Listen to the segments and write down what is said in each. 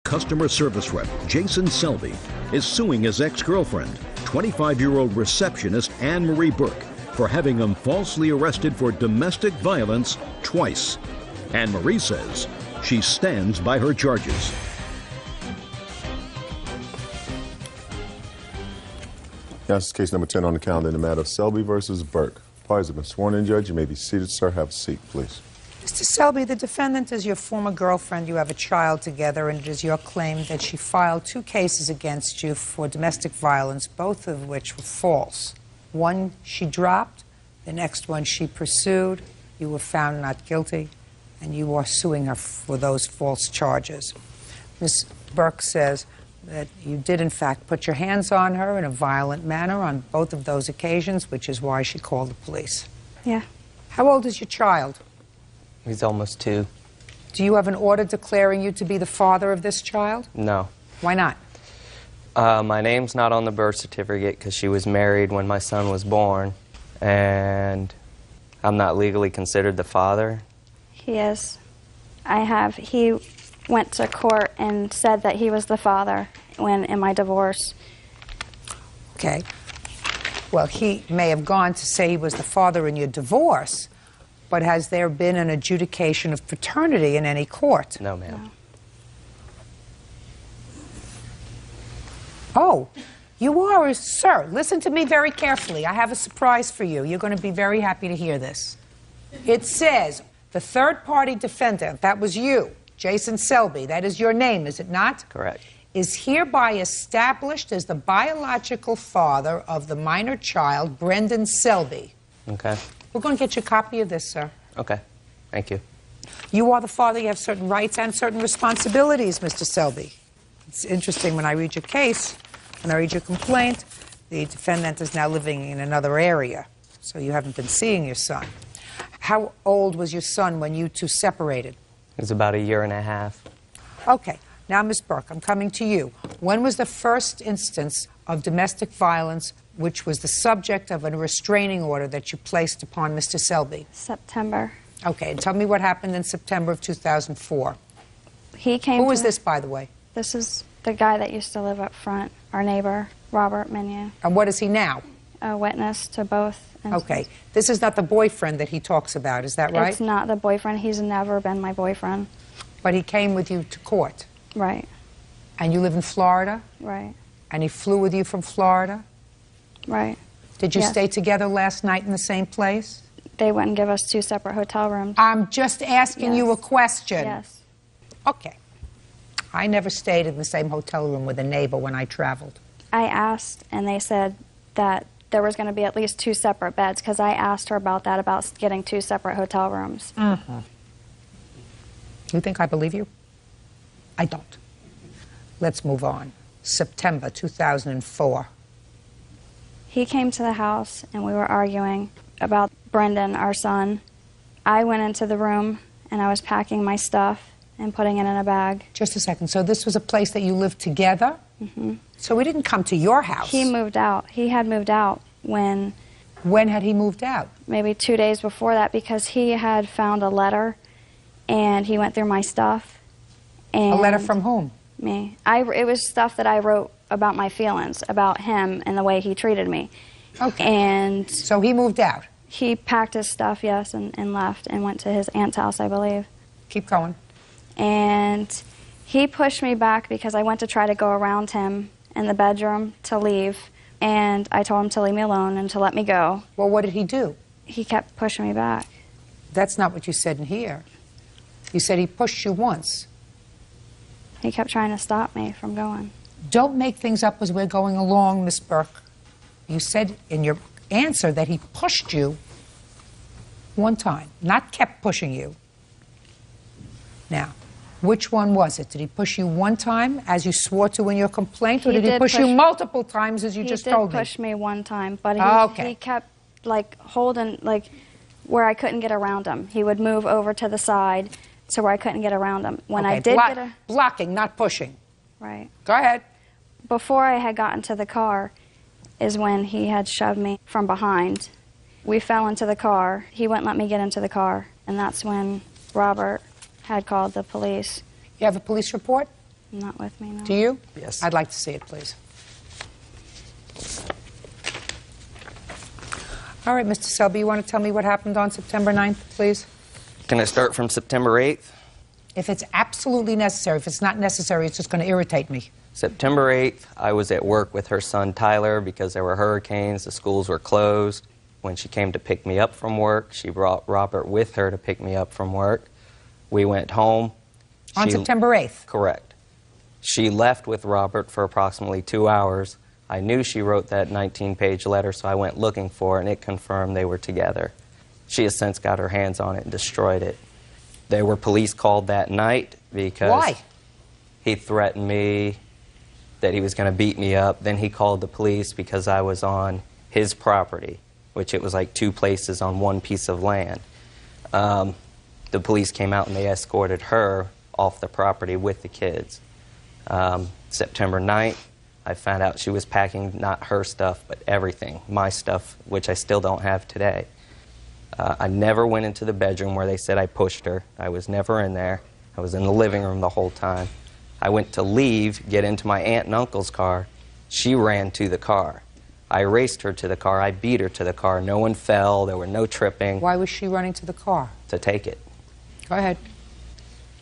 customer service rep Jason Selby is suing his ex-girlfriend, 25-year-old receptionist Anne-Marie Burke, for having him falsely arrested for domestic violence twice. Anne-Marie says she stands by her charges. Yes, case number 10 on the calendar in the matter of Selby versus Burke. Parties have been sworn in, Judge. You may be seated, sir. Have a seat, please. Mr. Selby, the defendant is your former girlfriend. You have a child together, and it is your claim that she filed 2 cases against you for domestic violence, both of which were false. One she dropped, the next one she pursued. You were found not guilty, and you are suing her for those false charges. Ms. Burke says that you did, in fact, put your hands on her in a violent manner on both of those occasions, which is why she called the police. Yeah. How old is your child? He's almost 2. Do you have an order declaring you to be the father of this child? No. Why not? My name's not on the birth certificate because she was married when my son was born, and I'm not legally considered the father. He is. He went to court and said that he was the father in my divorce. Okay. Well, he may have gone to say he was the father in your divorce, but has there been an adjudication of paternity in any court? No, ma'am. No. Oh, you are, sir. Listen to me very carefully. I have a surprise for you. You're going to be very happy to hear this. It says the third-party defendant, that was you, Jason Selby, that is your name, is it not? Correct. Is hereby established as the biological father of the minor child, Brendan Selby. Okay. We're going to get you a copy of this, sir. Okay. Thank you. You are the father. You have certain rights and certain responsibilities, Mr. Selby. It's interesting when I read your case, when I read your complaint, the defendant is now living in another area, so you haven't been seeing your son. How old was your son when you two separated? It was about 1.5 years. Okay. Now, Ms. Burke, I'm coming to you. When was the first instance of domestic violence which was the subject of a restraining order that you placed upon Mr. Selby? September. Okay, and tell me what happened in September of 2004. He came. Who was this, by the way? This is the guy that used to live up front, our neighbor, Robert Menu. And what is he now? A witness to both incidents. Okay, this is not the boyfriend that he talks about, is that right? It's not the boyfriend. He's never been my boyfriend. But he came with you to court? Right. And you live in Florida? Right. And he flew with you from Florida? Right. Did you Yes. stay together last night in the same place? They wouldn't give us 2 separate hotel rooms. I'm just asking you a Yes. question. Yes. Okay. I never stayed in the same hotel room with a neighbor when I traveled. I asked, and they said that there was going to be at least 2 separate beds, because I asked her about that, about getting 2 separate hotel rooms. Mm-hmm. You think I believe you? I don't. Let's move on. September 2004. He came to the house, and we were arguing about Brendan, our son. I went into the room, and I was packing my stuff and putting it in a bag. Just a second. So this was a place that you lived together? Mm-hmm. So we didn't come to your house? He moved out. He had moved out when... When had he moved out? Maybe 2 days before that, because he had found a letter, and he went through my stuff. And A letter from whom? Me. It was stuff that I wrote about my feelings, about him and the way he treated me. Okay. And so he moved out? He packed his stuff, yes, and left and went to his aunt's house, I believe. Keep going. And he pushed me back because I went to try to go around him in the bedroom to leave, and I told him to leave me alone and to let me go. Well, what did he do? He kept pushing me back. That's not what you said in here. You said he pushed you once. He kept trying to stop me from going. Don't make things up as we're going along, Miss Burke. You said in your answer that he pushed you one time, not kept pushing you. Now, which one was it? Did he push you one time, as you swore to in your complaint, or did he push you multiple times, as you just told me? He did push me one time, but he kept, like, holding, like, where I couldn't get around him. He would move over to the side to where I couldn't get around him. When I did get a... Blocking, not pushing. Right. Go ahead. Before I had gotten to the car is when he had shoved me from behind. We fell into the car. He wouldn't let me get into the car, and that's when Robert had called the police. You have a police report? Not with me, no. Do you? Yes. I'd like to see it, please. All right, Mr. Selby, you want to tell me what happened on September 9th, please? Can I start from September 8th? If it's absolutely necessary. If it's not necessary, it's just going to irritate me. September 8th, I was at work with her son Tyler because there were hurricanes, the schools were closed. When she came to pick me up from work, she brought Robert with her to pick me up from work. We went home. On September 8th? Correct. She left with Robert for approximately 2 hours. I knew she wrote that 19-page letter, so I went looking for it, and it confirmed they were together. She has since got her hands on it and destroyed it. There were police called that night because Why? he threatened me that he was going to beat me up. Then he called the police because I was on his property, which it was like 2 places on 1 piece of land. The police came out and they escorted her off the property with the kids. September 9th, I found out she was packing not her stuff, but everything, my stuff, which I still don't have today. I never went into the bedroom where they said I pushed her. I was never in there. I was in the living room the whole time. I went to leave, get into my aunt and uncle's car. She ran to the car. I raced her to the car. I beat her to the car. No one fell. There were no tripping. Why was she running to the car? To take it. Go ahead.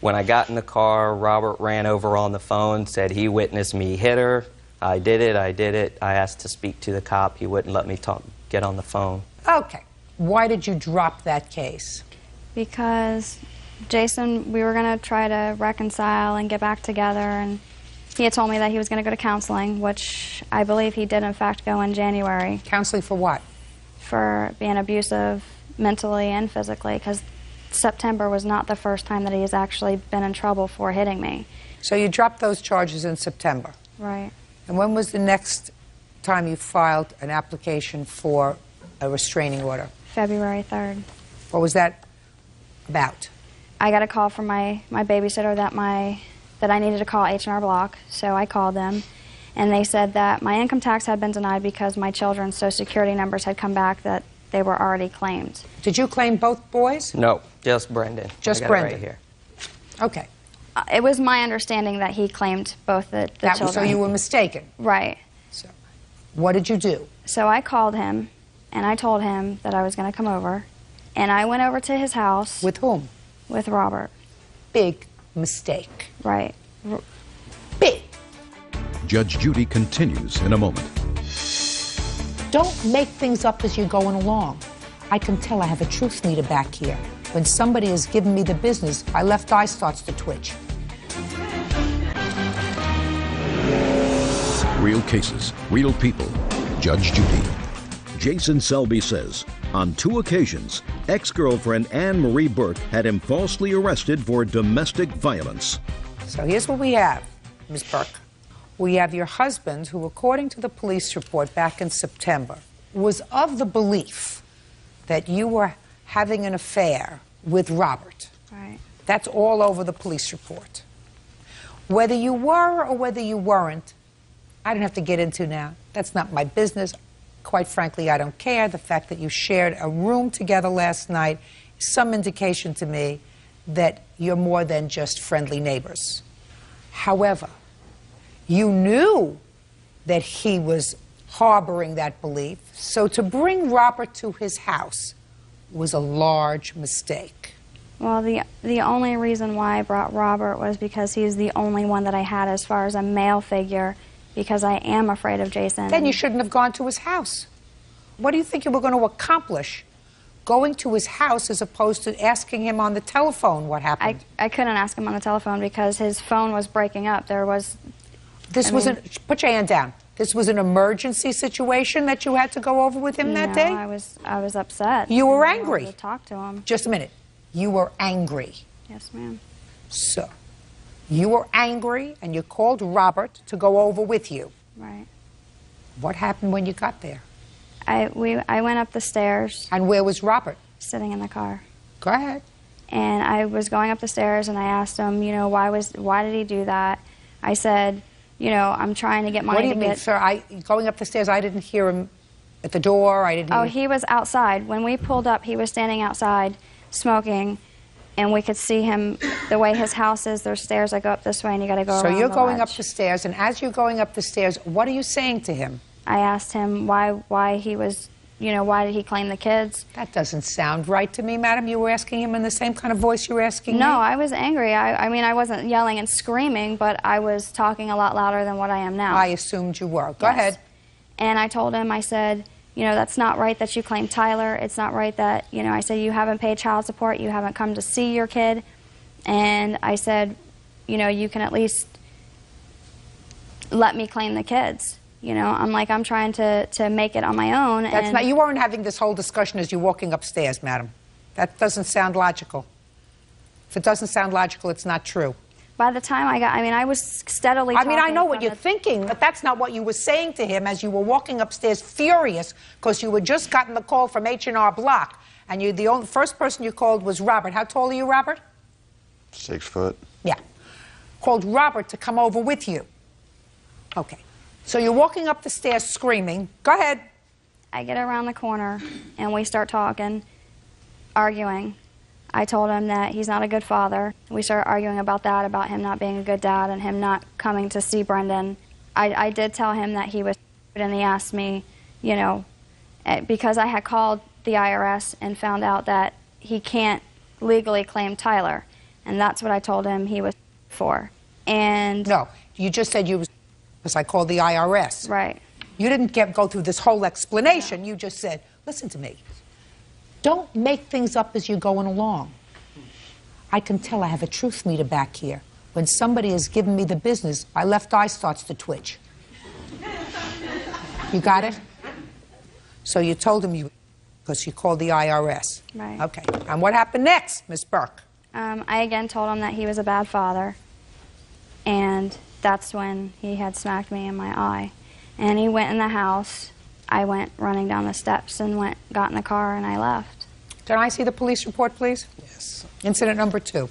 When I got in the car, Robert ran over on the phone, said he witnessed me hit her. I did it, I did it. I asked to speak to the cop. He wouldn't let me get on the phone. Okay. Why did you drop that case? Because Jason, we were going to try to reconcile and get back together, and he had told me that he was going to go to counseling, which I believe he did in fact go in January. Counseling for what? For being abusive mentally and physically, because September was not the first time that he has actually been in trouble for hitting me. So you dropped those charges in September. Right. And when was the next time you filed an application for a restraining order? February 3rd. What was that about? I got a call from my babysitter that I needed to call H&R Block, so I called them, and they said that my income tax had been denied because my children's Social Security numbers had come back, that they were already claimed. Did you claim both boys? No, just Brendan. Just I got Brendan. it right here. Okay. It was my understanding that he claimed both the children. So you were mistaken. Right. So, what did you do? So I called him, and I told him that I was going to come over, and I went over to his house. With whom? With Robert. Big mistake. Right. Big. Judge Judy continues in a moment. Don't make things up as you're going along. I can tell I have a truth meter back here. When somebody has given me the business, my left eye starts to twitch. Real cases, real people. Judge Judy. Jason Selby says, on 2 occasions, ex-girlfriend Anne Marie Burke had him falsely arrested for domestic violence. So here's what we have, Ms. Burke. We have your husband, who, according to the police report back in September, was of the belief that you were having an affair with Robert. Right. That's all over the police report. Whether you were or whether you weren't, I don't have to get into now. That's not my business. Quite frankly, I don't care. The fact that you shared a room together last night is some indication to me that you're more than just friendly neighbors. However, you knew that he was harboring that belief, so to bring Robert to his house was a large mistake. Well, the only reason why I brought Robert was because he's the only one that I had as far as a male figure, because I am afraid of Jason. Then you shouldn't have gone to his house. What do you think you were going to accomplish going to his house as opposed to asking him on the telephone what happened? I couldn't ask him on the telephone because his phone was breaking up. There was... Put your hand down. This was an emergency situation that you had to go over with him that day? I was upset. You were I angry. wanted to talk to him. Just a minute. You were angry. Yes, ma'am. So, you were angry and you called Robert to go over with you. Right. What happened when you got there? I went up the stairs. And where was Robert? Sitting in the car. Go ahead. And I was going up the stairs and I asked him, you know, why did he do that? I said, you know, I'm trying to get money. What do you mean, sir? Going up the stairs, I didn't hear him at the door. I didn't. Oh, he was outside. When we pulled up, he was standing outside smoking, and we could see him, the way his house is, there's stairs that go up this way, and you got to go around the So you're going ledge. up the stairs, and as you're going up the stairs, what are you saying to him? I asked him why he was, you know, why did he claim the kids? That doesn't sound right to me, madam. You were asking him in the same kind of voice you were asking me? No, I was angry. I mean, I wasn't yelling and screaming, but I was talking a lot louder than what I am now. I assumed you were. Go Yes. ahead. And I told him, I said, you know, that's not right that you claim Tyler. It's not right that, you know, I said, you haven't paid child support. You haven't come to see your kid. And I said, you know, you can at least let me claim the kids. You know, I'm like, I'm trying to make it on my own. That's and not, you weren't having this whole discussion as you're walking upstairs, madam. That doesn't sound logical. If it doesn't sound logical, it's not true. by the time I was steadily I mean, I know talking what from you're the- thinking, but that's not what you were saying to him as you were walking upstairs furious because you had just gotten the call from H&R Block, and the first person you called was Robert. How tall are you, Robert? 6 foot. Yeah. Called Robert to come over with you. Okay. So you're walking up the stairs screaming. Go ahead. I get around the corner, and we start talking, arguing. I told him that he's not a good father. We started arguing about that, about him not being a good dad and him not coming to see Brendan. I did tell him that he was, and he asked me, you know, because I had called the IRS and found out that he can't legally claim Tyler, and that's what I told him he was for. And No, you just said you was, because I called the IRS. right. You didn't go through this whole explanation. No. You just said, listen to me. Don't make things up as you're going along. I can tell I have a truth meter back here. When somebody has given me the business, my left eye starts to twitch. You got it? So you told him because you called the IRS. Right. Okay. And what happened next, Miss Burke? I again told him that he was a bad father, and that's when he had smacked me in my eye. And he went in the house. I went running down the steps and got in the car, and I left. Can I see the police report, please? Yes. Incident number 2.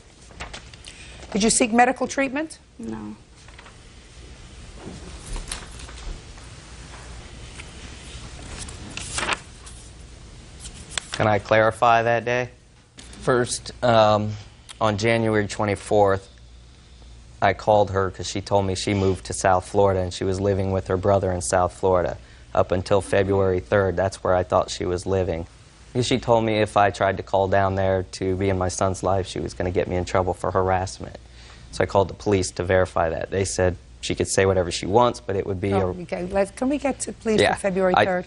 Did you seek medical treatment? No. Can I clarify that day? First, on January 24th, I called her because she told me she moved to South Florida and she was living with her brother in South Florida. Up until February 3rd, that's where I thought she was living. She told me if I tried to call down there to be in my son's life, she was going to get me in trouble for harassment. So I called the police to verify that. They said she could say whatever she wants, but it would be Can we get to, please, to February 3rd?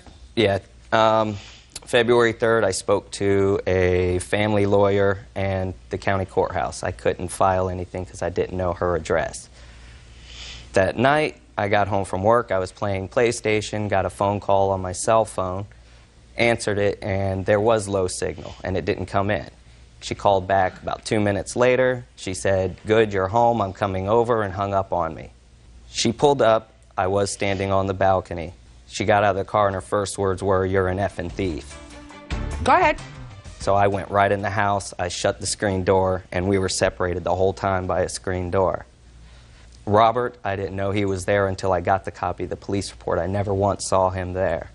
February 3rd, I spoke to a family lawyer and the county courthouse. I couldn't file anything because I didn't know her address. That night, I got home from work. I was playing PlayStation, got a phone call on my cell phone, answered it, and there was low signal, and it didn't come in. She called back about 2 minutes later. She said, "Good, you're home, I'm coming over," and hung up on me. She pulled up. I was standing on the balcony. She got out of the car, and her first words were, "You're an effing thief." Go ahead. So I went right in the house, I shut the screen door, and we were separated the whole time by a screen door. Robert, I didn't know he was there until I got the copy of the police report. I never once saw him there.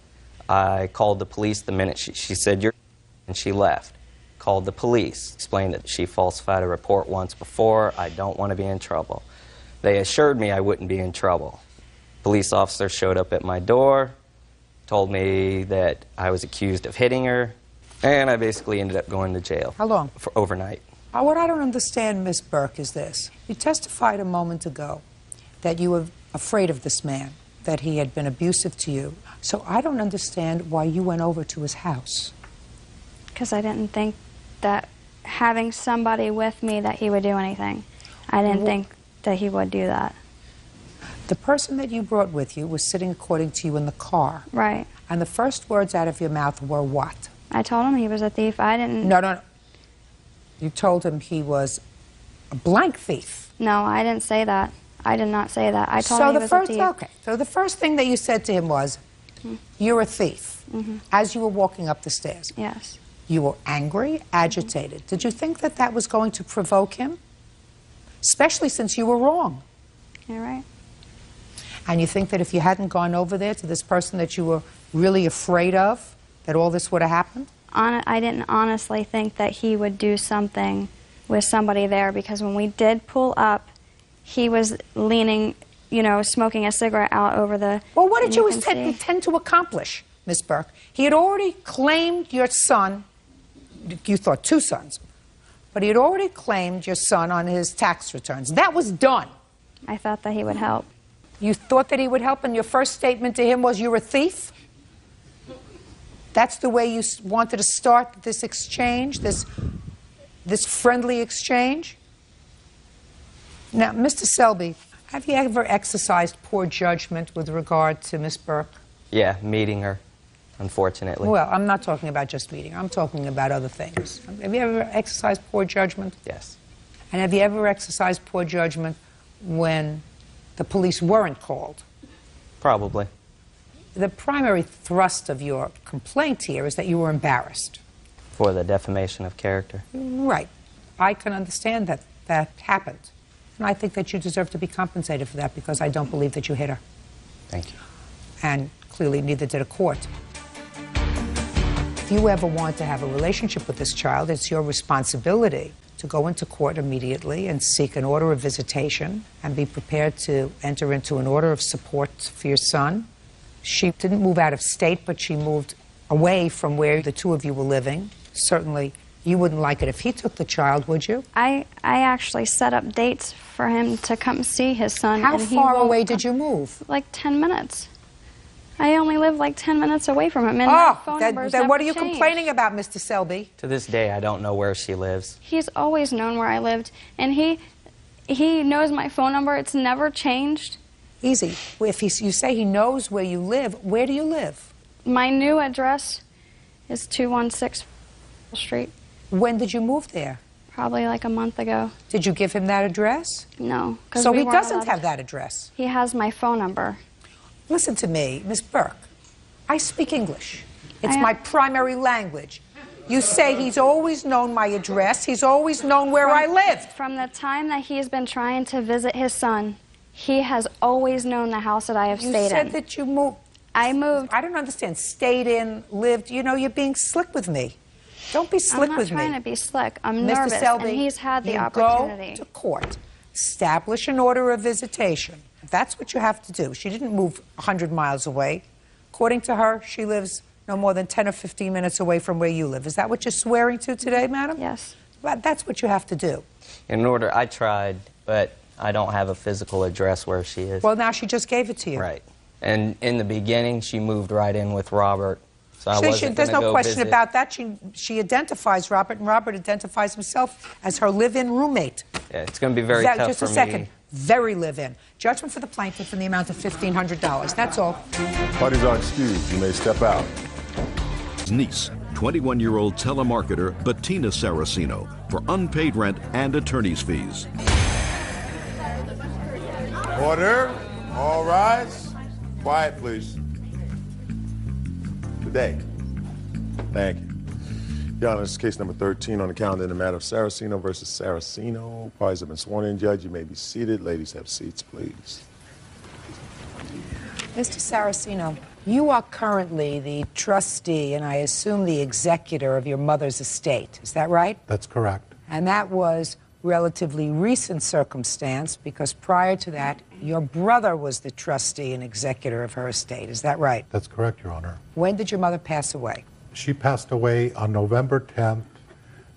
I called the police the minute she said, "You're," and she left. Called the police, explained that she falsified a report once before. I don't want to be in trouble. They assured me I wouldn't be in trouble. Police officer showed up at my door, told me that I was accused of hitting her, and I basically ended up going to jail. How long? For overnight. What I don't understand, Miss Burke, is this. You testified a moment ago that you were afraid of this man, that he had been abusive to you. So I don't understand why you went over to his house. Because I didn't think that having somebody with me that he would do anything. I didn't think that he would do that. The person that you brought with you was sitting, according to you, in the car. Right. And the first words out of your mouth were what? I told him he was a thief. I didn't... No. You told him he was a blank thief. No, I didn't say that. I did not say that. I told him he was a thief. Okay. So the first thing that you said to him was, "You're a thief," as you were walking up the stairs. Yes. You were angry, agitated. Did you think that that was going to provoke him? Especially since you were wrong. You're right. And you think that if you hadn't gone over there to this person that you were really afraid of, that all this would have happened? I didn't honestly think that he would do something with somebody there, because when we did pull up, he was leaning, you know, smoking a cigarette out over the... Well, what did you can see. intend to accomplish, Miss Burke? He had already claimed your son, you thought 2 sons, but he had already claimed your son on his tax returns. That was done. I thought that he would help. You thought that he would help, and your first statement to him was, you're a thief? That's the way you wanted to start this exchange, this friendly exchange? Now, Mr. Selby, have you ever exercised poor judgment with regard to Miss Burke? Yeah, meeting her, unfortunately. Well, I'm not talking about just meeting her. I'm talking about other things. Have you ever exercised poor judgment? Yes. And have you ever exercised poor judgment when the police weren't called? Probably. The primary thrust of your complaint here is that you were embarrassed. For the defamation of character. Right. I can understand that that happened. And I think that you deserve to be compensated for that, because I don't believe that you hit her. Thank you. And clearly neither did a court. If you ever want to have a relationship with this child, it's your responsibility to go into court immediately and seek an order of visitation and be prepared to enter into an order of support for your son. She didn't move out of state, but she moved away from where the 2 of you were living. Certainly, you wouldn't like it if he took the child, would you? I actually set up dates for him to come see his son. How and he far won't away come. did you move? Like 10 minutes. I only live like 10 minutes away from him, and my phone number's then what are never you changed. complaining about, Mr. Selby? To this day, I don't know where she lives. He's always known where I lived, and he knows my phone number. It's never changed. Easy. If you say he knows where you live, where do you live? My new address is 216 Street. When did you move there? Probably like a month ago. Did you give him that address? No. 'Cause So we he weren't doesn't allowed have to- that address. He has my phone number. Listen to me, Miss Burke. I speak English. It's I- my primary language. You say he's always known my address. He's always known where I lived. From the time that he has been trying to visit his son, he has always known the house that I have You stayed said in. that you moved. I moved. I don't understand. Stayed in, lived. You know, you're being slick with me. Don't be slick I'm with not me. trying to be slick. I'm Mr. nervous, Selby, and he's had the you opportunity. go to court, establish an order of visitation. That's what you have to do. She didn't move 100 miles away. According to her, she lives no more than 10 or 15 minutes away from where you live. Is that what you're swearing to today, madam? Yes. Well, that's what you have to do. In order, I tried, but I don't have a physical address where she is. Well, now she just gave it to you. Right. And in the beginning, she moved right in with Robert, so I wasn't There's gonna no go question visit. about that. She identifies Robert, and Robert identifies himself as her live-in roommate. Yeah, it's going to be very That- tough just for a second. me. Very live-in. Judgment for the plaintiff in the amount of $1,500. That's all. Parties are excused. You may step out. Niece, 21-year-old telemarketer Bettina Saraceno, for unpaid rent and attorney's fees. Order. All rise. Quiet, please. Today. Thank you. Your Honor, this is case number 13 on the calendar in the matter of Saraceno versus Saraceno. Parties have been sworn in, Judge. You may be seated. Ladies, have seats, please. Mr. Saraceno, you are currently the trustee and I assume the executor of your mother's estate. Is that right? That's correct. And that was relatively recent circumstance because prior to that, your brother was the trustee and executor of her estate. Is that right? That's correct, Your Honor. When did your mother pass away? She passed away on November 10th,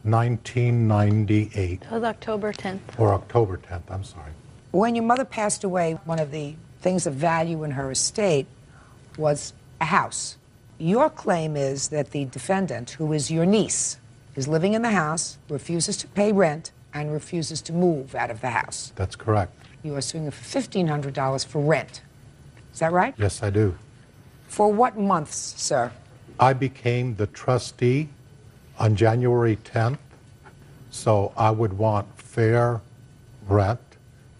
1998. It was October 10th. Or October 10th, I'm sorry. When your mother passed away, one of the things of value in her estate was a house. Your claim is that the defendant, who is your niece, is living in the house, refuses to pay rent, and refuses to move out of the house. That's correct. You are suing her for $1,500 for rent. Is that right? Yes, I do. For what months, sir? I became the trustee on January 10th, so I would want fair rent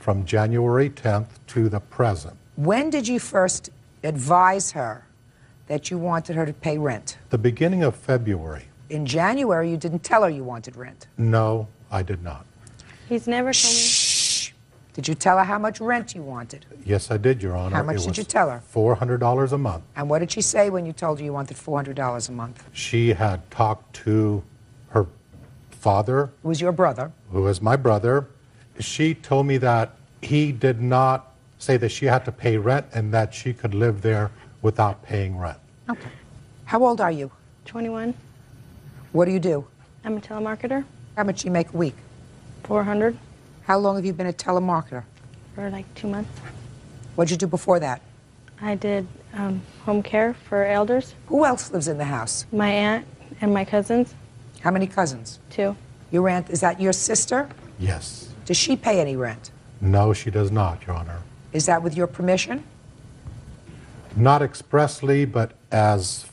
from January 10th to the present. When did you first advise her that you wanted her to pay rent? The beginning of February. In January, you didn't tell her you wanted rent. No, I did not. He's never told me. Shh. Did you tell her how much rent you wanted? Yes, I did, Your Honor. How much It did was you tell her? $400 a month. And what did she say when you told her you wanted $400 a month? She had talked to her father, Who was your brother. who is my brother, she told me that he did not say that she had to pay rent and that she could live there without paying rent. Okay. How old are you? 21. What do you do? I'm a telemarketer. How much do you make a week? 400 How long have you been a telemarketer? for like 2 months. What did you do before that? I did home care for elders. Who else lives in the house? My aunt and my cousins, How many cousins? 2. Your aunt, is that your sister? Yes. Does she pay any rent? No, she does not, Your Honor. Is that with your permission? Not expressly, but as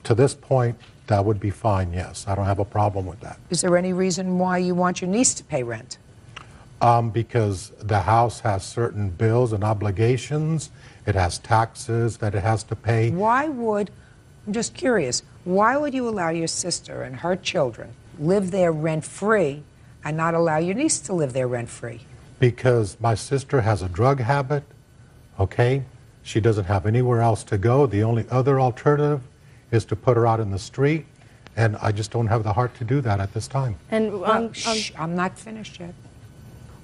to this point, that would be fine, yes. I don't have a problem with that. Is there any reason why you want your niece to pay rent? Because the house has certain bills and obligations. It has taxes that it has to pay. Why would, I'm just curious, why would you allow your sister and her children live there rent-free and not allow your niece to live there rent-free? Because my sister has a drug habit, okay? She doesn't have anywhere else to go. The only other alternative is to put her out in the street, and I just don't have the heart to do that at this time. And Well, I'm not finished yet.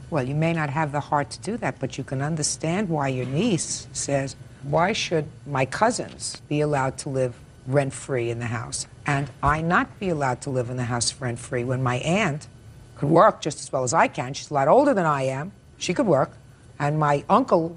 Well, you may not have the heart to do that, but you can understand why your niece says, why should my cousins be allowed to live rent-free in the house and I not be allowed to live in the house rent-free when my aunt could work just as well as I can? She's a lot older than I am. She could work. And my uncle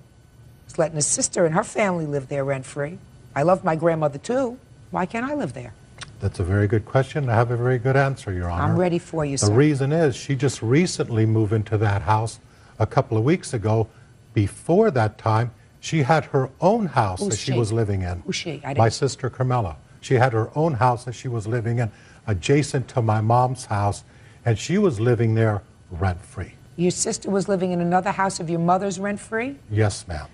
is letting his sister and her family live there rent-free. I love my grandmother too. Why can't I live there? That's a very good question. I have a very good answer, Your Honor. I'm ready for you, The sir. reason is she just recently moved into that house a couple of weeks ago. Before that time, she had her own house Who's that she she? was living in. Who's she? I My didn't- sister Carmela. She had her own house that she was living in, adjacent to my mom's house, and she was living there rent-free. Your sister was living in another house of your mother's rent-free? Yes, ma'am.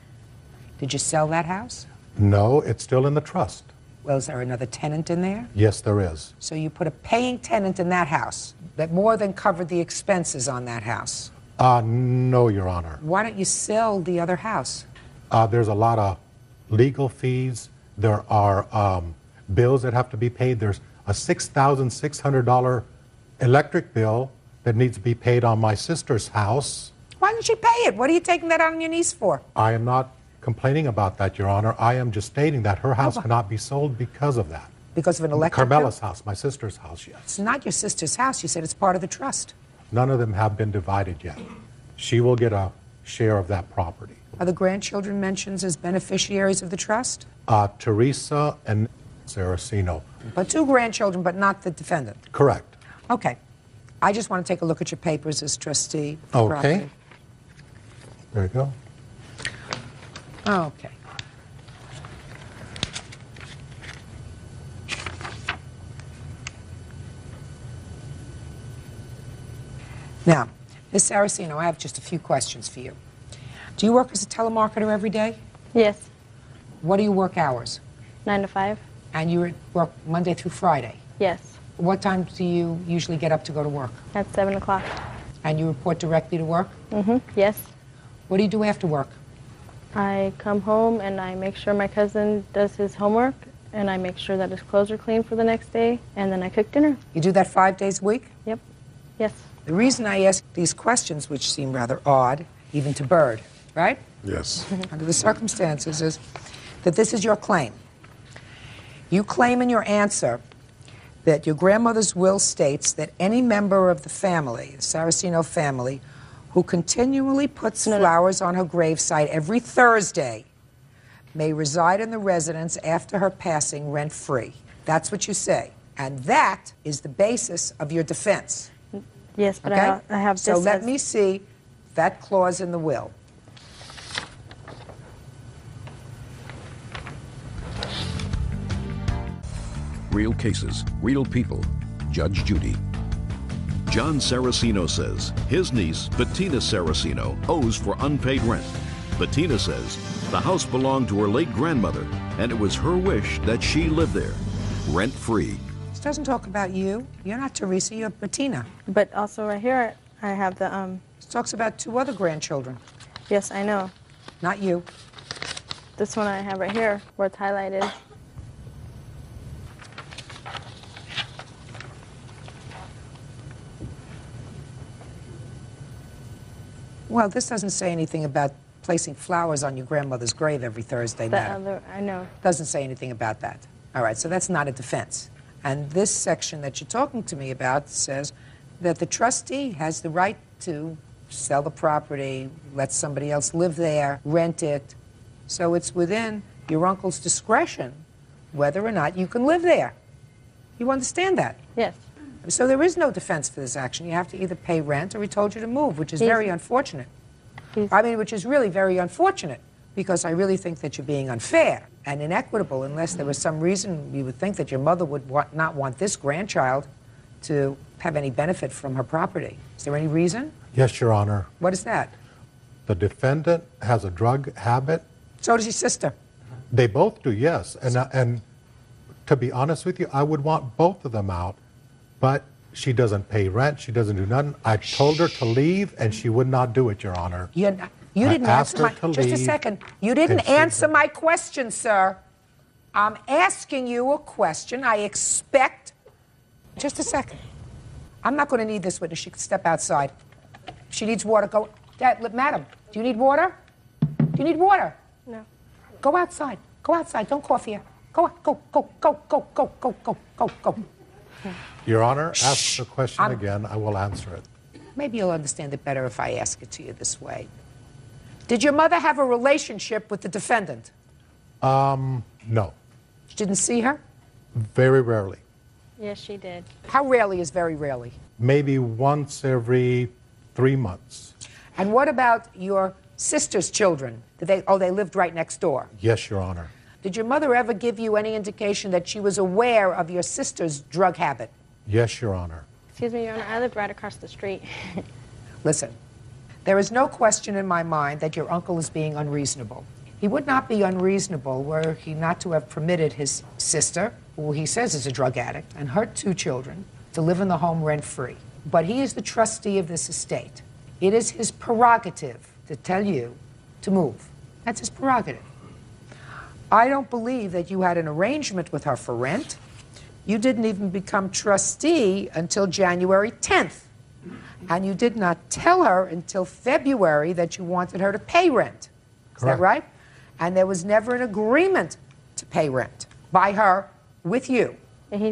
Did you sell that house? No, it's still in the trust. Well, is there another tenant in there? Yes, there is. So you put a paying tenant in that house that more than covered the expenses on that house. No, Your Honor. Why don't you sell the other house? There's a lot of legal fees. There are bills that have to be paid. There's a $6,600 electric bill that needs to be paid on my sister's house. Why didn't she pay it? What are you taking that out on your niece for? I am not complaining about that, Your Honor. I am just stating that her house but- cannot be sold because of that. Because of an electric Carmela's bill? house, my sister's house, yes. It's not your sister's house. You said it's part of the trust. None of them have been divided yet. She will get a share of that property. Are the grandchildren mentioned as beneficiaries of the trust? Teresa and Saraceno. But 2 grandchildren, but not the defendant. Correct. Okay. I just want to take a look at your papers as trustee for Okay. property. There you go. Okay. Now, Ms. Saraceno, I have just a few questions for you. Do you work as a telemarketer every day? yes, What do you work hours? 9 to 5. And you work Monday through Friday. Yes, What time do you usually get up to go to work? at 7 o'clock. And you report directly to work? Yes, What do you do after work? I come home and I make sure my cousin does his homework and I make sure that his clothes are clean for the next day and then I cook dinner. You do that 5 days a week? Yep, yes, The reason I ask these questions, which seem rather odd, even to Bird, right? Yes. Under the circumstances, is that this is your claim. You claim in your answer that your grandmother's will states that any member of the family, the Saraceno family, who continually puts flowers on her gravesite every Thursday may reside in the residence after her passing rent-free. That's what you say. And that is the basis of your defense. yes, but Okay? I have this So let as- me see that clause in the will. Real cases, real people. Judge Judy. John Saraceno says his niece, Bettina Saraceno, owes for unpaid rent. Bettina says the house belonged to her late grandmother, and it was her wish that she live there, rent-free. This doesn't talk about you. You're not Teresa, you're Bettina. But also right here, I have the, This talks about 2 other grandchildren, yes, I know. not you. This one I have right here where it's highlighted. Well, this doesn't say anything about placing flowers on your grandmother's grave every Thursday night. I know. Doesn't say anything about that. All right, so that's not a defense. And this section that you're talking to me about says that the trustee has the right to sell the property, let somebody else live there, rent it. So it's within your uncle's discretion whether or not you can live there. You understand that? Yes. So there is no defense for this action. You have to either pay rent or he told you to move, which is very unfortunate. I mean, which is really very unfortunate, because I really think that you're being unfair and inequitable unless there was some reason you would think that your mother would not want this grandchild to have any benefit from her property. Is there any reason? Yes, Your Honor. What is that? The defendant has a drug habit. So does your sister. They both do, yes. And to be honest with you, I would want both of them out. But she doesn't pay rent. She doesn't do nothing. I told her to leave, and she would not do it, Your Honor. You didn't answer my... Just a second. You didn't answer my question, sir. I'm asking you a question. I expect... Just a second. I'm not going to need this witness. She can step outside. If she needs water, go... Madam, do you need water? Do you need water? No. Go outside. Go outside. Don't cough here. Go, go, go, go, go, go, go, go, go, go. Your Honor, ask the question again. I will answer it. Maybe you'll understand it better if I ask it to you this way. Did your mother have a relationship with the defendant? No. You didn't see her? Very rarely. Yes, she did. How rarely is very rarely? Maybe once every 3 months. And what about your sister's children? They lived right next door. Yes, Your Honor. Did your mother ever give you any indication that she was aware of your sister's drug habit? Yes, Your Honor. Excuse me, Your Honor, I lived right across the street. Listen, there is no question in my mind that your uncle is being unreasonable. He would not be unreasonable were he not to have permitted his sister, who he says is a drug addict, and her 2 children to live in the home rent-free. But he is the trustee of this estate. It is his prerogative to tell you to move. That's his prerogative. I don't believe that you had an arrangement with her for rent. You didn't even become trustee until January 10th. And you did not tell her until February that you wanted her to pay rent. Is that right? And there was never an agreement to pay rent by her with you.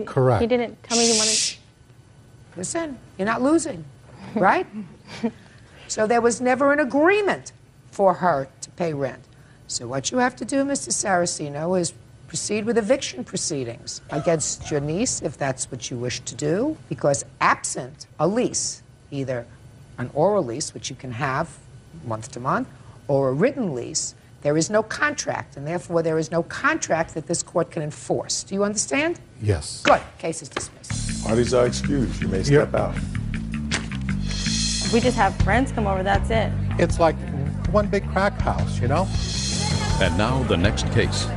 Correct. He didn't tell me he wanted... Shh. Listen, you're not losing, right? So there was never an agreement for her to pay rent. So what you have to do, Mr. Saraceno, is proceed with eviction proceedings against your niece, if that's what you wish to do, because absent a lease, either an oral lease, which you can have month to month, or a written lease, there is no contract, and therefore there is no contract that this court can enforce. Do you understand? Yes. Good. Case is dismissed. Parties are excused. You may step out. We just have friends come over, that's it. It's like one big crack house, you know? And now the next case.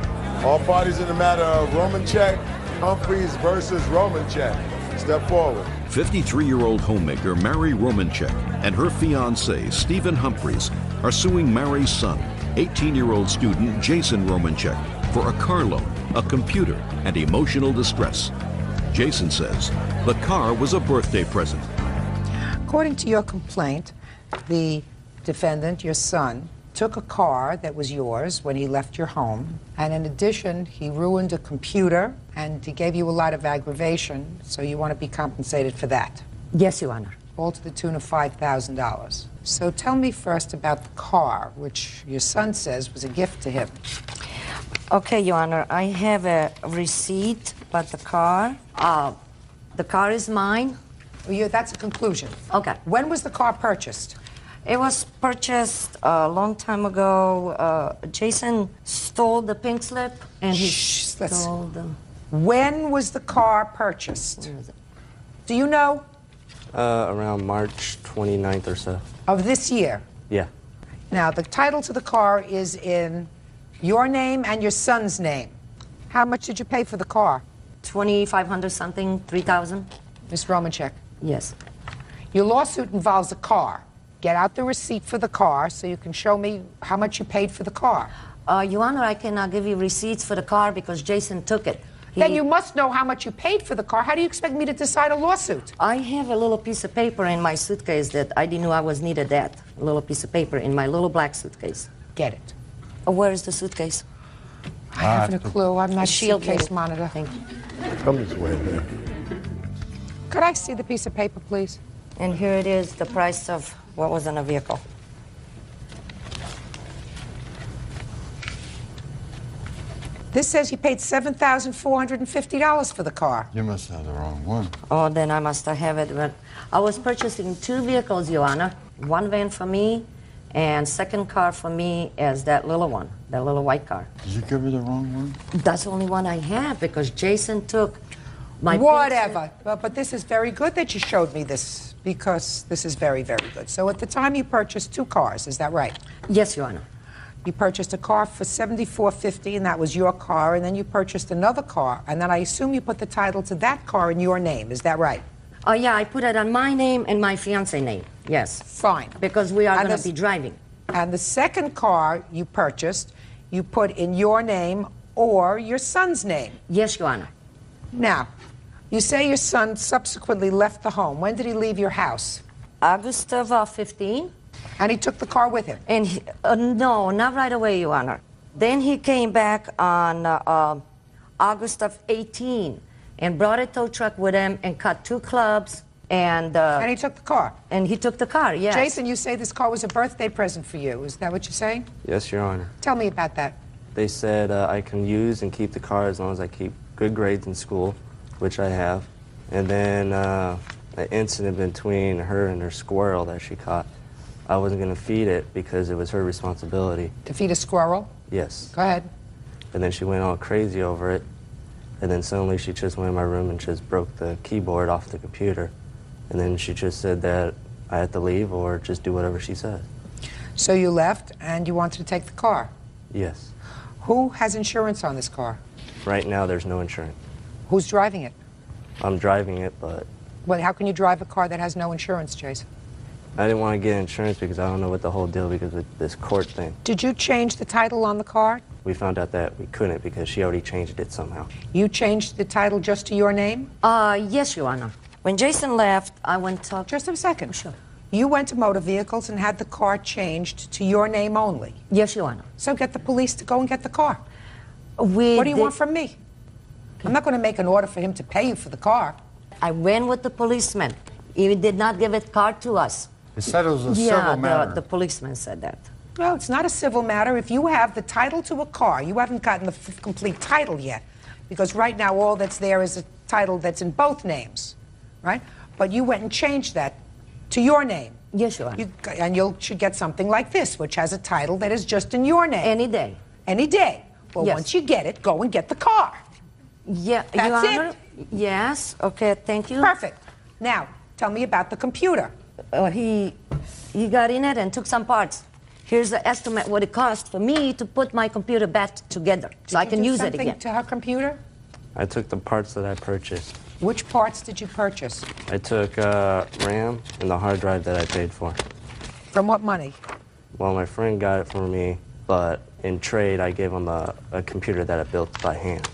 All parties in the matter of Romanchek, Humphreys versus Romanchek. Step forward. 53-year-old homemaker Mary Romanchek and her fiancé, Stephen Humphreys, are suing Mary's son, 18-year-old student Jason Romanchek, for a car loan, a computer, and emotional distress. Jason says the car was a birthday present. According to your complaint, the defendant, your son, took a car that was yours when he left your home, and in addition, he ruined a computer, and he gave you a lot of aggravation, so you want to be compensated for that. Yes, Your Honor. All to the tune of $5,000. So tell me first about the car, which your son says was a gift to him. Okay, Your Honor, I have a receipt, but the car is mine. Well, that's a conclusion. Okay. When was the car purchased? It was purchased a long time ago. Jason stole the pink slip, and he stole the... When was the car purchased? Where is it? Do you know? Around March 29th or so. Of this year? Yeah. Now, the title to the car is in your name and your son's name. How much did you pay for the car? $2,500 something, $3,000. Ms. Romanchek, Yes. your lawsuit involves a car. Get out the receipt for the car so you can show me how much you paid for the car. Your Honor, I cannot give you receipts for the car because Jason took it. Then you must know how much you paid for the car. How do you expect me to decide a lawsuit? I have a little piece of paper in my suitcase that I didn't know I was needed that. A little piece of paper in my little black suitcase. Get it. Where is the suitcase? I haven't a clue. I'm not a Shield suitcase lady. monitor. Thank you. Come this way, man. Could I see the piece of paper, please? And here it is, the price of what was in a vehicle. This says you paid $7,450 for the car. You must have the wrong one. Oh, then I must have it. But I was purchasing 2 vehicles, Your Honor. One van for me, and second car for me as that little one, that little white car. Did you give her the wrong one? That's the only one I have because Jason took my... Whatever. But this is very good that you showed me this, because this is very, very good. So at the time you purchased 2 cars, is that right? Yes, Your Honor. You purchased a car for $7,450, and that was your car, and then you purchased another car, and then I assume you put the title to that car in your name. Is that right? Oh, yeah, I put it on my name and my fiancé name, yes. Fine. Because we are And going to this- be driving. And the second car you purchased, you put in your name or your son's name. Yes, Your Honor. Now, you say your son subsequently left the home. When did he leave your house? August of 15. And he took the car with him? And no, not right away, Your Honor. Then he came back on August of 18 and brought a tow truck with him and cut 2 clubs and he took the car? And he took the car, yes. Jason, you say this car was a birthday present for you. Is that what you're saying? Yes, Your Honor. Tell me about that. They said I can use and keep the car as long as I keep good grades in school, which I have. And then the incident between her and her squirrel that she caught, I wasn't going to feed it because it was her responsibility. To feed a squirrel? Yes. Go ahead. And then she went all crazy over it. And then suddenly she just went in my room and just broke the keyboard off the computer. And then she just said that I had to leave or just do whatever she said. So you left and you wanted to take the car? Yes. Who has insurance on this car? Right now there's no insurance. Who's driving it? I'm driving it, but Well, how can you drive a car that has no insurance, Jason? I didn't want to get insurance because I don't know what the whole deal because of this court thing. Did you change the title on the car? We found out that we couldn't because she already changed it somehow. You changed the title just to your name? Yes, Your Honor. When Jason left, I went to... Just a second. Sure. You went to Motor Vehicles and had the car changed to your name only. Yes, Your Honor. So get the police to go and get the car. What do you want from me? I'm not going to make an order for him to pay you for the car. I went with the policeman. He did not give it car to us. He said it was a civil matter. The policeman said that. Well, it's not a civil matter. If you have the title to a car, you haven't gotten the complete title yet. Because right now all that's there is a title that's in both names, right? But you went and changed that to your name. Yes, Your Honor. And you should get something like this, which has a title that is just in your name. Any day. Any day. Well, Yes. once you get it, go and get the car. Yeah, That's Your Honor. it? Yes, okay, thank you. Perfect. Now, tell me about the computer. He got in it and took some parts. Here's the estimate what it cost for me to put my computer back together so I can use it again. To her computer? I took the parts that I purchased. Which parts did you purchase? I took RAM and the hard drive that I paid for. From what money? Well, my friend got it for me, but in trade I gave him a computer that I built by hand.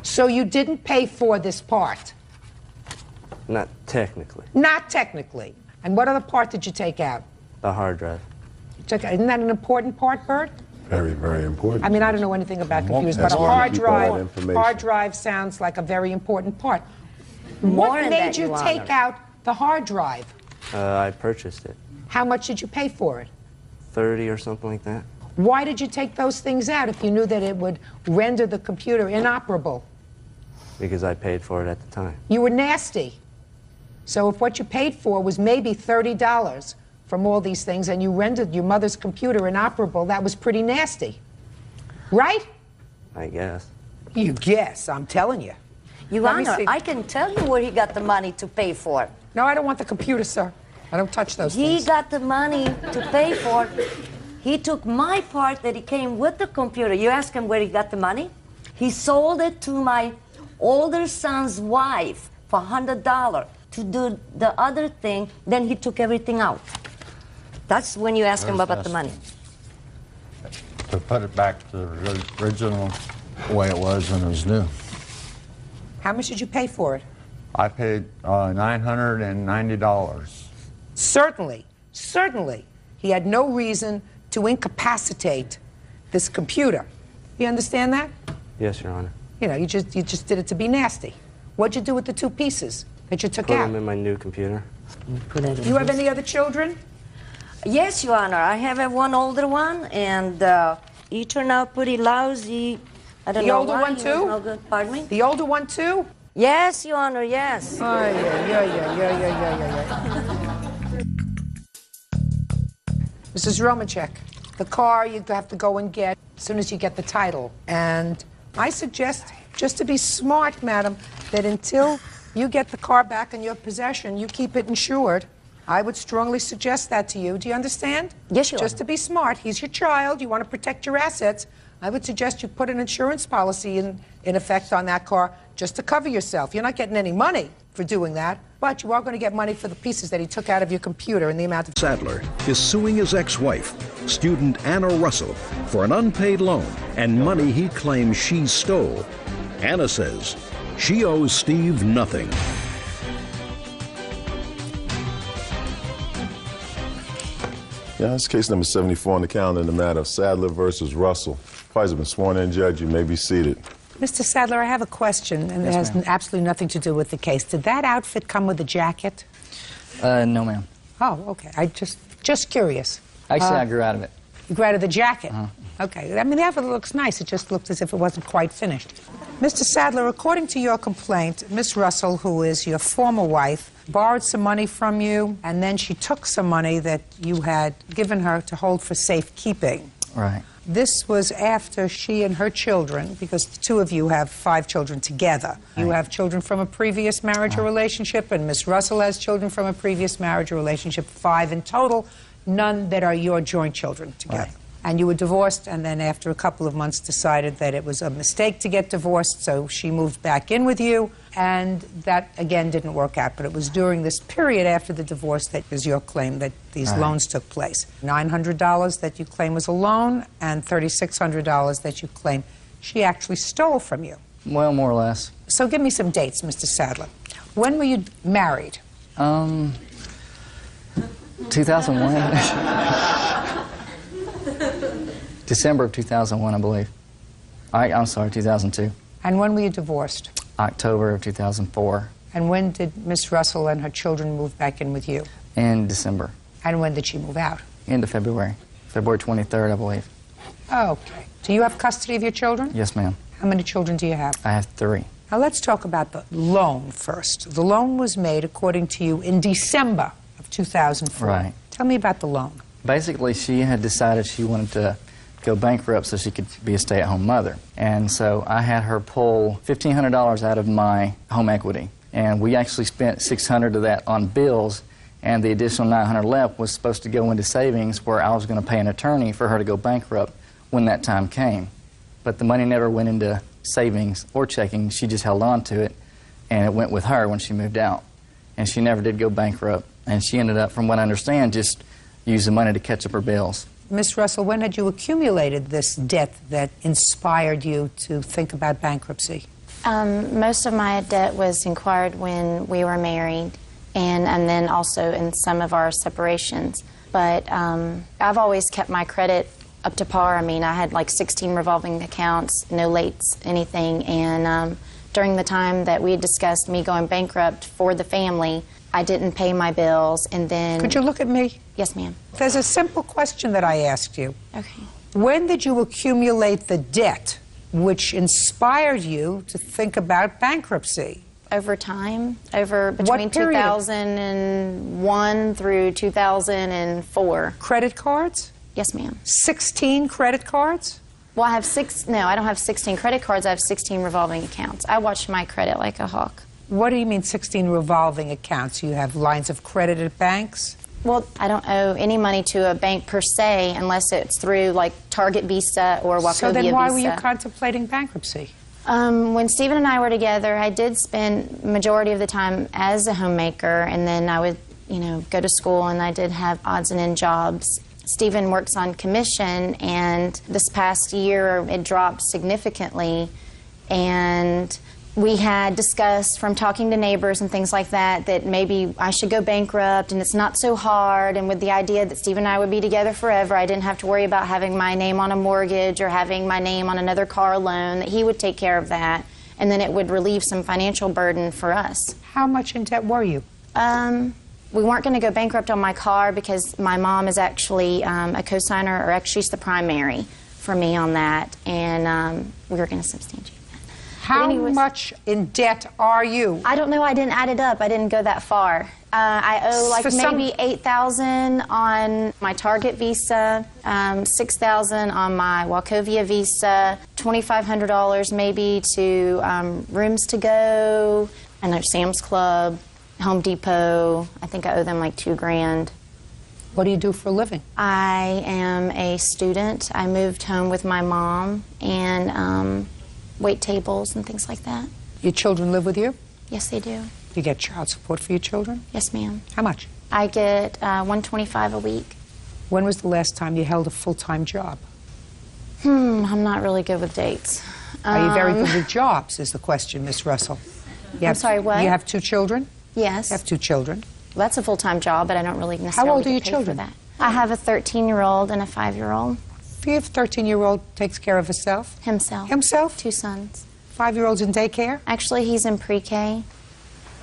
So you didn't pay for this part? Not technically. Not technically. And what other part did you take out? The hard drive. Isn't that an important part, Bert? Very, very important. I mean, I don't know anything about computers, but That's a why hard we keep all that drive, information. sounds like a very important part. More What than made that, you Your take Honor. out the hard drive? I purchased it. How much did you pay for it? 30 or something like that. Why did you take those things out if you knew that it would render the computer inoperable? Because I paid for it at the time. You were nasty. So if what you paid for was maybe $30 from all these things and you rendered your mother's computer inoperable, that was pretty nasty. Right? I guess. You guess, I'm telling you. Your Let me Honor, see. I can tell you where he got the money to pay for it. No, I don't want the computer, sir. I don't touch those He things. got the money to pay for it. He took my part that he came with the computer. You ask him where he got the money? He sold it to my older son's wife for $100 to do the other thing. Then he took everything out. That's when you ask him about the money. To put it back to the original way it was when it was new. How much did you pay for it? I paid $990. Certainly, certainly, he had no reason to incapacitate this computer. You understand that? Yes, Your Honor. You know, you just did it to be nasty. What'd you do with the 2 pieces that you took Put out? them in my new computer. You have any other children? Yes, Your Honor. I have one older one, and he turned out pretty lousy. I don't The know older why one he too? was no good. Pardon me? The older one too? Yes, Your Honor, yes. Mrs. Romacek, the car you have to go and get as soon as you get the title. And I suggest, just to be smart, madam, that until you get the car back in your possession, you keep it insured. I would strongly suggest that to you. Do you understand? Yes, Your Just to be smart. He's your child. You want to protect your assets. I would suggest you put an insurance policy in effect on that car just to cover yourself. You're not getting any money for doing that, but you are going to get money for the pieces that he took out of your computer in the amount of... Sadler is suing his ex-wife, student Anna Russell, for an unpaid loan and money he claims she stole. Anna says she owes Steve nothing. Yeah, this is case number 74 on the calendar in the matter of Sadler versus Russell. Parties have been sworn in, Judge. You may be seated. Mr. Sadler, I have a question, and it has absolutely nothing to do with the case. Did that outfit come with a jacket? No, ma'am. Oh, okay. I just curious. Actually, I grew out of it. You grew out of the jacket? Okay. I mean, the outfit looks nice. It just looked as if it wasn't quite finished. Mr. Sadler, according to your complaint, Miss Russell, who is your former wife, borrowed some money from you, and then she took some money that you had given her to hold for safekeeping. Right. This was after she and her children, because the two of you have 5 children together. You have children from a previous marriage or relationship, and Miss Russell has children from a previous marriage or relationship, 5 in total, none that are your joint children together. Right. And you were divorced, and then after a couple of months decided that it was a mistake to get divorced, so she moved back in with you, and that, again, didn't work out. But it was during this period after the divorce that is your claim that these loans took place. $900 that you claim was a loan, and $3,600 that you claim she actually stole from you. Well, more or less. So give me some dates, Mr. Sadler. When were you married? 2001. December of 2001, I believe. I'm sorry, 2002. And when were you divorced? October of 2004. And when did Miss Russell and her children move back in with you? In December. And when did she move out? End of February. February 23rd, I believe. Okay. Do you have custody of your children? Yes, ma'am. How many children do you have? I have 3. Now let's talk about the loan first. The loan was made, according to you, in December of 2004. Right. Tell me about the loan. Basically, she had decided she wanted to go bankrupt so she could be a stay-at-home mother. And so I had her pull $1,500 out of my home equity. And we actually spent $600 of that on bills, and the additional $900 left was supposed to go into savings where I was going to pay an attorney for her to go bankrupt when that time came. But the money never went into savings or checking. She just held on to it, and it went with her when she moved out. And she never did go bankrupt. And she ended up, from what I understand, just using money to catch up her bills. Miss Russell, when had you accumulated this debt that inspired you to think about bankruptcy? Most of my debt was acquired when we were married, and then also in some of our separations. But I've always kept my credit up to par. I mean, I had like 16 revolving accounts, no lates, anything. And during the time that we had discussed me going bankrupt for the family, I didn't pay my bills, and then... Could you look at me? Yes, ma'am. There's a simple question that I asked you. Okay. When did you accumulate the debt which inspired you to think about bankruptcy? Over time, between 2001 through 2004. Credit cards? Yes, ma'am. 16 credit cards? Well, I have I don't have 16 credit cards. I have 16 revolving accounts. I watch my credit like a hawk. What do you mean 16 revolving accounts? You have lines of credit at banks? Well, I don't owe any money to a bank per se unless it's through like Target Visa or Wachovia Visa. So then why were you contemplating bankruptcy? When Stephen and I were together, I did spend majority of the time as a homemaker, and then I would, go to school, and I did have odds and end jobs. Stephen works on commission, and this past year it dropped significantly, and we had discussed from talking to neighbors and things like that that maybe I should go bankrupt and it's not so hard, and with the idea that Steve and I would be together forever, I didn't have to worry about having my name on a mortgage or having my name on another car loan, that he would take care of that, and then it would relieve some financial burden for us. How much in debt were you? We weren't going to go bankrupt on my car because my mom is actually a co-signer, or actually she's the primary for me on that, and we were going to substantiate. How much in debt are you? I don't know. I didn't add it up. I didn't go that far. I owe like maybe $8,000 on my Target Visa, $6,000 on my Wachovia Visa, $2,500 maybe to Rooms to Go, and there's Sam's Club, Home Depot. I think I owe them like $2,000. What do you do for a living? I am a student. I moved home with my mom and wait tables and things like that. Your children live with you? Yes, they do. You get child support for your children? Yes, ma'am. How much? I get $125 a week. When was the last time you held a full-time job? I'm not really good with dates. Are you very good with jobs, is the question, Miss Russell. I'm sorry, what? You have 2 children? Yes. You have 2 children. Well, that's a full-time job, but I don't really necessarily How old are your get paid children? for that. I have a 13-year-old and a 5-year-old. Your 13-year-old takes care of himself? Himself. Himself? 2 sons. 5-year-old's in daycare? Actually, he's in pre-K.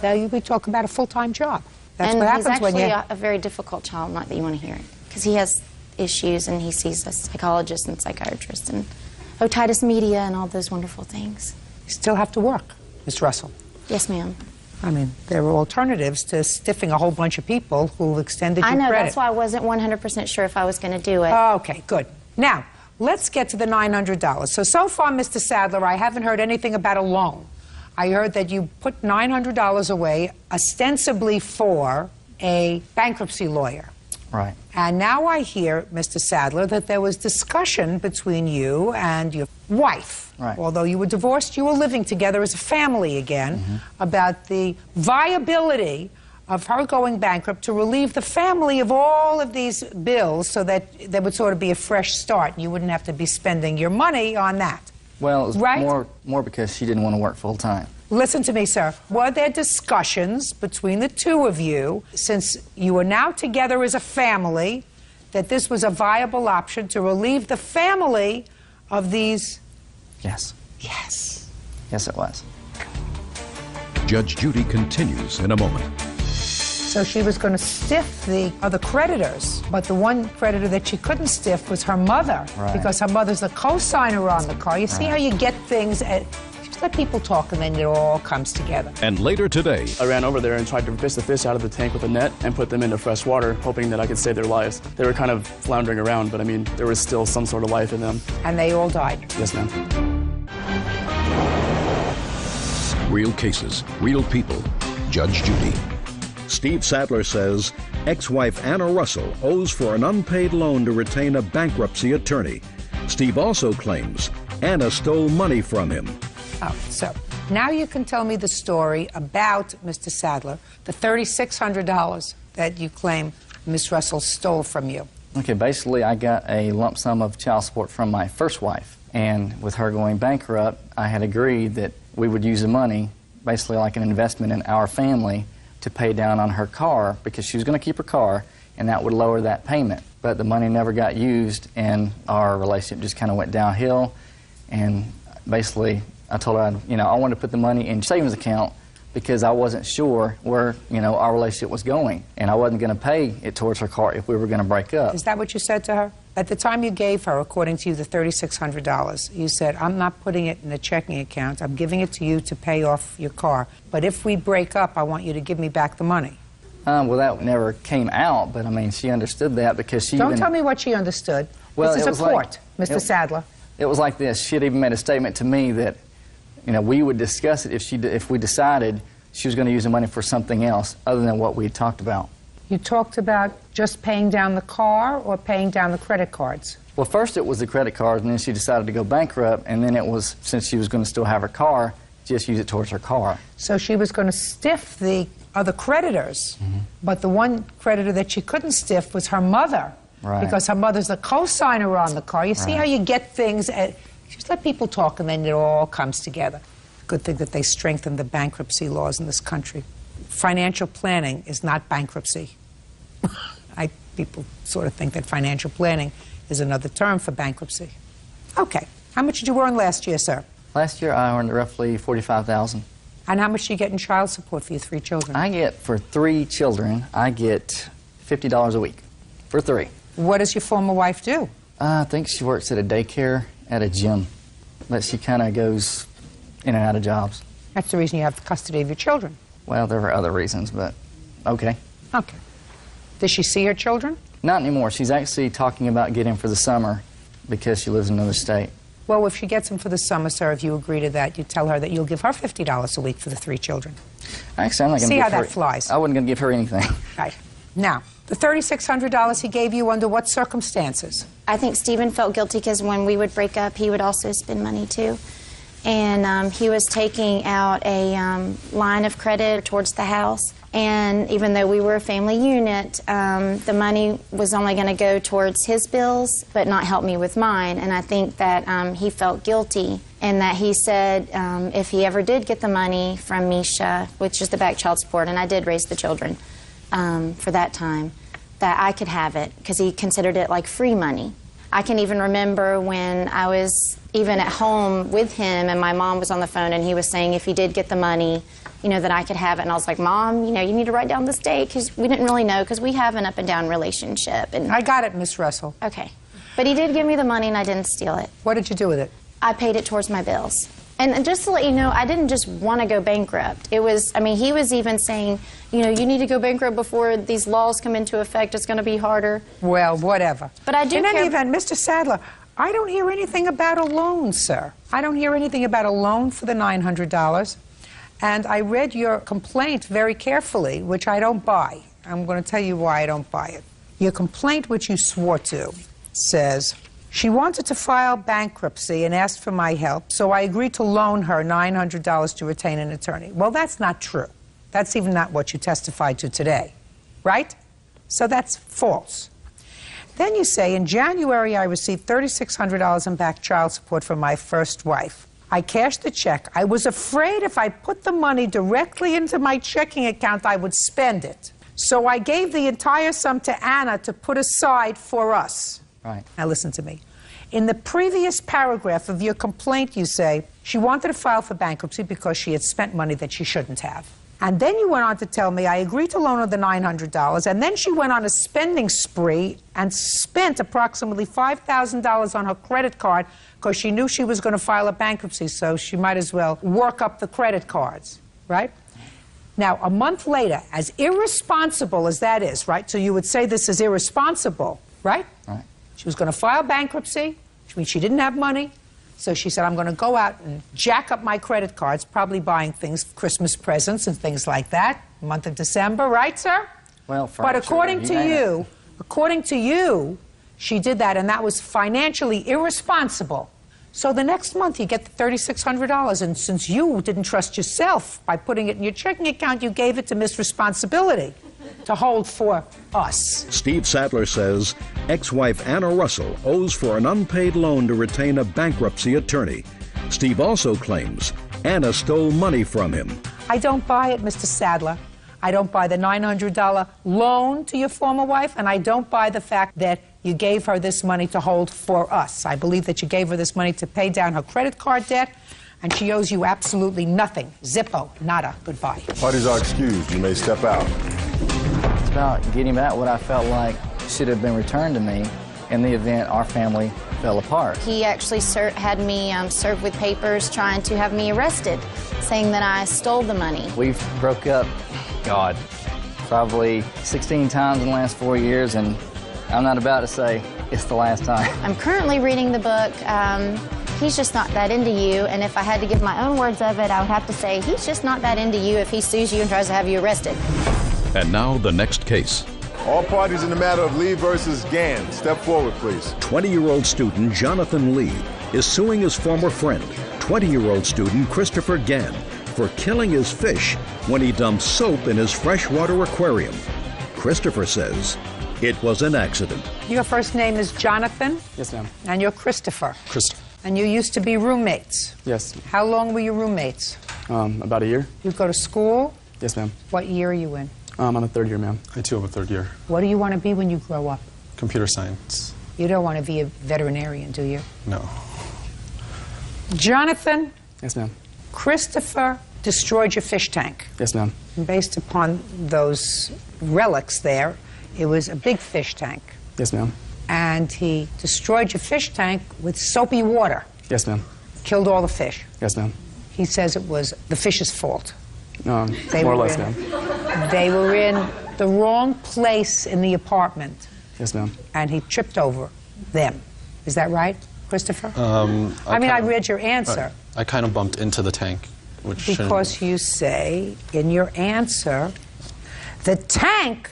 Now we talk about a full-time job. That's and what happens he's when you... actually a very difficult child, not that you want to hear it, because he has issues and he sees a psychologist and psychiatrist and otitis media and all those wonderful things. You still have to work, Miss Russell. Yes, ma'am. I mean, there are alternatives to stiffing a whole bunch of people who've extended you I know, credit. that's why I wasn't 100% sure if I was going to do it. Okay, good. Now, let's get to the $900. So far, Mr. Sadler, I haven't heard anything about a loan. I heard that you put $900 away ostensibly for a bankruptcy lawyer. Right. And now I hear, Mr. Sadler, that there was discussion between you and your wife. Right. Although you were divorced, you were living together as a family again, about the viability of her going bankrupt to relieve the family of all of these bills so that there would sort of be a fresh start and you wouldn't have to be spending your money on that. Well, it was right? more because she didn't want to work full-time. Listen to me, sir. Were there discussions between the two of you, since you are now together as a family, that this was a viable option to relieve the family of these? Yes. Yes. Yes, it was. Judge Judy continues in a moment. So she was going to stiff the other creditors, but the one creditor that she couldn't stiff was her mother, right, because her mother's the co-signer on the car. You see how you get things at... Just let people talk and then it all comes together. And later today... I ran over there and tried to fish the fish out of the tank with a net and put them into fresh water, hoping that I could save their lives. They were kind of floundering around, but I mean, there was still some sort of life in them. And they all died? Yes, ma'am. Real cases, real people. Judge Judy. Steve Sadler says ex-wife Anna Russell owes for an unpaid loan to retain a bankruptcy attorney. Steve also claims Anna stole money from him. Oh, so now you can tell me the story about Mr. Sadler, the $3,600 that you claim Miss Russell stole from you. Okay, basically I got a lump sum of child support from my first wife, and with her going bankrupt, I had agreed that we would use the money, basically like an investment in our family, to pay down on her car, because she was going to keep her car, and that would lower that payment. But the money never got used, and our relationship just kind of went downhill, and basically I told her, I wanted to put the money in savings account because I wasn't sure where, our relationship was going, and I wasn't going to pay it towards her car if we were going to break up. Is that what you said to her? At the time you gave her, according to you, the $3,600, you said, I'm not putting it in a checking account. I'm giving it to you to pay off your car. But if we break up, I want you to give me back the money. Well, that never came out, but, she understood that because she Don't tell me what she understood. Well, this is a court, Mr. Sadler. It was like this. She had even made a statement to me that, we would discuss it if we decided she was going to use the money for something else other than what we had talked about. You talked about just paying down the car or paying down the credit cards? Well, first it was the credit cards, and then she decided to go bankrupt, and then it was, since she was going to still have her car, just use it towards her car. So she was going to stiff the other creditors, but the one creditor that she couldn't stiff was her mother, right, because her mother's the co-signer on the car. You see how you get things at... Just let people talk and then it all comes together. Good thing that they strengthened the bankruptcy laws in this country. Financial planning is not bankruptcy. People sort of think that financial planning is another term for bankruptcy. Okay. How much did you earn last year, sir? Last year I earned roughly $45,000. And how much do you get in child support for your 3 children? I get, for 3 children, I get $50 a week. For 3. What does your former wife do? I think she works at a daycare at a gym. But she kind of goes in and out of jobs. That's the reason you have the custody of your children. Well, there were other reasons, but okay. Okay. Does she see her children? Not anymore. She's actually talking about getting for the summer because she lives in another state. Well, if she gets them for the summer, sir, if you agree to that, you tell her that you'll give her $50 a week for the 3 children. Actually, I'm not going to see give how her... that flies. I wasn't going to give her anything. Right. Now, the $3,600 he gave you, under what circumstances? I think Stephen felt guilty because when we would break up, he would also spend money too. And he was taking out a line of credit towards the house. And even though we were a family unit, the money was only going to go towards his bills, but not help me with mine. And I think that he felt guilty, and that he said if he ever did get the money from Misha, which is the back child support, and I did raise the children for that time, that I could have it, because he considered it like free money. I can even remember when I was even at home with him and my mom was on the phone and he was saying if he did get the money, you know, that I could have it. And I was like, Mom, you know, you need to write down this date, because we didn't really know, because we have an up and down relationship. And I got it, Miss Russell. Okay. But he did give me the money and I didn't steal it. What did you do with it? I paid it towards my bills. And just to let you know, I didn't just want to go bankrupt. It was, I mean, he was even saying, you know, you need to go bankrupt before these laws come into effect. It's going to be harder. Well, whatever. But I do In any care... event, Mr. Sadler, I don't hear anything about a loan, sir. I don't hear anything about a loan for the $900. And I read your complaint very carefully, which I don't buy. I'm going to tell you why I don't buy it. Your complaint, which you swore to, says, she wanted to file bankruptcy and asked for my help, so I agreed to loan her $900 to retain an attorney. Well, that's not true. That's even not what you testified to today, right? So that's false. Then you say, in January, I received $3,600 in back child support from my first wife. I cashed the check. I was afraid if I put the money directly into my checking account, I would spend it. So I gave the entire sum to Anna to put aside for us. Right. Now listen to me. In the previous paragraph of your complaint, you say she wanted to file for bankruptcy because she had spent money that she shouldn't have. And then you went on to tell me I agreed to loan her the $900, and then she went on a spending spree and spent approximately $5,000 on her credit card because she knew she was going to file a bankruptcy, so she might as well work up the credit cards, right? Now, a month later, as irresponsible as that is, right? So you would say this is irresponsible, right? Right. She was going to file bankruptcy, which means she didn't have money. So she said, I'm going to go out and jack up my credit cards, probably buying things, Christmas presents and things like that, month of December, right, sir? Well, but according to you, she did that, and that was financially irresponsible. So the next month you get the $3,600, and since you didn't trust yourself by putting it in your checking account, you gave it to Miss Responsibility to hold for us. Steve Sadler says ex-wife Anna Russell owes for an unpaid loan to retain a bankruptcy attorney. Steve also claims Anna stole money from him. I don't buy it, Mr. Sadler. I don't buy the $900 loan to your former wife, and I don't buy the fact that you gave her this money to hold for us. I believe that you gave her this money to pay down her credit card debt, and she owes you absolutely nothing. Zippo, nada, goodbye. Parties are excused. You may step out. It's about getting back what I felt like should have been returned to me in the event our family fell apart. He actually had me served with papers trying to have me arrested, saying that I stole the money. We've broke up, God, probably 16 times in the last 4 years, and I'm not about to say it's the last time. I'm currently reading the book, He's Just Not That Into You, and if I had to give my own words of it, I would have to say he's just not that into you if he sues you and tries to have you arrested. And now the next case. All parties in the matter of Lee versus Gann. Step forward, please. 20-year-old student Jonathan Lee is suing his former friend, 20-year-old student Christopher Gann, for killing his fish when he dumped soap in his freshwater aquarium. Christopher says it was an accident. Your first name is Jonathan? Yes, ma'am. And you're Christopher? Christopher. And you used to be roommates. Yes. How long were you roommates? About a year. You go to school? Yes, ma'am. What year are you in? I'm a third year, ma'am. I too have a third year. What do you want to be when you grow up? Computer science. You don't want to be a veterinarian, do you? No. Jonathan? Yes, ma'am. Christopher destroyed your fish tank. Yes, ma'am. And based upon those relics there, it was a big fish tank. Yes, ma'am. And he destroyed your fish tank with soapy water. Yes, ma'am. Killed all the fish. Yes, ma'am. He says it was the fish's fault. More or less, ma'am. They were in the wrong place in the apartment. Yes, ma'am. And he tripped over them. Is that right, Christopher? I read your answer. I kind of bumped into the tank, which because you say in your answer, the tank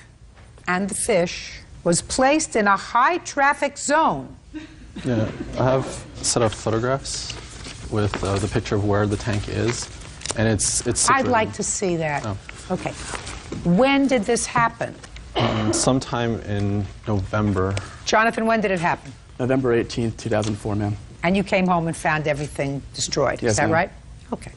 and the fish was placed in a high-traffic zone. Yeah, I have a set of photographs with the picture of where the tank is, and it's I'd like to see that. Oh. Okay. When did this happen? Sometime in November. Jonathan, when did it happen? November 18th, 2004, ma'am. And you came home and found everything destroyed. Yes, is that ma'am. right? Okay.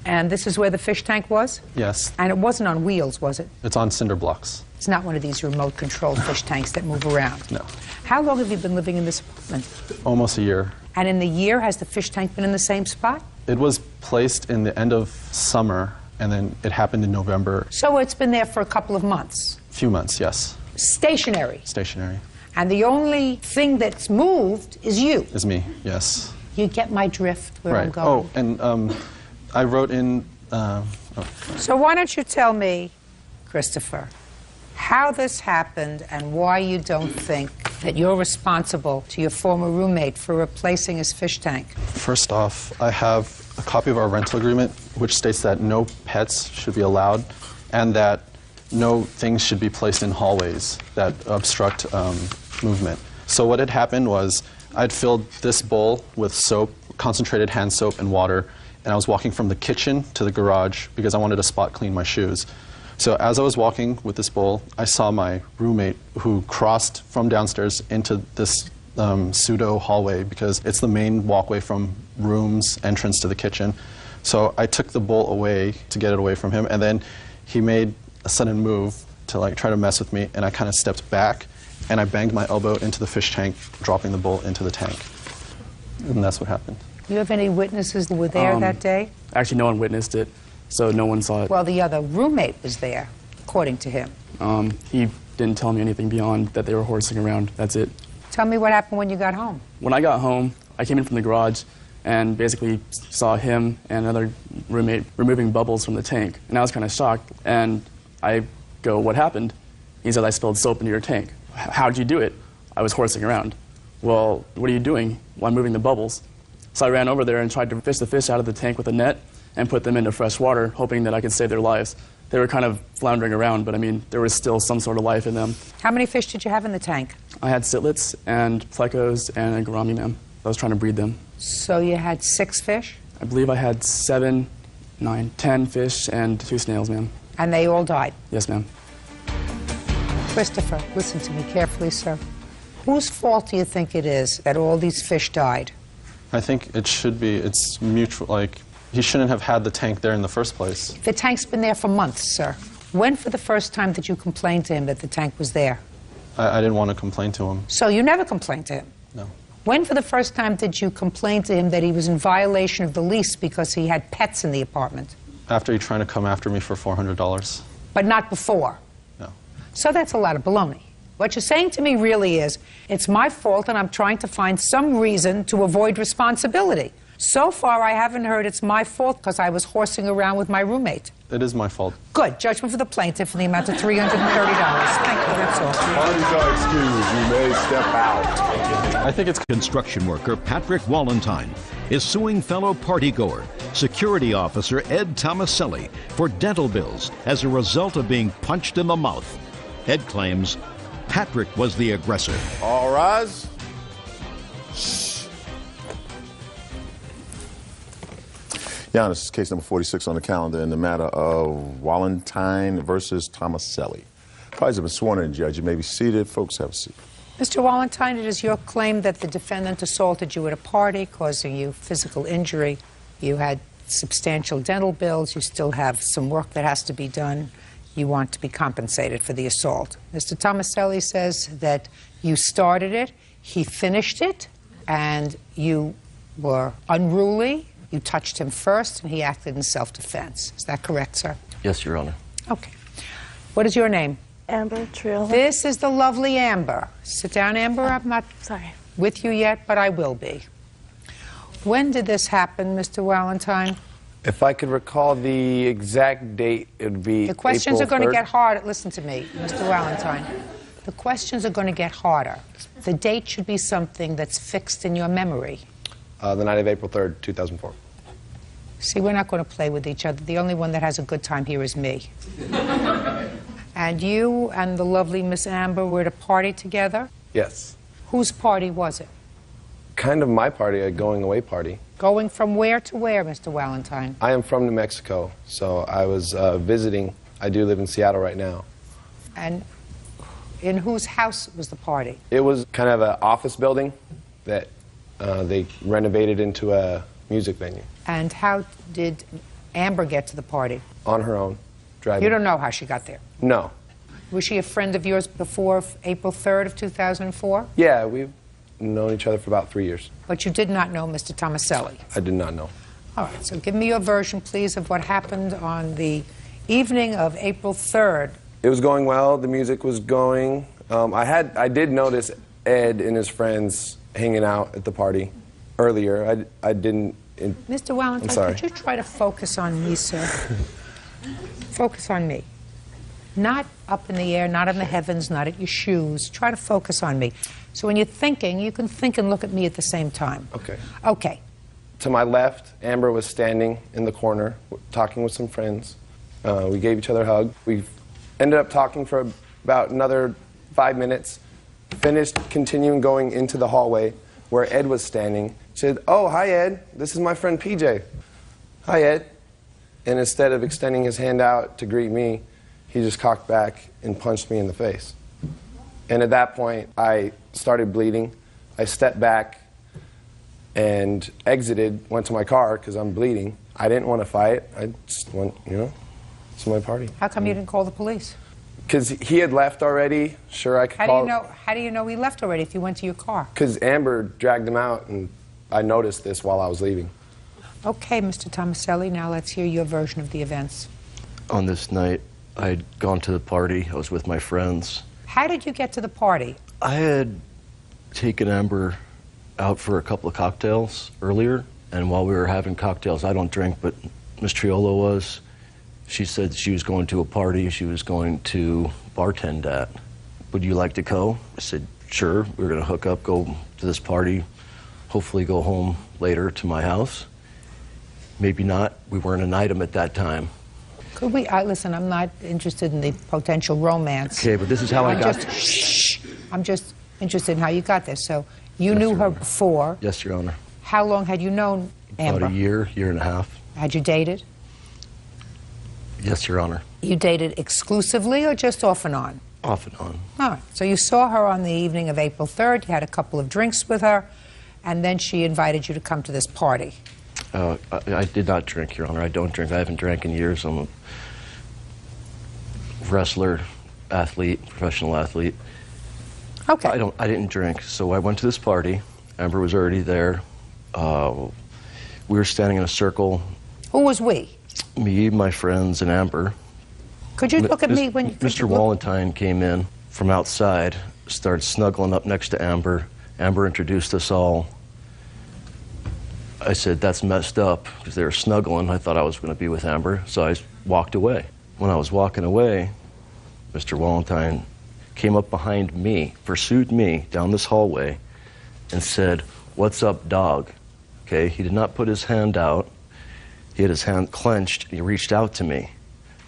And this is where the fish tank was? Yes. And it wasn't on wheels, was it? It's on cinder blocks. It's not one of these remote-controlled fish tanks that move around? No. How long have you been living in this apartment? Almost a year. And in the year, has the fish tank been in the same spot? It was placed in the end of summer, and then it happened in November. So it's been there for a couple of months? A few months, yes. Stationary? Stationary. And the only thing that's moved is you? Is me, yes. You get my drift where right. I'm going? Oh, and I wrote in... So why don't you tell me, Christopher, how this happened and why you don't think that you're responsible to your former roommate for replacing his fish tank? First off, I have a copy of our rental agreement which states that no pets should be allowed and that no things should be placed in hallways that obstruct movement. So what had happened was I'd filled this bowl with soap, concentrated hand soap and water, and I was walking from the kitchen to the garage because I wanted to spot clean my shoes. So as I was walking with this bowl, I saw my roommate who crossed from downstairs into this pseudo hallway because it's the main walkway from rooms entrance to the kitchen. So I took the bowl away to get it away from him, and then he made a sudden move to like try to mess with me, and I kind of stepped back and I banged my elbow into the fish tank, dropping the bowl into the tank. And that's what happened. Do you have any witnesses that were there that day? Actually, no one witnessed it, so no one saw it. Well, the other roommate was there, according to him. He didn't tell me anything beyond that they were horsing around. That's it. Tell me what happened when you got home. When I got home, I came in from the garage and basically saw him and another roommate removing bubbles from the tank. And I was kind of shocked, and I go, "What happened?" He said, "I spilled soap into your tank." "How'd you do it?" "I was horsing around." "Well, what are you doing?" "Well, I'm moving the bubbles." So I ran over there and tried to fish the fish out of the tank with a net and put them into fresh water, hoping that I could save their lives. They were kind of floundering around, but I mean, there was still some sort of life in them. How many fish did you have in the tank? I had sitlets and plecos and a gourami, ma'am. I was trying to breed them. So you had 6 fish? I believe I had 7, 9, 10 fish and 2 snails, ma'am. And they all died? Yes, ma'am. Christopher, listen to me carefully, sir. Whose fault do you think it is that all these fish died? I think it should be, it's mutual, like, he shouldn't have had the tank there in the first place. The tank's been there for months, sir. When for the first time did you complain to him that the tank was there? I didn't want to complain to him. So you never complained to him? No. When for the first time did you complain to him that he was in violation of the lease because he had pets in the apartment? After he trying to come after me for $400. But not before? No. So that's a lot of baloney. What you're saying to me really is, it's my fault and I'm trying to find some reason to avoid responsibility. So far, I haven't heard it's my fault because I was horsing around with my roommate. It is my fault. Good. Judgment for the plaintiff in the amount of $330. Thank you. That's all. Parties are excused. You may step out. I think it's... Construction worker Patrick Wallentyne is suing fellow partygoer, security officer Ed Tomaselli, for dental bills as a result of being punched in the mouth. Ed claims Patrick was the aggressor. All rise. Yeah, this is case number 46 on the calendar in the matter of Wallentyne versus Tomaselli. Parties have been sworn in, Judge. You may be seated. Folks, have a seat. Mr. Wallenstein, it is your claim that the defendant assaulted you at a party, causing you physical injury. You had substantial dental bills. You still have some work that has to be done. You want to be compensated for the assault. Mr. Tomaselli says that you started it, he finished it, and you were unruly. You touched him first, and he acted in self-defense. Is that correct, sir? Yes, Your Honor. Okay. What is your name? Amber Triola. This is the lovely Amber. Sit down, Amber. I'm not with you yet, but I will be. When did this happen, Mr. Wallenstein? If I could recall the exact date, it would be The questions April are going to 3rd. get harder. Listen to me, Mr. Wallenstein. The questions are going to get harder. The date should be something that's fixed in your memory. The night of April 3rd, 2004. See, we're not going to play with each other. The only one that has a good time here is me. And you and the lovely Miss Amber were at a party together? Yes. Whose party was it? Kind of my party, a going-away party. Going from where to where, Mr. Wallenstein? I am from New Mexico, so I was visiting. I do live in Seattle right now. And in whose house was the party? It was kind of an office building that they renovated into a music venue. And how did Amber get to the party? On her own, driving. You don't know how she got there? No. Was she a friend of yours before April 3rd of 2004? Yeah, we've known each other for about 3 years. But you did not know Mr. Tomaselli? I did not know. All right, so give me your version, please, of what happened on the evening of April 3rd. It was going well. The music was going. I did notice Ed and his friends hanging out at the party earlier. I didn't. Mr. Wallenstein, I'm sorry. could you try to focus on me, sir? Focus on me. Not up in the air, not in the heavens, not at your shoes. Try to focus on me. So when you're thinking, you can think and look at me at the same time. Okay. Okay. To my left, Amber was standing in the corner, talking with some friends. We gave each other a hug. We ended up talking for about another 5 minutes. Finished continuing going into the hallway where Ed was standing. She said, "Oh, hi, Ed. This is my friend PJ." "Hi, Ed." And instead of extending his hand out to greet me, he just cocked back and punched me in the face. And at that point, I started bleeding. I stepped back and exited, went to my car because I'm bleeding. I didn't want to fight. I just went, it's my party. How come you didn't call the police? Because he had left already. Sure, I could call. How do you know he left already if you went to your car? Because Amber dragged him out, and I noticed this while I was leaving. Okay, Mr. Tomaselli, now let's hear your version of the events. On this night, I had gone to the party. I was with my friends. How did you get to the party? I had taken Amber out for a couple of cocktails earlier, and while we were having cocktails, I don't drink, but Miss Triola was. She said she was going to a party she was going to bartend at. "Would you like to go?" I said, "Sure." We were going to hook up, go to this party, hopefully go home later to my house. Maybe not. We weren't an item at that time. Could we, listen, I'm not interested in the potential romance. Okay, but this is how I got there. Shh. I'm just interested in how you got there. So you knew her before. Yes, Your Honor. How long had you known Amber? About a year and a half. Had you dated? Yes, Your Honor. You dated exclusively or just off and on? Off and on. All right. So you saw her on the evening of April 3rd. You had a couple of drinks with her, and then she invited you to come to this party. I did not drink, Your Honor. I don't drink. I haven't drank in years. I'm a wrestler, athlete, professional athlete. Okay. I didn't drink. So I went to this party. Amber was already there. We were standing in a circle. Who was we? Me, my friends, and Amber. Could you look at me when Mr. Wallenstein came in from outside, started snuggling up next to Amber. Amber introduced us all. I said, "That's messed up," because they were snuggling. I thought I was going to be with Amber, so I walked away. When I was walking away, Mr. Wallenstein came up behind me, pursued me down this hallway, and said, "What's up, dog?" Okay, he did not put his hand out. He had his hand clenched, and he reached out to me.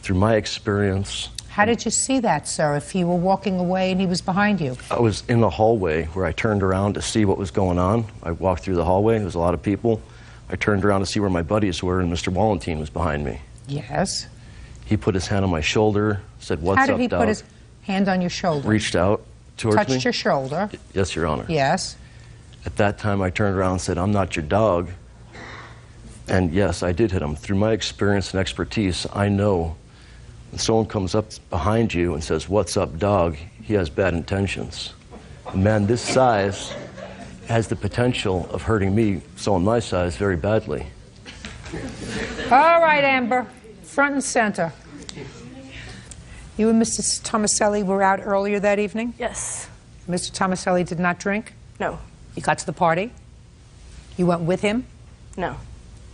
Through my experience... How did you see that, sir, if you were walking away and he was behind you? I was in the hallway where I turned around to see what was going on. I walked through the hallway. There was a lot of people. I turned around to see where my buddies were, and Mr. Wallenstein was behind me. Yes. He put his hand on my shoulder, said, "What's up, dog?" How did he put his hand on your shoulder? Reached out towards me. Touched your shoulder. Yes, Your Honor. Yes. At that time, I turned around and said, "I'm not your dog." And yes, I did hit him. Through my experience and expertise, I know when someone comes up behind you and says, "What's up, dog?" he has bad intentions. A man this size has the potential of hurting me, someone my size, very badly. All right, Amber. Front and center. You and Mr. Tomaselli were out earlier that evening? Yes. Mr. Tomaselli did not drink? No. You got to the party? You went with him? No.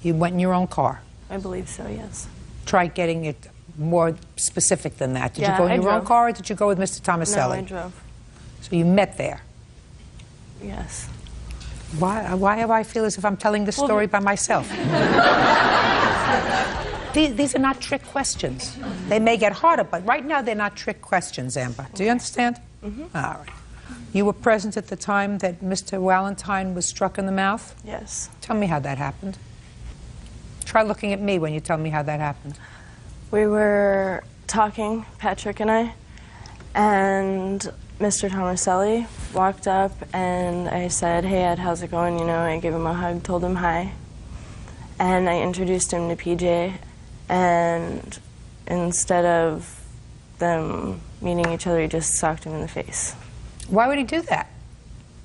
You went in your own car? I believe so, yes. Try getting it more specific than that. Did Yeah, you go in I your own drove. car or did you go with Mr. Tomaselli? No, I drove. So you met there? Yes. Why do I feel as if I'm telling this story by myself? These are not trick questions. They may get harder, but right now they're not trick questions, Amber. Do you understand? Mm-hmm. All right. You were present at the time that Mr. Valentine was struck in the mouth? Yes. Tell me how that happened. Try looking at me when you tell me how that happened. We were talking, Patrick and I, and Mr. Tomaselli walked up and I said, "Hey Ed, how's it going?" You know, I gave him a hug, told him hi. And I introduced him to PJ, and instead of them meeting each other, he just socked him in the face. Why would he do that?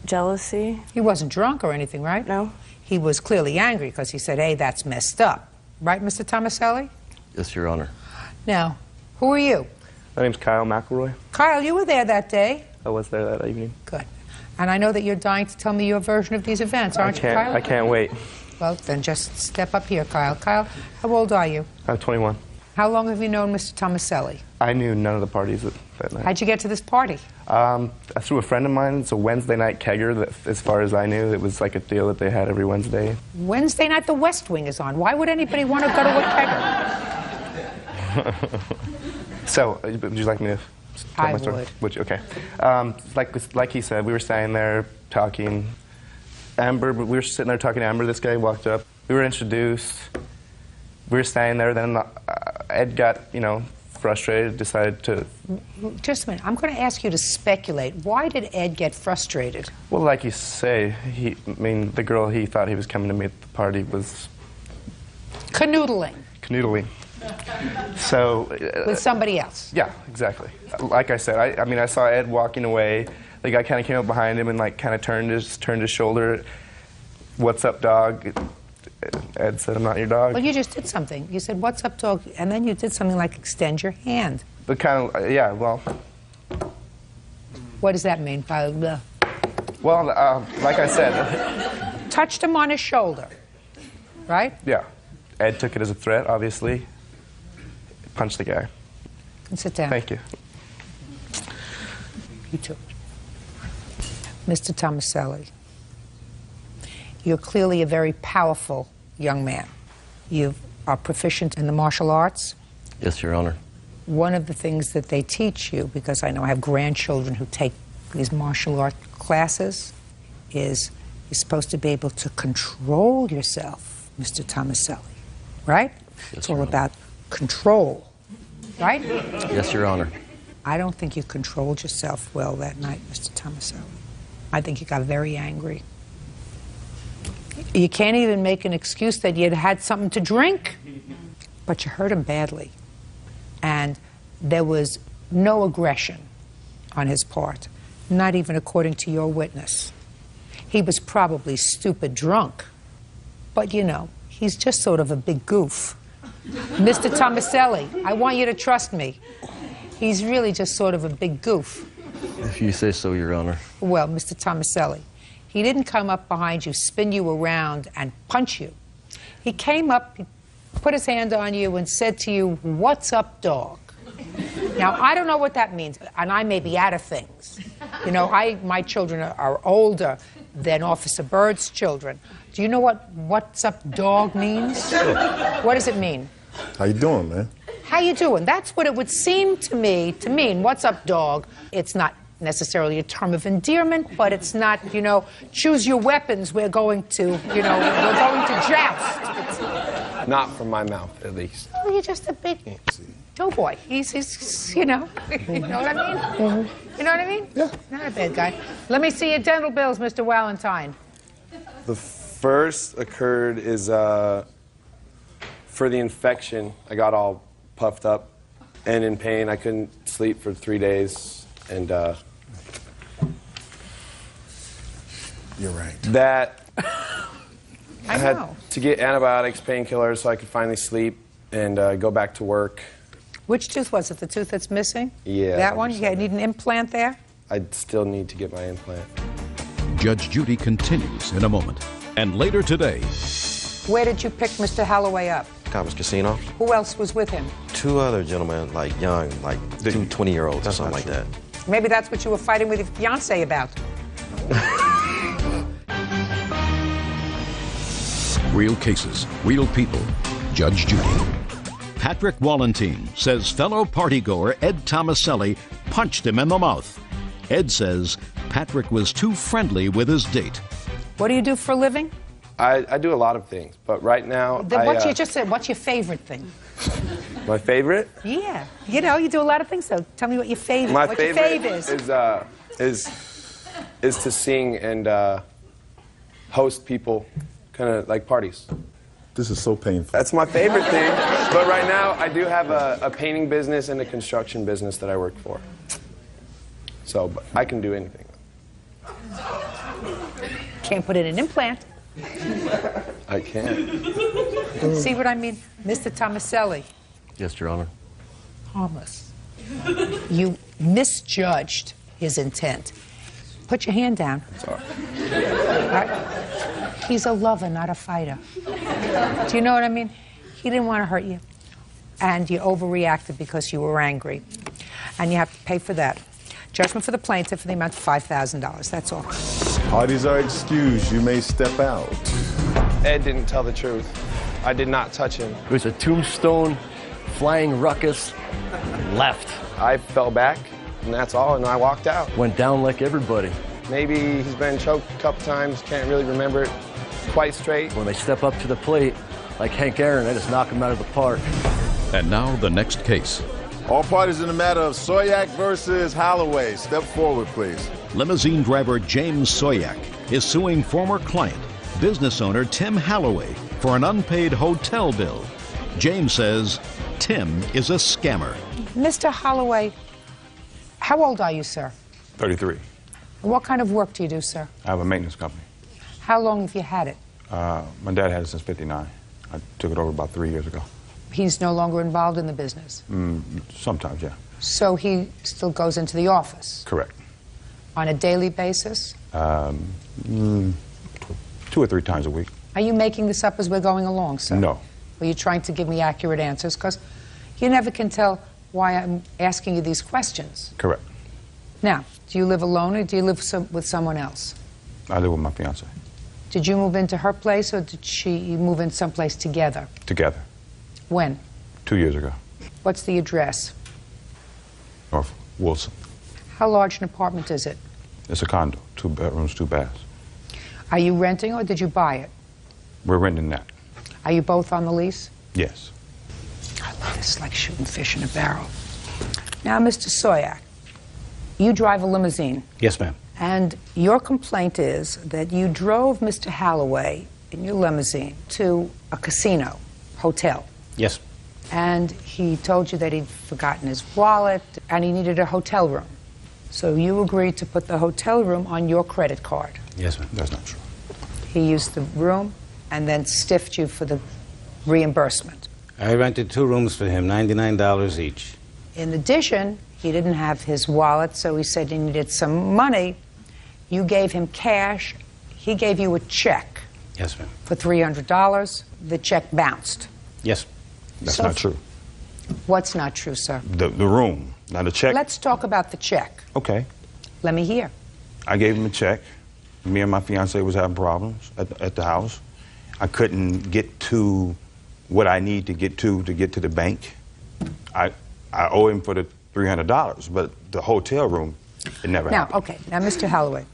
Jealousy. He wasn't drunk or anything, right? No. He was clearly angry because he said, "Hey, that's messed up." Right, Mr. Tomaselli? Yes, Your Honor. Now, who are you? My name's Kyle McElroy. Kyle, you were there that day. I was there that evening. Good. And I know that you're dying to tell me your version of these events, aren't you, Kyle? I can't wait. Well, then just step up here, Kyle. Kyle, how old are you? I'm 21. How long have you known Mr. Tomaselli? I knew none of the parties that night. How'd you get to this party? Through a friend of mine. It's a Wednesday night kegger that, as far as I knew, it was like a deal that they had every Wednesday. Wednesday night, the West Wing is on. Why would anybody want to go to a kegger? So, would you like me to tell I my story? would. Okay. Like he said, we were standing there talking. Amber, we were sitting there talking to Amber. This guy walked up. We were introduced. We were standing there. Then Ed got, frustrated, decided to... Just a minute. I'm going to ask you to speculate. Why did Ed get frustrated? Well, like you say, the girl he thought he was coming to meet at the party was... Canoodling. Canoodling. So... with somebody else. Yeah, exactly. Like I said, I saw Ed walking away. The guy kind of came up behind him and kind of turned his shoulder. "What's up, dog?" Ed said, "I'm not your dog." Well, you just did something. You said, "What's up, dog?" And then you did something like extend your hand. But kind of, yeah, well... What does that mean? Well, like I said... Touched him on his shoulder, right? Yeah. Ed took it as a threat, obviously. Punched the guy. Sit down. Thank you. You too. Mr. Tomaselli, you're clearly a very powerful young man. You are proficient in the martial arts. Yes, Your Honor. One of the things that they teach you, because I know I have grandchildren who take these martial art classes, is you're supposed to be able to control yourself, Mr. Tomaselli, right? Yes, it's all Your Honor. about control, right? Yes, Your Honor. I don't think you controlled yourself well that night, Mr. Tomaselli. I think you got very angry. You can't even make an excuse that you'd had something to drink, but you hurt him badly. And there was no aggression on his part, not even according to your witness. He was probably stupid drunk, but he's just sort of a big goof. Mr. Tomaselli, I want you to trust me. He's really just sort of a big goof. If you say so, Your Honor. Well, Mr. Tomaselli, he didn't come up behind you, spin you around, and punch you. He came up, he put his hand on you, and said to you, "What's up, dog?" Now, I don't know what that means, and I may be out of things. My children are older than Officer Bird's children. Do you know what "what's up, dog" means? What does it mean? How you doing, man? How you doing? That's what it would seem to me to mean. What's up, dog? It's not necessarily a term of endearment, but it's not, choose your weapons. We're going to, we're going to joust. Not from my mouth, at least. Oh, you're just a big... Can't see. Doughboy. He's you know, you know what I mean? Mm-hmm. You know what I mean? Yeah. Not a bad guy. Let me see your dental bills, Mr. Valentine. The first occurred is for the infection. I got all puffed up and in pain. I couldn't sleep for 3 days, and You're right. that I had know. to get antibiotics, painkillers, so I could finally sleep and go back to work. Which tooth was it? The tooth that's missing? Yeah. That one? You need an implant there? I still need to get my implant. Judge Judy continues in a moment. And later today, Where did you pick Mr. Holloway up? Commerce Casino. Who else was with him? 2 other gentlemen, like young, like 2 20-year-olds or something like that. Maybe that's what you were fighting with your fiancé about. real cases, real people. Judge Judy. Patrick Wallentine says fellow partygoer Ed Tomaselli punched him in the mouth. Ed says Patrick was too friendly with his date. What do you do for a living? I do a lot of things, but right now What you just said, what's your favorite thing? my favorite? Yeah. You know, you do a lot of things, so tell me what your favorite, My what favorite your fave is. is to sing and host people, kind of like parties. This is so painful. That's my favorite thing. But right now, I do have a painting business and a construction business that I work for. So but I can do anything. Can't put in an implant. I can. See what I mean? Mr. Tomaselli. Yes, Your Honor. Harmless. You misjudged his intent. Put your hand down. Sorry. Right? He's a lover, not a fighter. Do you know what I mean? He didn't want to hurt you. And you overreacted because you were angry. And you have to pay for that. Judgment for the plaintiff for the amount of $5,000. That's all. Parties are excused. You may step out. Ed didn't tell the truth. I did not touch him. It was a tombstone, flying ruckus, left. I fell back, and that's all, and I walked out. Went down like everybody. Maybe he's been choked a couple times, can't really remember it quite straight. When they step up to the plate, like Hank Aaron, they just knock him out of the park. And now the next case. All parties in the matter of Soyak versus Holloway. Step forward, please. Limousine driver James Soyak is suing former client, business owner Tim Holloway, for an unpaid hotel bill. James says Tim is a scammer. Mr. Holloway, how old are you, sir? 33. What kind of work do you do, sir? I have a maintenance company. How long have you had it? My dad had it since '59. I took it over about 3 years ago. He's no longer involved in the business. Sometimes, yeah. So he still goes into the office? Correct. On a daily basis? 2 or 3 times a week. Are you making this up as we're going along, sir? No. Are you trying to give me accurate answers? Because you never can tell why I'm asking you these questions. Correct. Now, do you live alone or do you live with someone else? I live with my fiance. Did you move into her place or did she move in someplace together? Together. When? 2 years ago. What's the address? North Wilson. How large an apartment is it? It's a condo, 2 bedrooms, 2 baths. Are you renting or did you buy it? We're renting that. Are you both on the lease? Yes. I love this, like shooting fish in a barrel. Now, Mr. Soyak, you drive a limousine. Yes, ma'am. And your complaint is that you drove Mr. Holloway in your limousine to a casino, hotel. Yes. And he told you that he'd forgotten his wallet and he needed a hotel room. So you agreed to put the hotel room on your credit card. Yes, ma'am. That's not true. He used the room and then stiffed you for the reimbursement. I rented 2 rooms for him, $99 each. In addition, he didn't have his wallet, so he said he needed some money. You gave him cash. He gave you a check. Yes, ma'am. For $300. The check bounced. Yes. That's So- not true. What's not true, sir? The room, not a check. Let's talk about the check. Okay. Let me hear. I gave him a check. Me and my fiance was having problems at the house. I couldn't get to what I need to get to the bank. I owe him for the $300, but the hotel room, it never happened. Now, okay. Now, Mr. Holloway,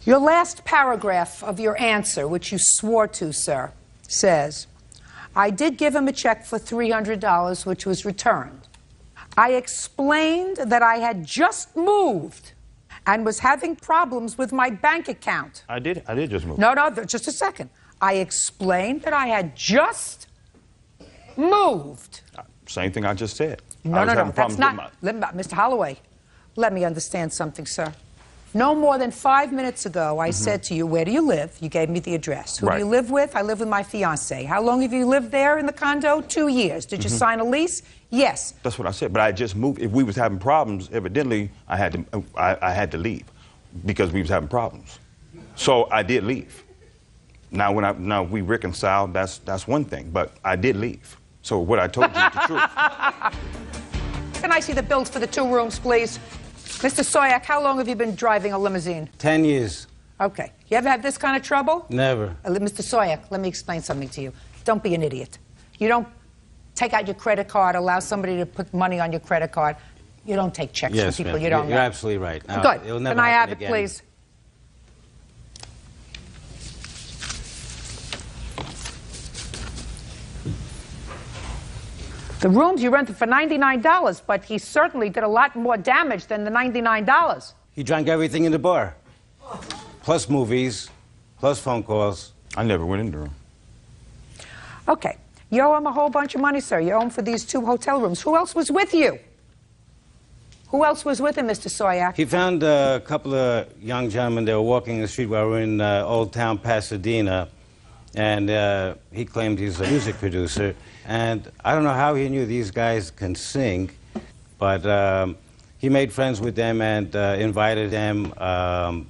your last paragraph of your answer, which you swore to, sir, says, I did give him a check for $300, which was returned. I explained that I had just moved and was having problems with my bank account. I did just move. No, just a second. I explained that I had just moved. Same thing I just said. No, that's not. Mr. Holloway, let me understand something, sir. No more than 5 minutes ago, I said to you, where do you live? You gave me the address. Who do you live with? I live with my fiancé. How long have you lived there in the condo? 2 years. Did you sign a lease? Yes. That's what I said. But I just moved. If we was having problems, evidently I had to leave because we was having problems. So I did leave. Now now we reconciled. That's one thing. But I did leave. So what I told you is the truth. Can I see the bills for the 2 rooms, please? Mr. Soyak, how long have you been driving a limousine? 10 years. Okay. You ever had this kind of trouble? Never. Mr. Soyak, let me explain something to you. Don't be an idiot. You don't take out your credit card, allow somebody to put money on your credit card. You don't take checks from people you don't know. You're absolutely right. Now, good. It'll never Can I have happen it, again. please? The rooms you rented for $99, but he certainly did a lot more damage than the $99. He drank everything in the bar. Plus movies, plus phone calls. I never went in the room. Okay. You owe him a whole bunch of money, sir. You owe him for these 2 hotel rooms. Who else was with you? Who else was with him, Mr. Soyak? He found a couple of young gentlemen. They were walking the street while we were in Old Town Pasadena. And he claimed he's a music producer. And I don't know how he knew these guys can sing, but he made friends with them and invited them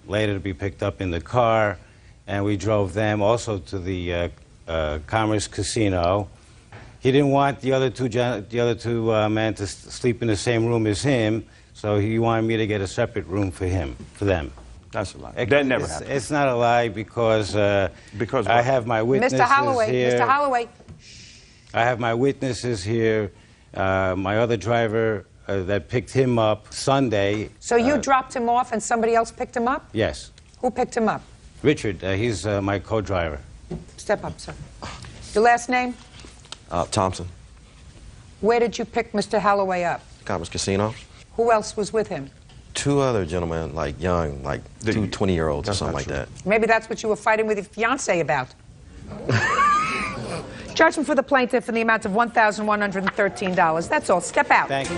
later to be picked up in the car. And we drove them also to the Commerce Casino. He didn't want the other two men to sleep in the same room as him, so he wanted me to get a separate room for them. That's a lie. That never happened. It's not a lie because I have my witnesses Mr. Holloway, here. Mr. Holloway. I have my witnesses here. My other driver that picked him up Sunday. So you dropped him off and somebody else picked him up? Yes. Who picked him up? Richard. He's my co-driver. Step up, sir. Your last name? Thompson. Where did you pick Mr. Holloway up? Commerce Casino. Who else was with him? 2 other gentlemen, like young, like 2 20-year-olds or something like that. Maybe that's what you were fighting with your fiancé about. Judgment for the plaintiff in the amount of $1,113. That's all. Step out. Thank you.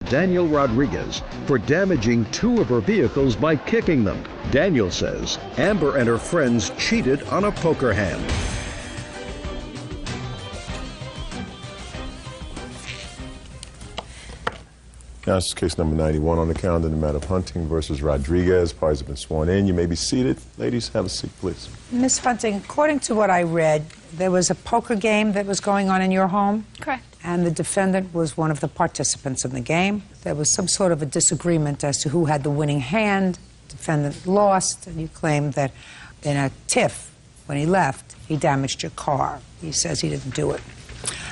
Daniel Rodriguez for damaging 2 of her vehicles by kicking them. Daniel says Amber and her friends cheated on a poker hand. Now, this is case number 91 on the calendar in the matter of Hunting versus Rodriguez. Parties have been sworn in. You may be seated. Ladies, have a seat, please. Miss Hunting, according to what I read, there was a poker game that was going on in your home? Correct. And the defendant was one of the participants in the game. There was some sort of a disagreement as to who had the winning hand. Defendant lost, and you claim that in a tiff, when he left, he damaged your car. He says he didn't do it.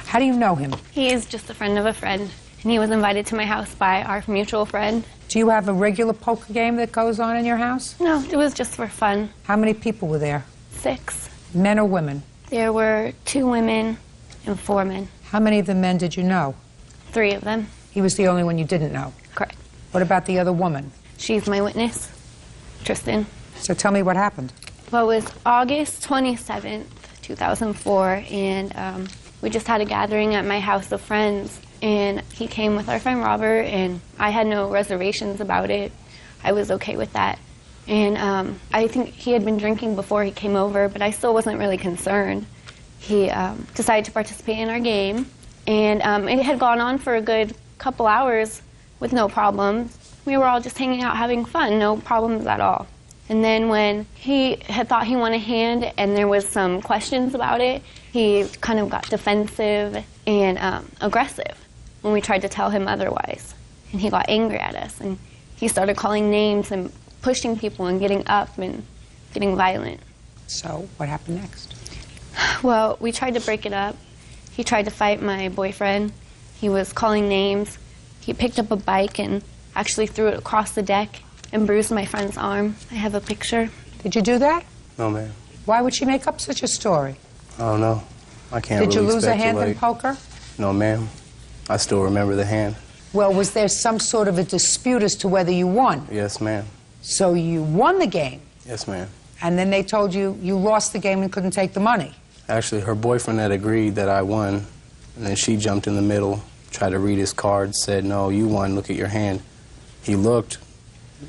How do you know him? He is just a friend of a friend, and he was invited to my house by our mutual friend. Do you have a regular poker game that goes on in your house? No, it was just for fun. How many people were there? 6. Men or women? There were 2 women and 4 men. How many of the men did you know? 3 of them. He was the only one you didn't know? Correct. What about the other woman? She's my witness, Tristan. So tell me what happened. Well, it was August 27th, 2004, and we just had a gathering at my house of friends, and he came with our friend Robert, and I had no reservations about it. I was okay with that. And I think he had been drinking before he came over, but I still wasn't really concerned. He decided to participate in our game, and it had gone on for a good couple hours with no problems. We were all just hanging out having fun, no problems at all. And then when he had thought he won a hand and there was some questions about it, he kind of got defensive and aggressive when we tried to tell him otherwise. And he got angry at us, and he started calling names and pushing people and getting up and getting violent. So what happened next? Well, we tried to break it up. He tried to fight my boyfriend. He was calling names. He picked up a bike and actually threw it across the deck and bruised my friend's arm. I have a picture. Did you do that? No, ma'am. Why would she make up such a story? I don't know. I can't Did really you lose a hand in speculate. poker? No, ma'am. I still remember the hand. Well, was there some sort of a dispute as to whether you won? Yes, ma'am. So you won the game, Yes, ma'am. and then they told you you lost the game and couldn't take the money. Actually, her boyfriend had agreed that I won, and then she jumped in the middle, tried to read his cards, said, "No, you won, look at your hand." He looked,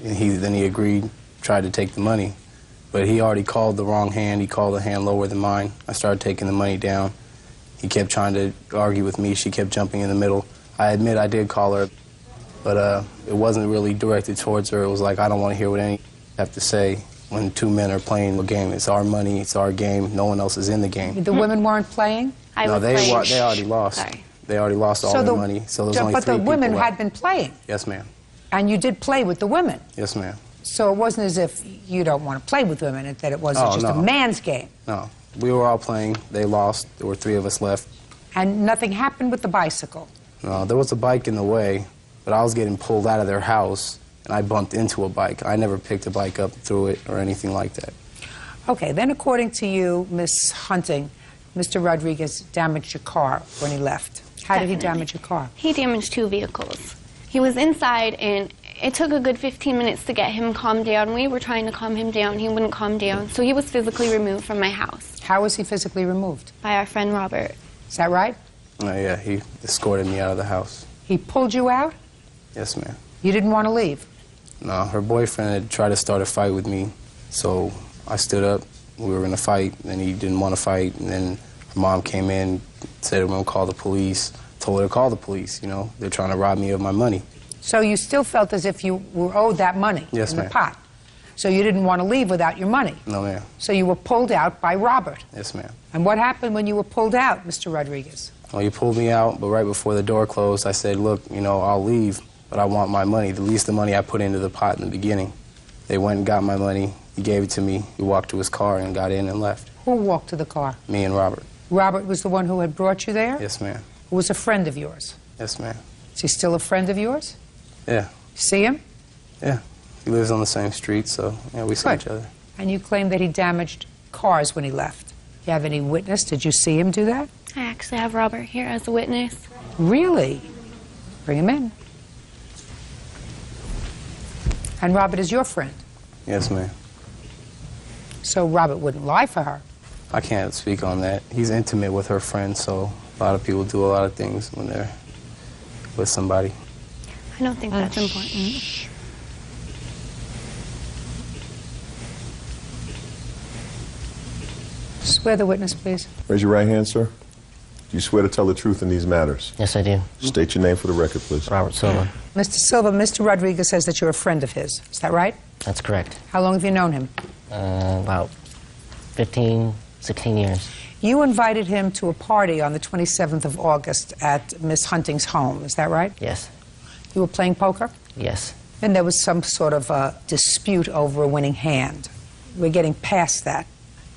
and then he agreed, tried to take the money. But he already called the wrong hand. He called a hand lower than mine. I started taking the money down. He kept trying to argue with me. She kept jumping in the middle. I admit I did call her, but it wasn't really directed towards her. It was like, I don't want to hear what any have to say when 2 men are playing a game. It's our money, it's our game. No one else is in the game. The women weren't playing? No, they already lost. Sorry. They already lost all their money, so there was only 3 But the people women left. had been playing, Yes, ma'am. and you did play with the women. Yes, ma'am. So it wasn't as if you don't want to play with women, that it wasn't Oh, just no. a man's game. No, we were all playing. They lost. There were 3 of us left. And nothing happened with the bicycle. No, there was a bike in the way, but I was getting pulled out of their house, and I bumped into a bike. I never picked a bike up, threw it, or anything like that. Okay, then according to you, Miss Hunting, Mr. Rodriguez damaged your car when he left. How did he damage your car? He damaged 2 vehicles. He was inside, and it took a good 15 minutes to get him calmed down. We were trying to calm him down. He wouldn't calm down, so he was physically removed from my house. How was he physically removed? By our friend Robert. Is that right? Yeah, he escorted me out of the house. He pulled you out? Yes, ma'am. You didn't want to leave? No, her boyfriend had tried to start a fight with me, so I stood up. We were going to fight, and he didn't want to fight, and then her mom came in, said we're going to call the police, told her to call the police, you know. They're trying to rob me of my money. So you still felt as if you were owed that money Yes, in the ma'am. pot. So you didn't want to leave without your money. No, ma'am. So you were pulled out by Robert. Yes, ma'am. And what happened when you were pulled out, Mr. Rodriguez? Well, he pulled me out, but right before the door closed, I said, look, you know, I'll leave, but I want my money, at least the money I put into the pot in the beginning. They went and got my money. He gave it to me. He walked to his car and got in and left. Who walked to the car? Me and Robert. Robert was the one who had brought you there? Yes, ma'am. Who was a friend of yours? Yes, ma'am. Is he still a friend of yours? Yeah. See him? Yeah. He lives on the same street, so yeah, we see Good. each other. And you claim that he damaged cars when he left. You have any witness? Did you see him do that? I actually have Robert here as a witness. Really? Bring him in. And Robert is your friend. Yes, ma'am. So Robert wouldn't lie for her. I can't speak on that. He's intimate with her friends, so a lot of people do a lot of things when they're with somebody. I don't think that's important. Swear the witness, please. Raise your right hand, sir. Do you swear to tell the truth in these matters? Yes, I do. State your name for the record, please. Robert Silva. Mr. Silva, Mr. Rodriguez says that you're a friend of his. Is that right? That's correct. How long have you known him? About 15, 16 years. You invited him to a party on the 27th of August at Miss Hunting's home. Is that right? Yes. You were playing poker? Yes. And there was some sort of a dispute over a winning hand. We're getting past that.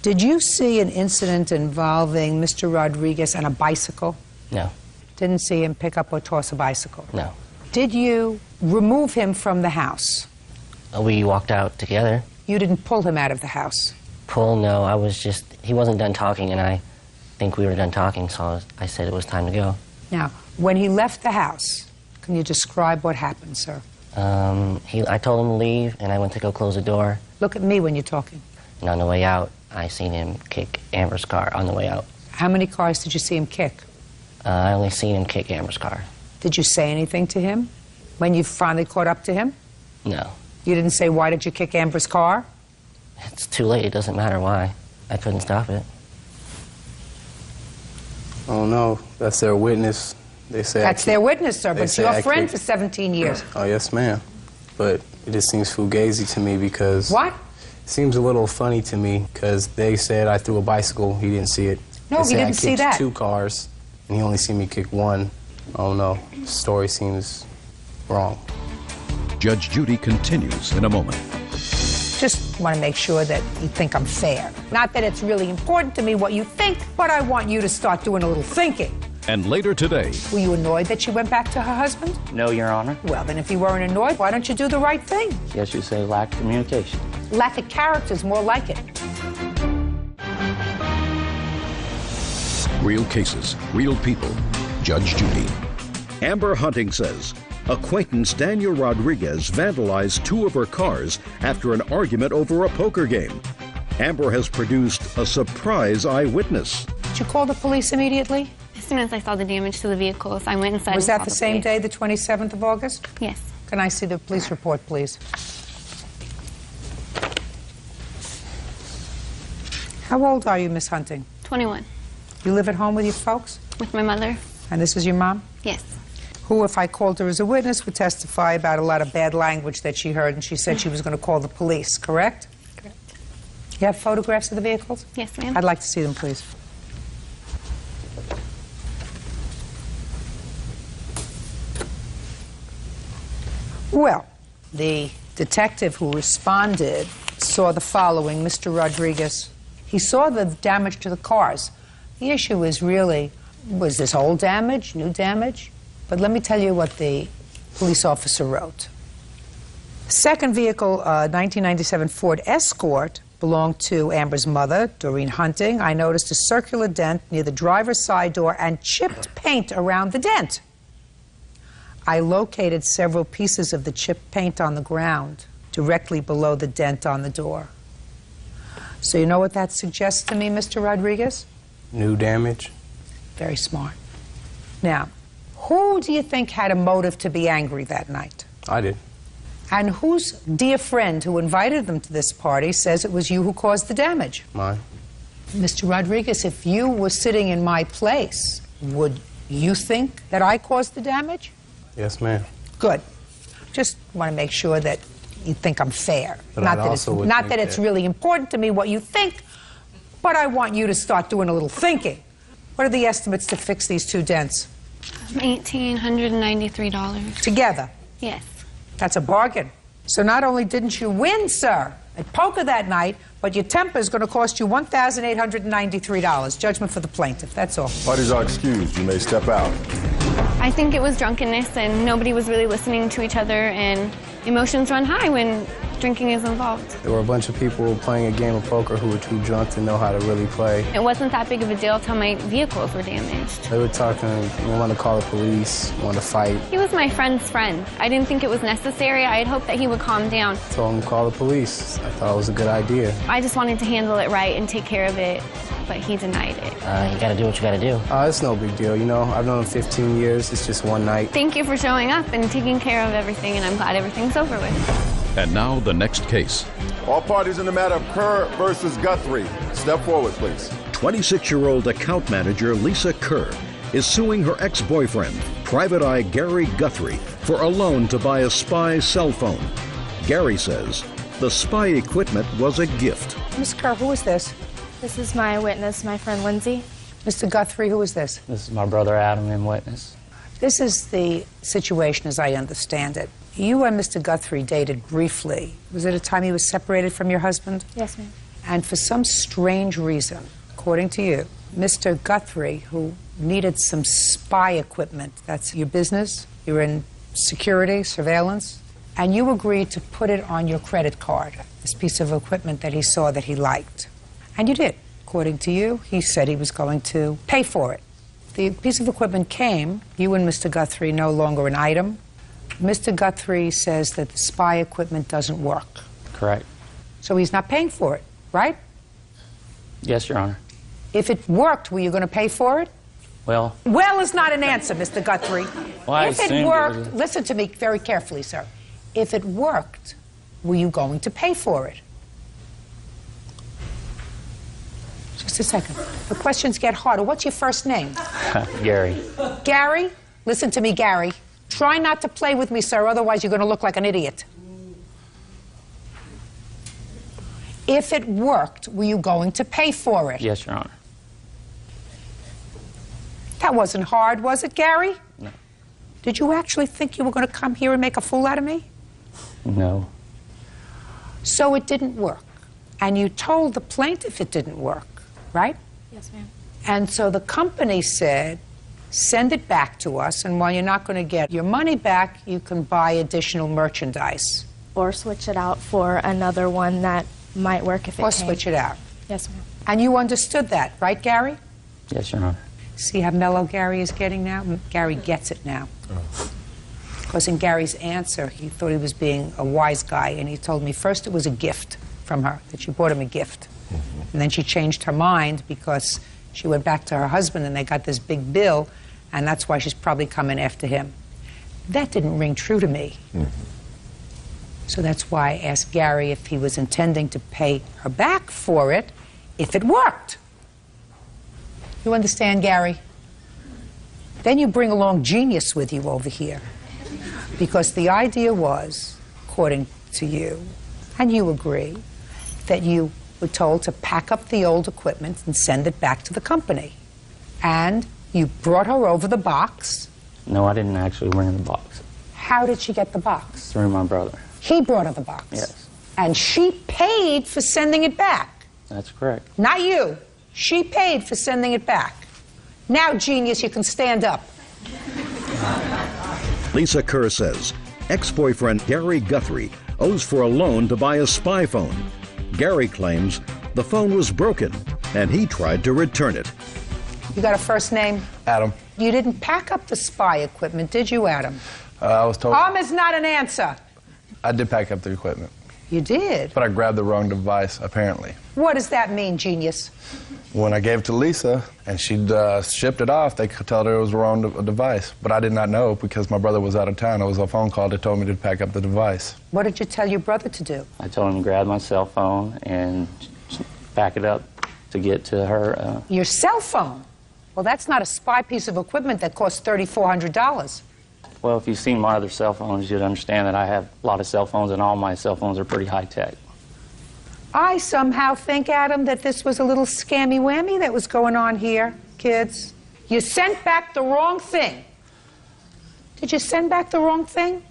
Did you see an incident involving Mr. Rodriguez and a bicycle? No. Didn't see him pick up or toss a bicycle? No. Did you remove him from the house? We walked out together. You didn't pull him out of the house? Pull, no. I was just, he wasn't done talking, and I think we were done talking, so I said it was time to go. Now, when he left the house, can you describe what happened, sir? I told him to leave, and I went to go close the door. Look at me when you're talking. And on the way out, I seen him kick Amber's car on the way out. How many cars did you see him kick? I only seen him kick Amber's car. Did you say anything to him when you finally caught up to him? No. You didn't say, why did you kick Amber's car? It's too late. It doesn't matter why. I couldn't stop it. Oh, no. That's their witness. They say That's their witness, sir, but say your I friend kicked- for 17 years. Oh, yes, ma'am. But it just seems fugazi to me because... What? It seems a little funny to me because they said I threw a bicycle. He didn't see it. No, They he say didn't I see kicked that. 2 cars, and he only seen me kick 1. Oh, no. The story seems wrong. Judge Judy continues in a moment. Just want to make sure that you think I'm fair. Not that it's really important to me what you think, but I want you to start doing a little thinking. And later today, Were you annoyed that she went back to her husband? No, Your Honor. Well, then if you weren't annoyed, why don't you do the right thing? Yes, you say lack of communication. Lack of character is more like it. real cases, real people. Judge Judy. Amber Hunting says acquaintance Daniel Rodriguez vandalized 2 of her cars after an argument over a poker game. Amber has produced a surprise eyewitness. Did you call the police immediately? As soon as I saw the damage to the vehicles, I went inside. Was and that called the same police. day, the 27th of August? Yes. Can I see the police report, please? How old are you, Miss Hunting? 21. You live at home with your folks? With my mother. And this is your mom? Yes. Who, if I called her as a witness, would testify about a lot of bad language that she heard, and she said she was going to call the police, correct? Correct. You have photographs of the vehicles? Yes, ma'am. I'd like to see them, please. Well, the detective who responded saw the following, Mr. Rodriguez. He saw the damage to the cars. The issue is really, was this old damage, new damage? But let me tell you what the police officer wrote. Second vehicle, 1997 Ford Escort, belonged to Amber's mother, Doreen Hunting. I noticed a circular dent near the driver's side door and chipped paint around the dent. I located several pieces of the chipped paint on the ground, directly below the dent on the door. So you know what that suggests to me, Mr. Rodriguez? New damage. Very smart. Now, who do you think had a motive to be angry that night? I did. And whose dear friend who invited them to this party says it was you who caused the damage? Mine. Mr. Rodriguez, if you were sitting in my place, would you think that I caused the damage? Yes, ma'am. Good. Just want to make sure that you think I'm fair. But not I'd that also it's, would not think that it's that- really important to me what you think, but I want you to start doing a little thinking. What are the estimates to fix these 2 dents? $1,893. Together. Yes. That's a bargain. So not only didn't you win, sir, at poker that night, but your temper is going to cost you $1,893. Judgment for the plaintiff. That's all. Parties are excused. You may step out. I think it was drunkenness, and nobody was really listening to each other, and emotions run high when drinking is involved. There were a bunch of people playing a game of poker who were too drunk to know how to really play. It wasn't that big of a deal till my vehicles were damaged. They were talking, we wanted to call the police, wanted to fight. He was my friend's friend. I didn't think it was necessary. I had hoped that he would calm down. Told him to call the police. I thought it was a good idea. I just wanted to handle it right and take care of it, but he denied it. You gotta do what you gotta do. It's no big deal, you know. I've known him 15 years. It's just one night. Thank you for showing up and taking care of everything, and I'm glad everything's over with. And now the next case. All parties in the matter of Kerr versus Guthrie. Step forward, please. 26-year-old account manager Lisa Kerr is suing her ex-boyfriend, Private Eye Gary Guthrie, for a loan to buy a spy cell phone. Gary says the spy equipment was a gift. Miss Kerr, who is this? This is my witness, my friend Lindsay. Mr. Guthrie, who is this? This is my brother Adam in witness. This is the situation as I understand it. You and Mr. Guthrie dated briefly. Was it a time you were separated from your husband? Yes, ma'am. And for some strange reason, according to you, Mr. Guthrie, who needed some spy equipment, that's your business, you're in security, surveillance, and you agreed to put it on your credit card, this piece of equipment that he saw that he liked. And you did. According to you, he said he was going to pay for it. The piece of equipment came, you and Mr. Guthrie no longer an item. Mr. Guthrie says that the spy equipment doesn't work. Correct. So he's not paying for it, right? Yes, Your Honor. If it worked, were you going to pay for it? Well, Well is not an answer, Mr. Guthrie. Well, I if it assumed it worked, was listen to me very carefully, sir. If it worked, were you going to pay for it? Just a second. The questions get harder. What's your first name? Gary. Gary? Listen to me, Gary. Try not to play with me, sir, otherwise you're going to look like an idiot. If it worked, were you going to pay for it? Yes, Your Honor. That wasn't hard, was it, Gary? No. Did you actually think you were going to come here and make a fool out of me? No. So it didn't work. And you told the plaintiff it didn't work, right? Yes, ma'am. And so the company said, send it back to us, and while you're not going to get your money back, you can buy additional merchandise. Or switch it out for another one that might work if it Or came. switch it out. Yes, ma'am. And you understood that, right, Gary? Yes, Your Honor. See how mellow Gary is getting now? Gary gets it now. Because in Gary's answer, he thought he was being a wise guy, and he told me first it was a gift from her, that she bought him a gift. And then she changed her mind because she went back to her husband and they got this big bill, and that's why she's probably coming after him. That didn't ring true to me. So that's why I asked Gary if he was intending to pay her back for it if it worked. You understand, Gary? Then you bring along genius with you over here. Because the idea was, according to you, and you agree, that you were told to pack up the old equipment and send it back to the company. And you brought her over the box. No, I didn't actually bring the box. How did she get the box? Through my brother. He brought her the box. Yes. And she paid for sending it back. That's correct. Not you. She paid for sending it back. Now, genius, you can stand up. Lisa Kerr says ex-boyfriend Gary Guthrie owes for a loan to buy a spy phone. Gary claims the phone was broken and he tried to return it. You got a first name? Adam. You didn't pack up the spy equipment, did you, Adam? I was told Is not an answer. I did pack up the equipment, You did? but I grabbed the wrong device, apparently. What does that mean, genius? When I gave it to Lisa and she shipped it off, they could tell her it was the wrong device. But I did not know because my brother was out of town. It was a phone call that told me to pack up the device. What did you tell your brother to do? I told him to grab my cell phone and back it up to get to her. Your cell phone? Well, that's not a spy piece of equipment that costs $3,400. Well, if you've seen my other cell phones, you'd understand that I have a lot of cell phones, and all my cell phones are pretty high-tech. I somehow think, Adam, that this was a little scammy-whammy that was going on here, kids. You sent back the wrong thing. Did you send back the wrong thing?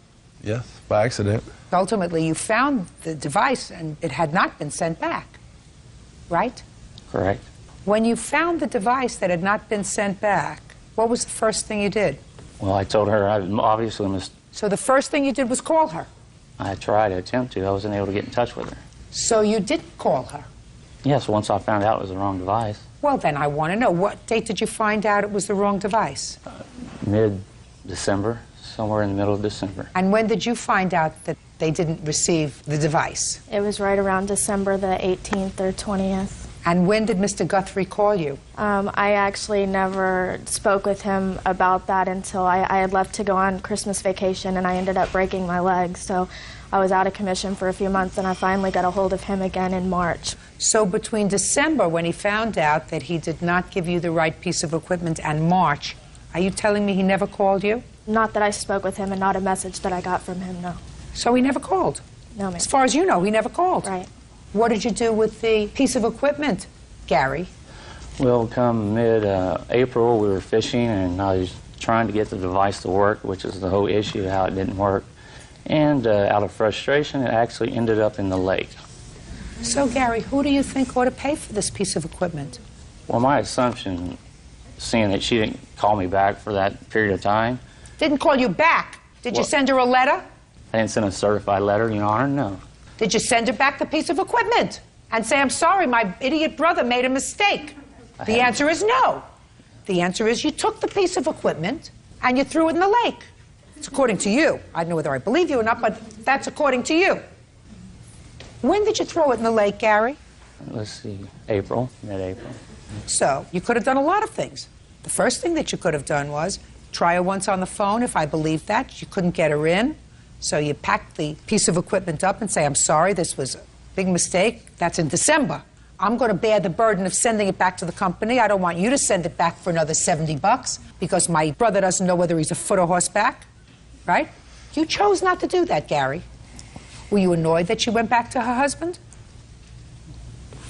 Yes, by accident. Ultimately, you found the device and it had not been sent back, right? Correct. When you found the device that had not been sent back, what was the first thing you did? Well, I told her I obviously missed. So the first thing you did was call her. I tried to attempt to. I wasn't able to get in touch with her. So you did call her. Yes, once I found out it was the wrong device. Well, then I want to know, what date did you find out it was the wrong device? Mid-December, somewhere in the middle of December. And when did you find out that they didn't receive the device? It was right around December the 18th or 20th. And when did Mr. Guthrie call you? I actually never spoke with him about that until I had left to go on Christmas vacation, and I ended up breaking my leg. So I was out of commission for a few months, and I finally got a hold of him again in March. So between December, when he found out that he did not give you the right piece of equipment, and March, are you telling me he never called you? Not that I spoke with him, and not a message that I got from him, no. So he never called? No, ma'am. As far as you know, he never called? Right. What did you do with the piece of equipment, Gary? Well, come mid-April, we were fishing, and I was trying to get the device to work, which is the whole issue, how it didn't work. And out of frustration, it actually ended up in the lake. So, Gary, who do you think ought to pay for this piece of equipment? Well, my assumption, seeing that she didn't call me back for that period of time. Didn't call you back. Did you send her a letter? I didn't send a certified letter, Your Honor, no. Did you send her back the piece of equipment and say, I'm sorry, my idiot brother made a mistake? The answer is no. The answer is you took the piece of equipment and you threw it in the lake. It's according to you. I don't know whether I believe you or not, but that's according to you. When did you throw it in the lake, Gary? Let's see, April, mid-April. So you could have done a lot of things. The first thing that you could have done was try her once on the phone. If I believed that, you couldn't get her in. So you packed the piece of equipment up and say, I'm sorry, this was a big mistake. That's in December. I'm going to bear the burden of sending it back to the company. I don't want you to send it back for another $70 because my brother doesn't know whether he's a foot or horseback, right? You chose not to do that, Gary. Were you annoyed that she went back to her husband?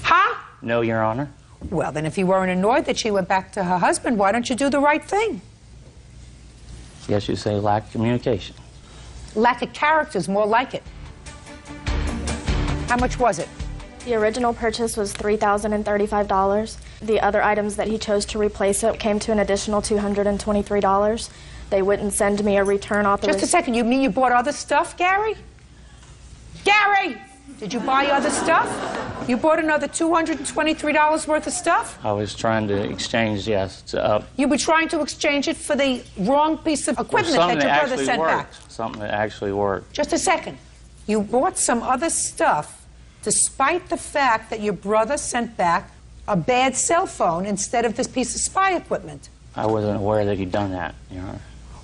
Huh? No, Your Honor. Well, then if you weren't annoyed that she went back to her husband, why don't you do the right thing? Yes, you say lack of communication. Lack of character is more like it. How much was it? The original purchase was $3,035. The other items that he chose to replace it came to an additional $223. They wouldn't send me a return authorization. Just a second, you mean you bought other stuff, Gary? Gary! Did you buy other stuff? You bought another $223 worth of stuff? I was trying to exchange, yes, to You were trying to exchange it for the wrong piece of equipment that your brother sent back. Something that actually worked. Just a second. You bought some other stuff despite the fact that your brother sent back a bad cell phone instead of this piece of spy equipment. I wasn't aware that he'd done that, Your Honor.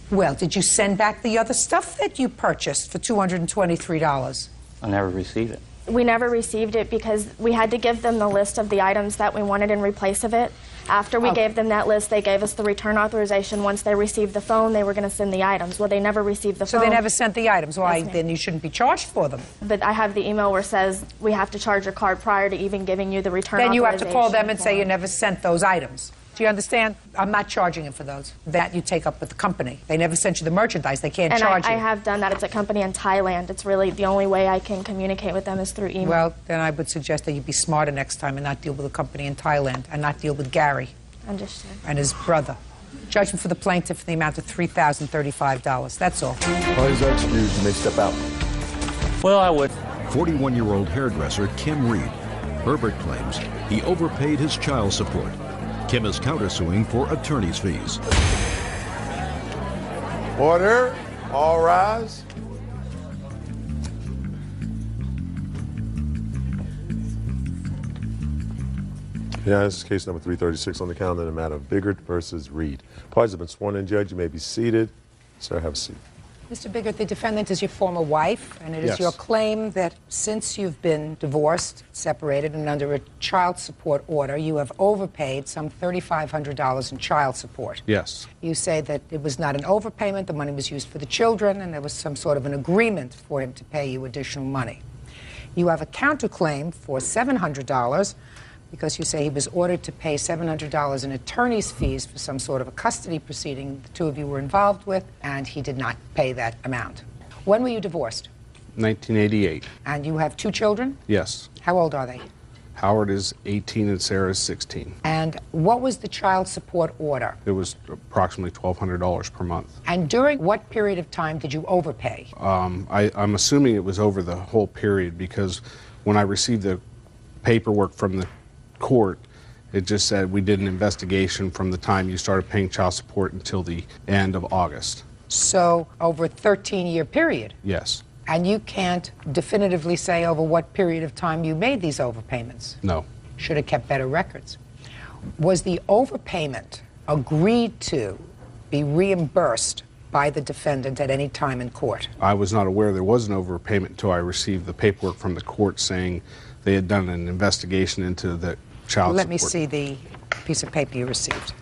Well, did you send back the other stuff that you purchased for $223? I never received it. We never received it because we had to give them the list of the items that we wanted in replace of it. After we gave them that list, they gave us the return authorization. Once they received the phone, they were going to send the items. Well, they never received the phone. So they never sent the items. Why, then you shouldn't be charged for them. But I have the email where it says we have to charge your card prior to even giving you the return Then authorization. you have to call them and say you never sent those items. Do you understand? I'm not charging them for those. That you take up with the company. They never sent you the merchandise. They can't charge you. I have done that. It's a company in Thailand. It's really the only way I can communicate with them is through email. Well, then I would suggest that you be smarter next time and not deal with a company in Thailand and not deal with Gary. Understood. And his brother. Judgment for the plaintiff in the amount of $3,035. That's all. Parties are excused. You may step out. Well, I would. 41-year-old hairdresser Kim Reed. Herbert claims he overpaid his child support. Kim is countersuing for attorney's fees. Order. All rise. Yeah, this is case number 336 on the calendar in the matter of Biggert versus Reed. Parties have been sworn in, Judge. You may be seated. Sir, have a seat. Mr. Biggert, the defendant is your former wife, and it is Yes. your claim that since you've been divorced, separated, and under a child support order, you have overpaid some $3,500 in child support. Yes. You say that it was not an overpayment, the money was used for the children, and there was some sort of an agreement for him to pay you additional money. You have a counterclaim for $700 because you say he was ordered to pay $700 in attorney's fees for some sort of a custody proceeding the two of you were involved with, and he did not pay that amount. When were you divorced? 1988. And you have two children? Yes. How old are they? Howard is 18 and Sarah is 16. And what was the child support order? It was approximately $1,200 per month. And during what period of time did you overpay? I'm assuming it was over the whole period because when I received the paperwork from the court, it just said we did an investigation from the time you started paying child support until the end of August. So over a 13-year period? Yes. And you can't definitively say over what period of time you made these overpayments? No. Should have kept better records. Was the overpayment agreed to be reimbursed by the defendant at any time in court? I was not aware there was an overpayment until I received the paperwork from the court saying they had done an investigation into the child support. Let me see the piece of paper you received.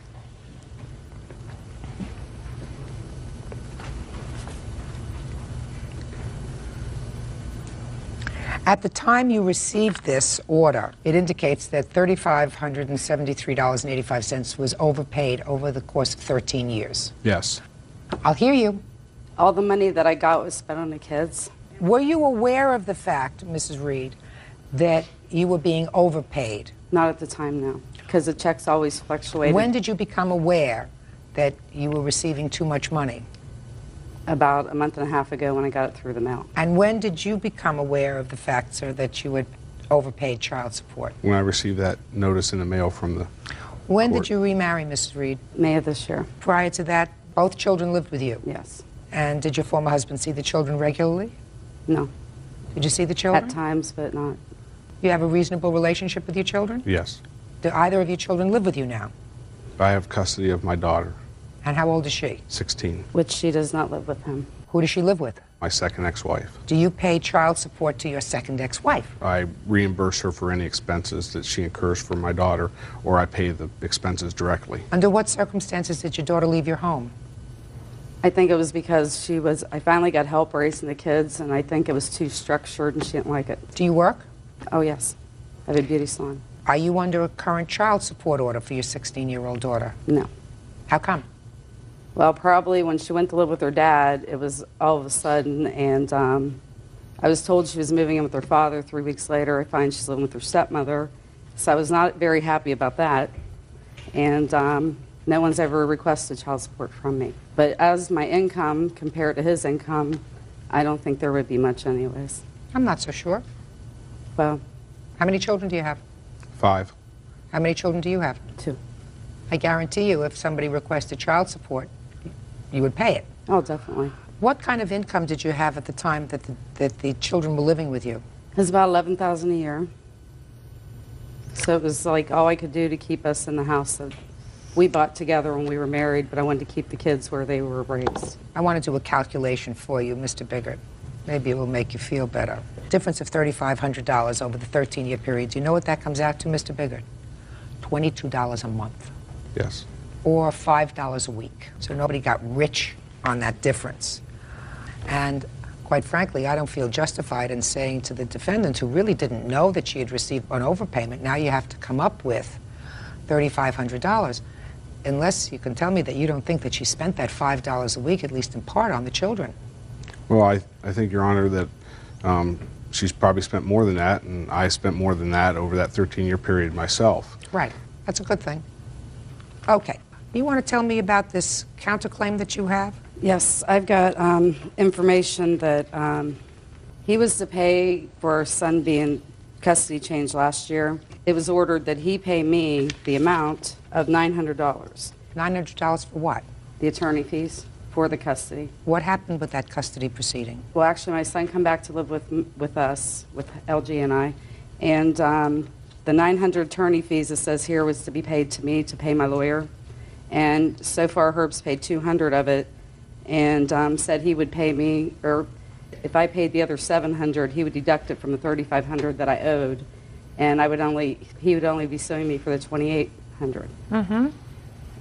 At the time you received this order, it indicates that $3,573.85 was overpaid over the course of 13 years. Yes. I'll hear you. All the money that I got was spent on the kids. Were you aware of the fact, Mrs. Reed, that you were being overpaid? Not at the time, no, because the checks always fluctuated. When did you become aware that you were receiving too much money? About a month and a half ago when I got it through the mail. And when did you become aware of the fact, sir, that you had overpaid child support? When I received that notice in the mail from the When court. did you remarry, Mrs. Reed? May of this year. Prior to that, both children lived with you? Yes. And did your former husband see the children regularly? No. Did you see the children? At times, but not. You have a reasonable relationship with your children? Yes. Do either of your children live with you now? I have custody of my daughter, And how old is she? 16. Which she does not live with him. Who does she live with? My second ex-wife. Do you pay child support to your second ex-wife? I reimburse her for any expenses that she incurs for my daughter, or I pay the expenses directly. Under what circumstances did your daughter leave your home? I think it was because I finally got help raising the kids, and I think it was too structured and she didn't like it. Do you work? Oh, yes. I have a beauty salon. Are you under a current child support order for your 16-year-old daughter? No. How come? Well, probably when she went to live with her dad, it was all of a sudden, and I was told she was moving in with her father. 3 weeks later, I find she's living with her stepmother. So I was not very happy about that. And no one's ever requested child support from me. But as my income compared to his income, I don't think there would be much anyways. I'm not so sure. Well, how many children do you have? 5. How many children do you have? 2. I guarantee you if somebody requested child support, you would pay it. Oh, definitely. What kind of income did you have at the time that the children were living with you? It was about $11,000 a year. So it was like all I could do to keep us in the house that we bought together when we were married, but I wanted to keep the kids where they were raised. I want to do a calculation for you, Mr. Biggert. Maybe it will make you feel better. Difference of $3,500 over the 13-year period. Do you know what that comes out to, Mr. Biggert? $22 a month. Yes. Or $5 a week. So nobody got rich on that difference. And quite frankly, I don't feel justified in saying to the defendant, who really didn't know that she had received an overpayment, now you have to come up with $3,500, unless you can tell me that you don't think that she spent that $5 a week, at least in part, on the children. Well, I think, Your Honor, that she's probably spent more than that, and I spent more than that over that 13-year period myself. Right. That's a good thing. Okay. You want to tell me about this counterclaim that you have? Yes, I've got information that he was to pay for our son being custody changed last year. It was ordered that he pay me the amount of $900. $900 for what? The attorney fees for the custody. What happened with that custody proceeding? Well, actually, my son come back to live with us, with LG and I, and the 900 attorney fees, it says here, was to be paid to me to pay my lawyer. And so far, Herb's paid 200 of it, and said he would pay me, or if I paid the other 700, he would deduct it from the 3,500 that I owed, and he would only be suing me for the 2,800. Mm-hmm.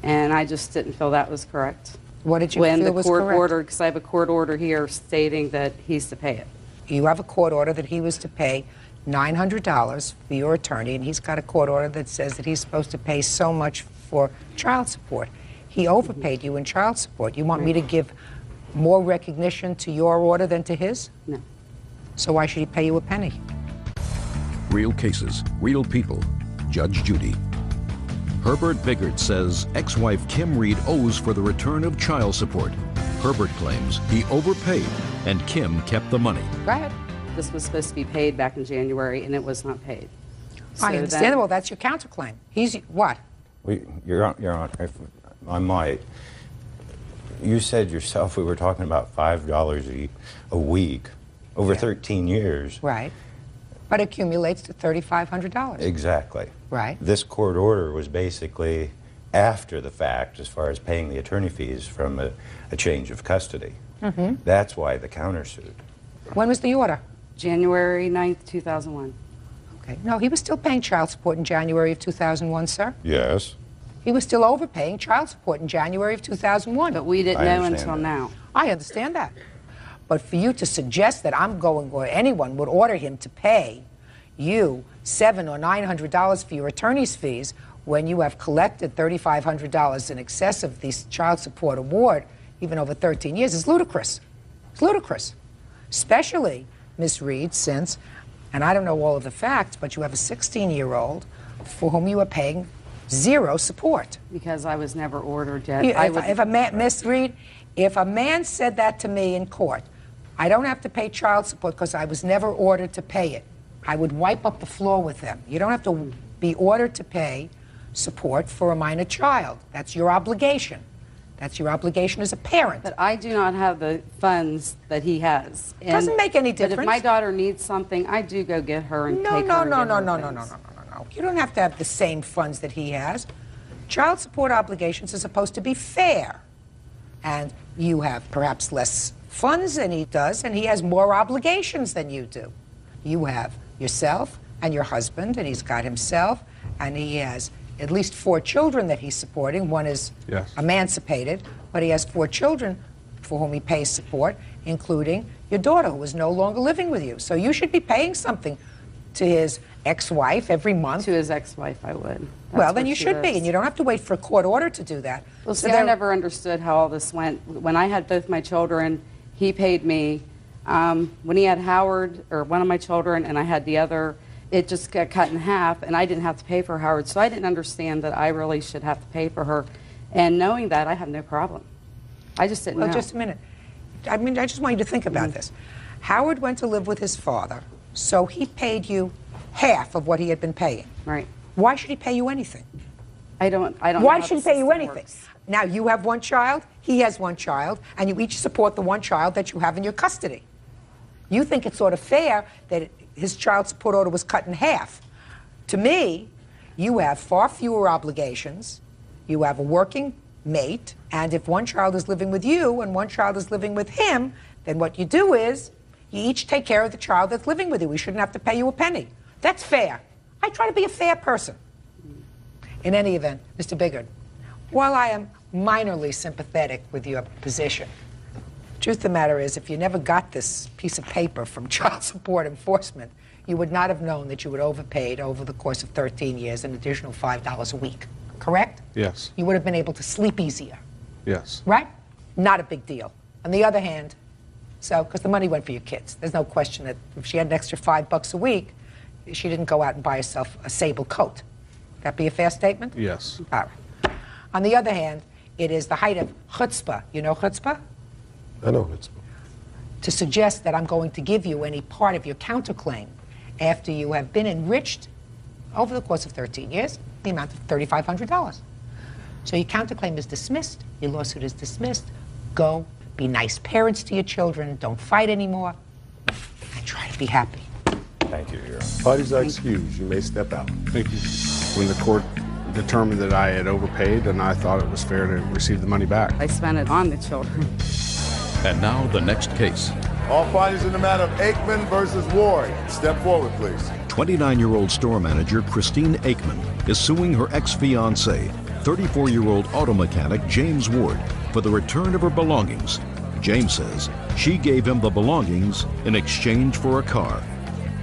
And I just didn't feel that was correct. What did you feel was correct? When the court ordered, because I have a court order here stating that he's to pay it. You have a court order that he was to pay $900 for your attorney, and he's got a court order that says that he's supposed to pay so much for child support. He overpaid you in child support. You want me to give more recognition to your order than to his? No. So why should he pay you a penny? Real cases, real people. Judge Judy. Herbert Biggert says ex-wife Kim Reed owes for the return of child support. Herbert claims he overpaid and Kim kept the money. Go ahead. This was supposed to be paid back in January, and it was not paid. So I understand. Well, that's your counterclaim. He's what? Your Honor, if I might, you said yourself we were talking about $5 a week over 13 years. Right. But it accumulates to $3,500. Exactly. Right. This court order was basically after the fact as far as paying the attorney fees from a change of custody. Mm-hmm. That's why the countersuit. When was the order? January 9th, 2001. Okay. No, he was still paying child support in January of 2001, sir. Yes. He was still overpaying child support in January of 2001. But we didn't know until now. I understand that. But for you to suggest that I'm going, or anyone would order him to pay you $700 or $900 for your attorney's fees when you have collected $3,500 in excess of the child support award, even over 13 years, is ludicrous. It's ludicrous. Especially, Ms. Reed, since And I don't know all of the facts, but you have a 16-year-old for whom you are paying zero support. Because I was never ordered yet. If a man, Miss Reed, if a man said that to me in court, I don't have to pay child support because I was never ordered to pay it, I would wipe up the floor with them. You don't have to be ordered to pay support for a minor child. That's your obligation. That's your obligation as a parent. But I do not have the funds that he has. It doesn't make any difference. But if my daughter needs something, I do go get her and take her. No. You don't have to have the same funds that he has. Child support obligations are supposed to be fair. And you have perhaps less funds than he does, and he has more obligations than you do. You have yourself and your husband, and he's got himself, and he has at least 4 children that he's supporting. One is emancipated, but he has 4 children for whom he pays support, including your daughter, who is no longer living with you. So you should be paying something to his ex-wife every month. To his ex-wife, I would. Well, then you should be, and you don't have to wait for a court order to do that. Well, see, I never understood how all this went. When I had both my children, he paid me. When he had Howard, or one of my children, and I had the other, it just got cut in half, and I didn't have to pay for Howard, so I didn't understand that I really should have to pay for her. And knowing that, I have no problem. I just didn't know. Well, just a minute. I mean, I just want you to think about this. Howard went to live with his father, so he paid you half of what he had been paying. Right. Why should he pay you anything? I don't Why should he pay you anything? Now, you have 1 child, he has 1 child, and you each support the 1 child that you have in your custody. You think it's sort of fair that his child support order was cut in half. To me, you have far fewer obligations. You have a working mate, and if 1 child is living with you and 1 child is living with him, then what you do is you each take care of the child that's living with you. We shouldn't have to pay you a penny. That's fair. I try to be a fair person. In any event, Mr. Biggard, while I am minorly sympathetic with your position, the truth of the matter is, if you never got this piece of paper from child support enforcement, you would not have known that you had overpaid over the course of 13 years an additional $5 a week. Correct? Yes. You would have been able to sleep easier. Yes. Right? Not a big deal. On the other hand, because the money went for your kids. There's no question that if she had an extra $5 a week, she didn't go out and buy herself a sable coat. That be a fair statement? Yes. All right. On the other hand, it is the height of chutzpah. You know chutzpah? I know chutzpah. To suggest that I'm going to give you any part of your counterclaim after you have been enriched over the course of 13 years, the amount of $3,500. So your counterclaim is dismissed, your lawsuit is dismissed. Go, be nice parents to your children, don't fight anymore, and try to be happy. Thank you, Your Honor. Parties are excused. You may step out. Thank you. When the court determined that I had overpaid, and I thought it was fair to receive the money back. I spent it on the children. And now the next case. All parties in the matter of Aikman versus Ward. Step forward, please. 29-year-old store manager Christine Aikman is suing her ex-fiancé, 34-year-old auto mechanic James Ward, for the return of her belongings. James says she gave him the belongings in exchange for a car.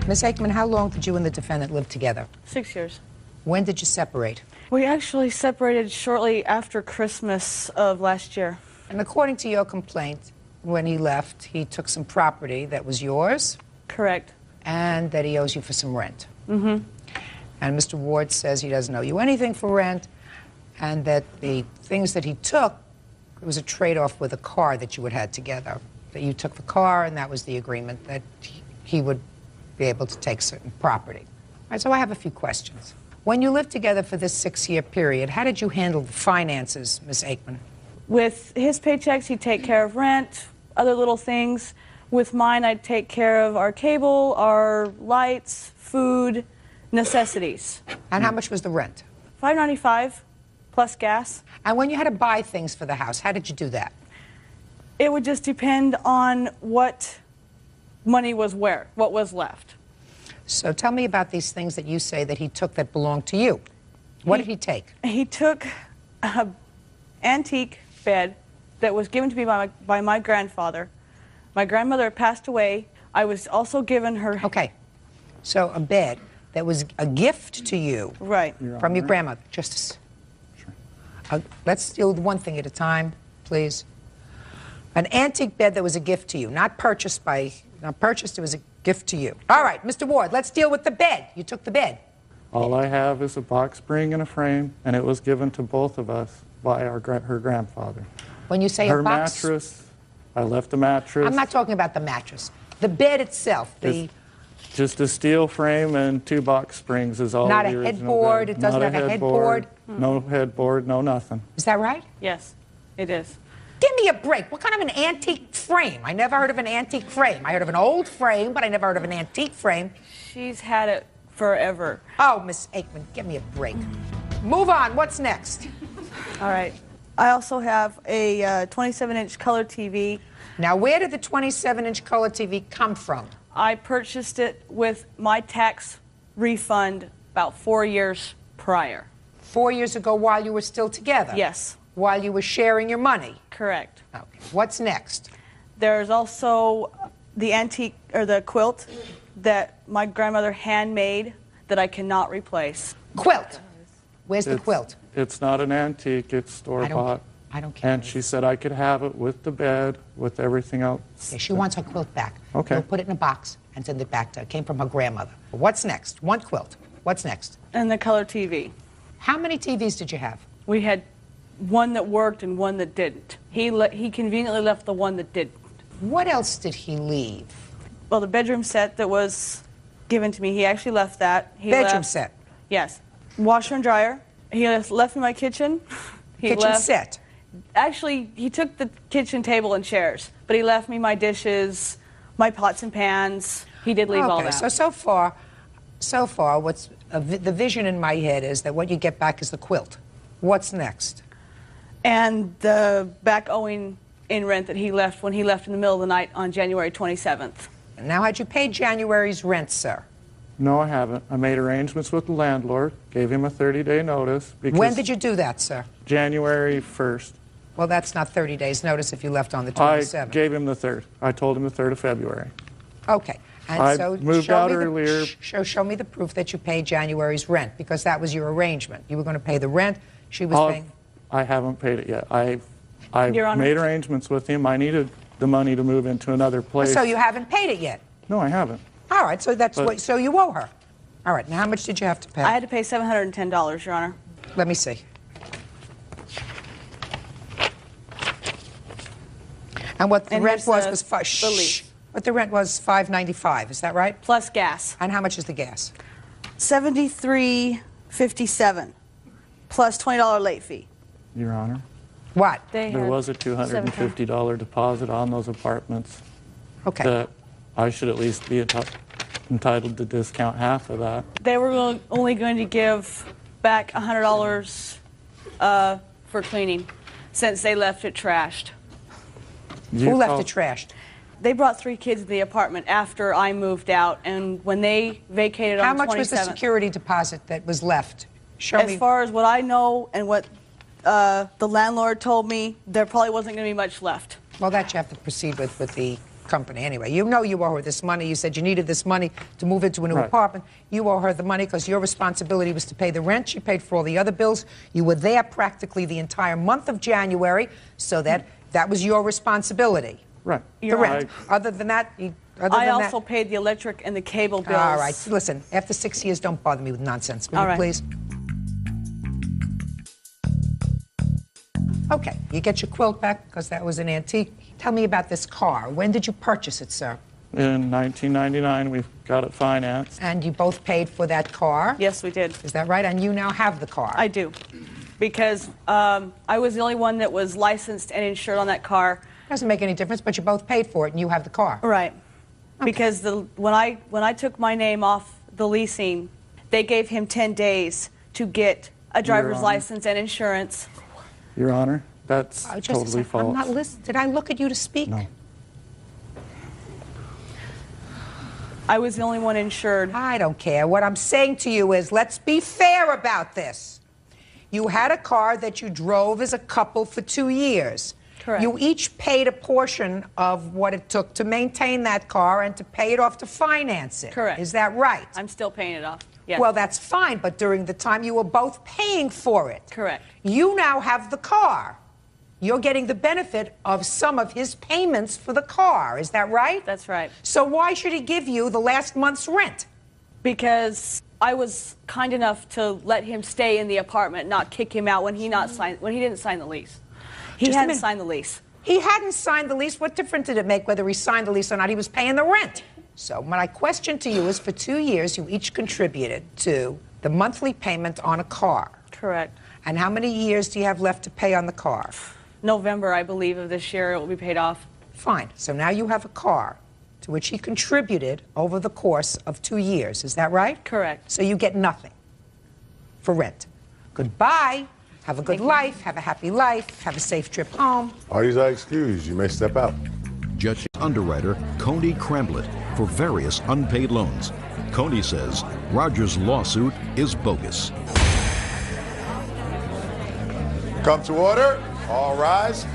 Ms. Aikman, how long did you and the defendant live together? 6 years. When did you separate? We actually separated shortly after Christmas of last year. And according to your complaint, when he left, he took some property that was yours? Correct. And that he owes you for some rent? Mm-hmm. And Mr. Ward says he doesn't owe you anything for rent, and that the things that he took, it was a trade-off with a car that you had together. That you took the car, and that was the agreement that he would be able to take certain property. All right, so I have a few questions. When you lived together for this 6-year period, how did you handle the finances, Ms. Aikman? With his paychecks, he'd take care of rent, other little things. With mine, I'd take care of our cable, our lights, food, necessities. And how much was the rent? $5.95 plus gas. And when you had to buy things for the house, how did you do that? It would just depend on what money was where, what was left. So tell me about these things that you say that he took that belonged to you. What did he take? He took an antique bed that was given to me by my grandfather. My grandmother had passed away. I was also given her... Okay. So a bed that was a gift to you. Right. From your grandmother. Justice. Sure. Let's deal with one thing at a time, please. An antique bed that was a gift to you, not purchased, it was Gift to you. All right, Mr. Ward, let's deal with the bed. You took the bed. All I have is a box spring and a frame, and it was given to both of us by her grandfather. When you say her a box... mattress, I left the mattress. I'm not talking about the mattress. The bed itself, the... Just a steel frame and 2 box springs is all Not the a original headboard, bed. it doesn't Not have a headboard? No headboard, no nothing. Is that right? Yes, it is. Give me a break. What kind of an antique frame? I never heard of an antique frame. I heard of an old frame, but I never heard of an antique frame. She's had it forever. Oh, Miss Aikman, give me a break. Move on. What's next? All right. I also have a 27-inch color TV. Now, where did the 27-inch color TV come from? I purchased it with my tax refund about 4 years prior. 4 years ago while you were still together? Yes. While you were sharing your money? Correct. Okay. What's next? There's also the antique, or the quilt that my grandmother handmade that I cannot replace. Quilt? Where's the quilt? It's not an antique, it's store-bought. I don't care. And she said I could have it with the bed, with everything else. Yeah, she wants her quilt back. Okay. We'll put it in a box and send it back to her. It came from her grandmother. What's next? One quilt. What's next? And the color TV. How many TVs did you have? We had one that worked and one that didn't. He conveniently left the one that didn't. What else did he leave? Well, the bedroom set that was given to me, he actually left that. Bedroom set? Yes. Washer and dryer. He left me my kitchen. Kitchen set? Actually, he took the kitchen table and chairs, but he left me my dishes, my pots and pans. He did leave all that. So far, what's the vision in my head is that what you get back is the quilt. What's next? And the back owing in rent that he left when he left in the middle of the night on January 27th. Now, had you paid January's rent, sir? No, I haven't. I made arrangements with the landlord, gave him a 30-day notice. When did you do that, sir? January 1st. Well, that's not 30 days notice if you left on the 27th. I gave him the 3rd. I told him the 3rd of February. Okay. And I so moved out earlier. Show me the proof that you paid January's rent, because that was your arrangement. You were going to pay the rent. She was paying. I haven't paid it yet. I Your Honor. made arrangements with him. I needed the money to move into another place. So you haven't paid it yet? No, I haven't. All right, so so you owe her. All right, now how much did you have to pay? I had to pay $710, Your Honor. Let me see. And what the rent was what the rent was $595, is that right? Plus gas. And how much is the gas? $73.57 plus $20 late fee. Your Honor. What? There was a $250 deposit on those apartments. Okay. That I should at least be entitled to discount half of that. They were only going to give back $100 for cleaning since they left it trashed. Who left it trashed? They brought 3 kids to the apartment after I moved out, and when they vacated on the 27th. How much was the security deposit that was left? Show me. As far as what I know and what the landlord told me, there probably wasn't going to be much left. Well, that you have to proceed with the company anyway. You know you owe her this money. You said you needed this money to move into a new apartment. You owe her the money because your responsibility was to pay the rent. She paid for all the other bills. You were there practically the entire month of January, so that was your responsibility. Right. The rent. Other than that, I also paid the electric and the cable bills. All right. Listen, after 6 years, don't bother me with nonsense. Will you please? Okay. You get your quilt back because that was an antique. Tell me about this car. When did you purchase it, sir? In 1999, we got it financed. And you both paid for that car? Yes, we did. Is that right? And you now have the car? I do. Because I was the only one that was licensed and insured on that car. Doesn't make any difference, but you both paid for it and you have the car. Right. Okay. Because when I took my name off the leasing, they gave him 10 days to get a driver's license and insurance. Your Honor, that's totally false. I'm not listening. Did I look at you to speak? No. I was the only one insured. I don't care. What I'm saying to you is, let's be fair about this. You had a car that you drove as a couple for 2 years. Correct. You each paid a portion of what it took to maintain that car and to pay it off to finance it. Correct. Is that right? I'm still paying it off. Yes. Well, that's fine, but during the time you were both paying for it. Correct. You now have the car. you're getting the benefit of some of his payments for the car. Is that right? That's right. So why should he give you the last month's rent? Because I was kind enough to let him stay in the apartment, not kick him out when he didn't sign the lease. He hadn't signed the lease. He hadn't signed the lease. What difference did it make whether he signed the lease or not? He was paying the rent. So my question to you is, for 2 years, you each contributed to the monthly payment on a car. Correct. And how many years do you have left to pay on the car? November, I believe, of this year, it will be paid off. Fine. So now you have a car to which he contributed over the course of 2 years. Is that right? Correct. So you get nothing for rent. Goodbye. Have a good life. Have a happy life. Have a safe trip home. Parties are excused. You may step out. Judge underwriter Coney Cramblett for various unpaid loans. Coney says Roger's lawsuit is bogus. Come to order. All rise.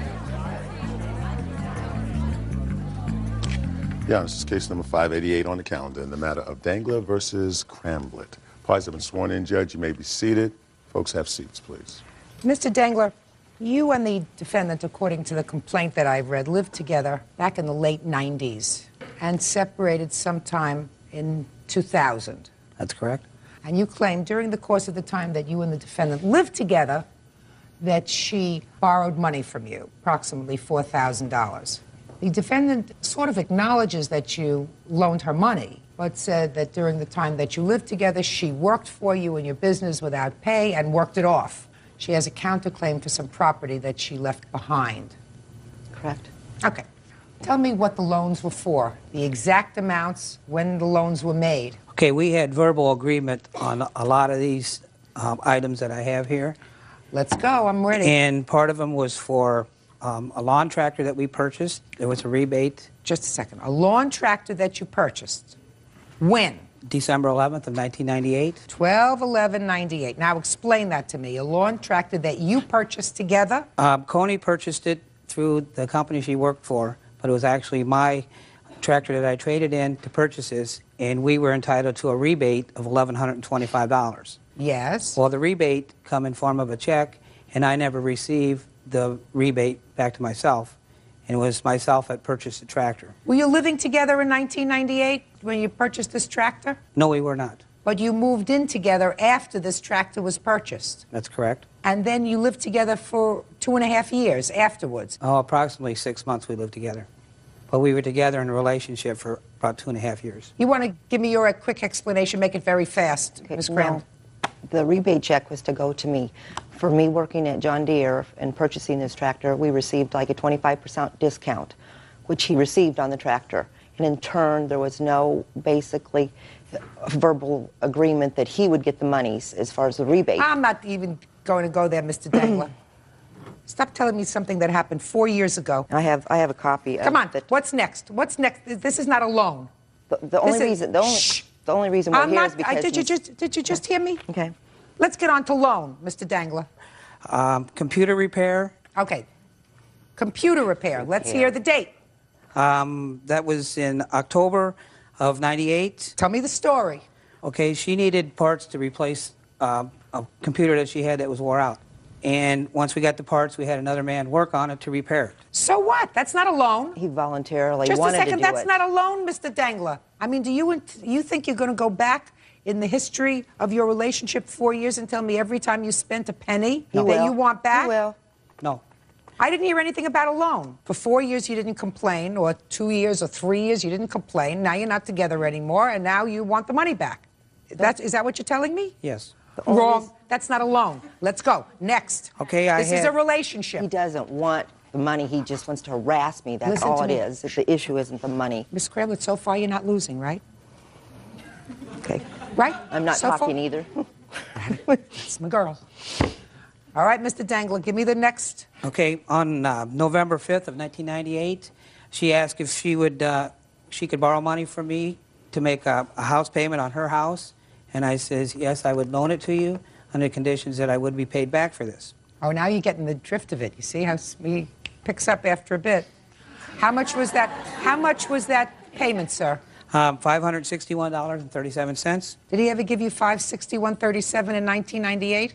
Yeah, this is case number 588 on the calendar in the matter of Dangler versus Cramblett. Parties have been sworn in. Judge, you may be seated. Folks, have seats, please. Mr. Dangler, you and the defendant, according to the complaint that I've read, lived together back in the late 90s and separated sometime in 2000. That's correct. And you claim during the course of the time that you and the defendant lived together that she borrowed money from you, approximately $4,000. The defendant sort of acknowledges that you loaned her money, but said that during the time that you lived together, she worked for you in your business without pay and worked it off. She has a counterclaim for some property that she left behind. Correct. Okay. Tell me what the loans were for, the exact amounts, when the loans were made. Okay, we had verbal agreement on a lot of these items that I have here. Let's go, I'm ready. And part of them was for a lawn tractor that we purchased. There was a rebate. Just a second. A lawn tractor that you purchased. When? December 11th of 1998. 12/11/98. Now explain that to me. A lawn tractor that you purchased together? Coney purchased it through the company she worked for, but it was actually my tractor that I traded in to purchase this, and we were entitled to a rebate of $1,125. Yes. Well, the rebate come in form of a check, and I never received the rebate back to myself, and it was myself that purchased the tractor. Were you living together in 1998 when you purchased this tractor? No, we were not. But you moved in together after this tractor was purchased. That's correct. And then you lived together for 2.5 years afterwards. Oh, approximately 6 months we lived together. But we were together in a relationship for about 2.5 years. You want to give me your quick explanation, make it very fast, Ms. Graham. The rebate check was to go to me. For me working at John Deere and purchasing this tractor, we received like a 25% discount, which he received on the tractor. And in turn, there was no basically verbal agreement that he would get the monies as far as the rebate. I'm not even going to go there, Mr. Dangler. Stop telling me something that happened 4 years ago. I have a copy. Come on, what's next? What's next? This is not a loan. The only reason we're here is because did you just hear me? Okay. Let's get on to loan, Mr. Dangler. Computer repair. Okay. Computer repair. Let's hear the date. That was in October of 98. Tell me the story. Okay, she needed parts to replace a computer that she had that was wore out. And once we got the parts, we had another man work on it to repair it. So what? That's not a loan. He voluntarily Just wanted a second, to do that's it. not a loan, Mr. Dangler. I mean, do you think you're going to go back in the history of your relationship 4 years and tell me every time you spent a penny that you want back? He will. No. I didn't hear anything about a loan. For 4 years you didn't complain, or 2 years or 3 years you didn't complain. Now you're not together anymore, and now you want the money back. Is that what you're telling me? Yes. Wrong. That's not a loan. Let's go. Next. Okay, This is a relationship. He doesn't want the money. He just wants to harass me. That's Listen all to it me. is. The issue isn't the money. Ms. Cramblett, so far you're not losing, right? Okay. Right? I'm not So far- talking either. That's my girl. All right, Mr. Dangler, give me the next. Okay, on November 5th of 1998, she asked if she could borrow money from me to make a house payment on her house. And I says, yes, I would loan it to you under conditions that I would be paid back for this. Oh, now you're getting the drift of it. You see how he picks up after a bit. How much was that? How much was that payment, sir? $561.37. Did he ever give you $561.37 in 1998?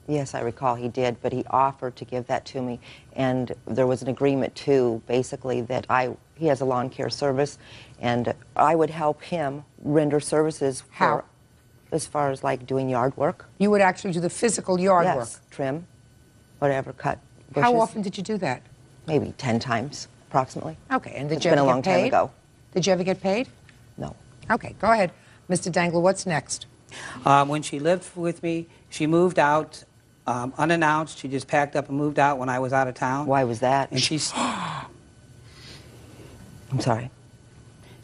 Yes, I recall he did, but he offered to give that to me. And there was an agreement, too, basically, that he has a lawn care service, and I would help him render services. How? As far as, like, doing yard work. You would actually do the physical yard Yes, work? trim, whatever, cut bushes. How often did you do that? Maybe 10 times, approximately. Okay, and did It's you been ever a get long paid? time ago. Did you ever get paid? No. Okay, go ahead. Mr. Dangler, what's next? When she lived with me, she moved out unannounced. She just packed up and moved out when I was out of town. Why was that? And she's... I'm sorry.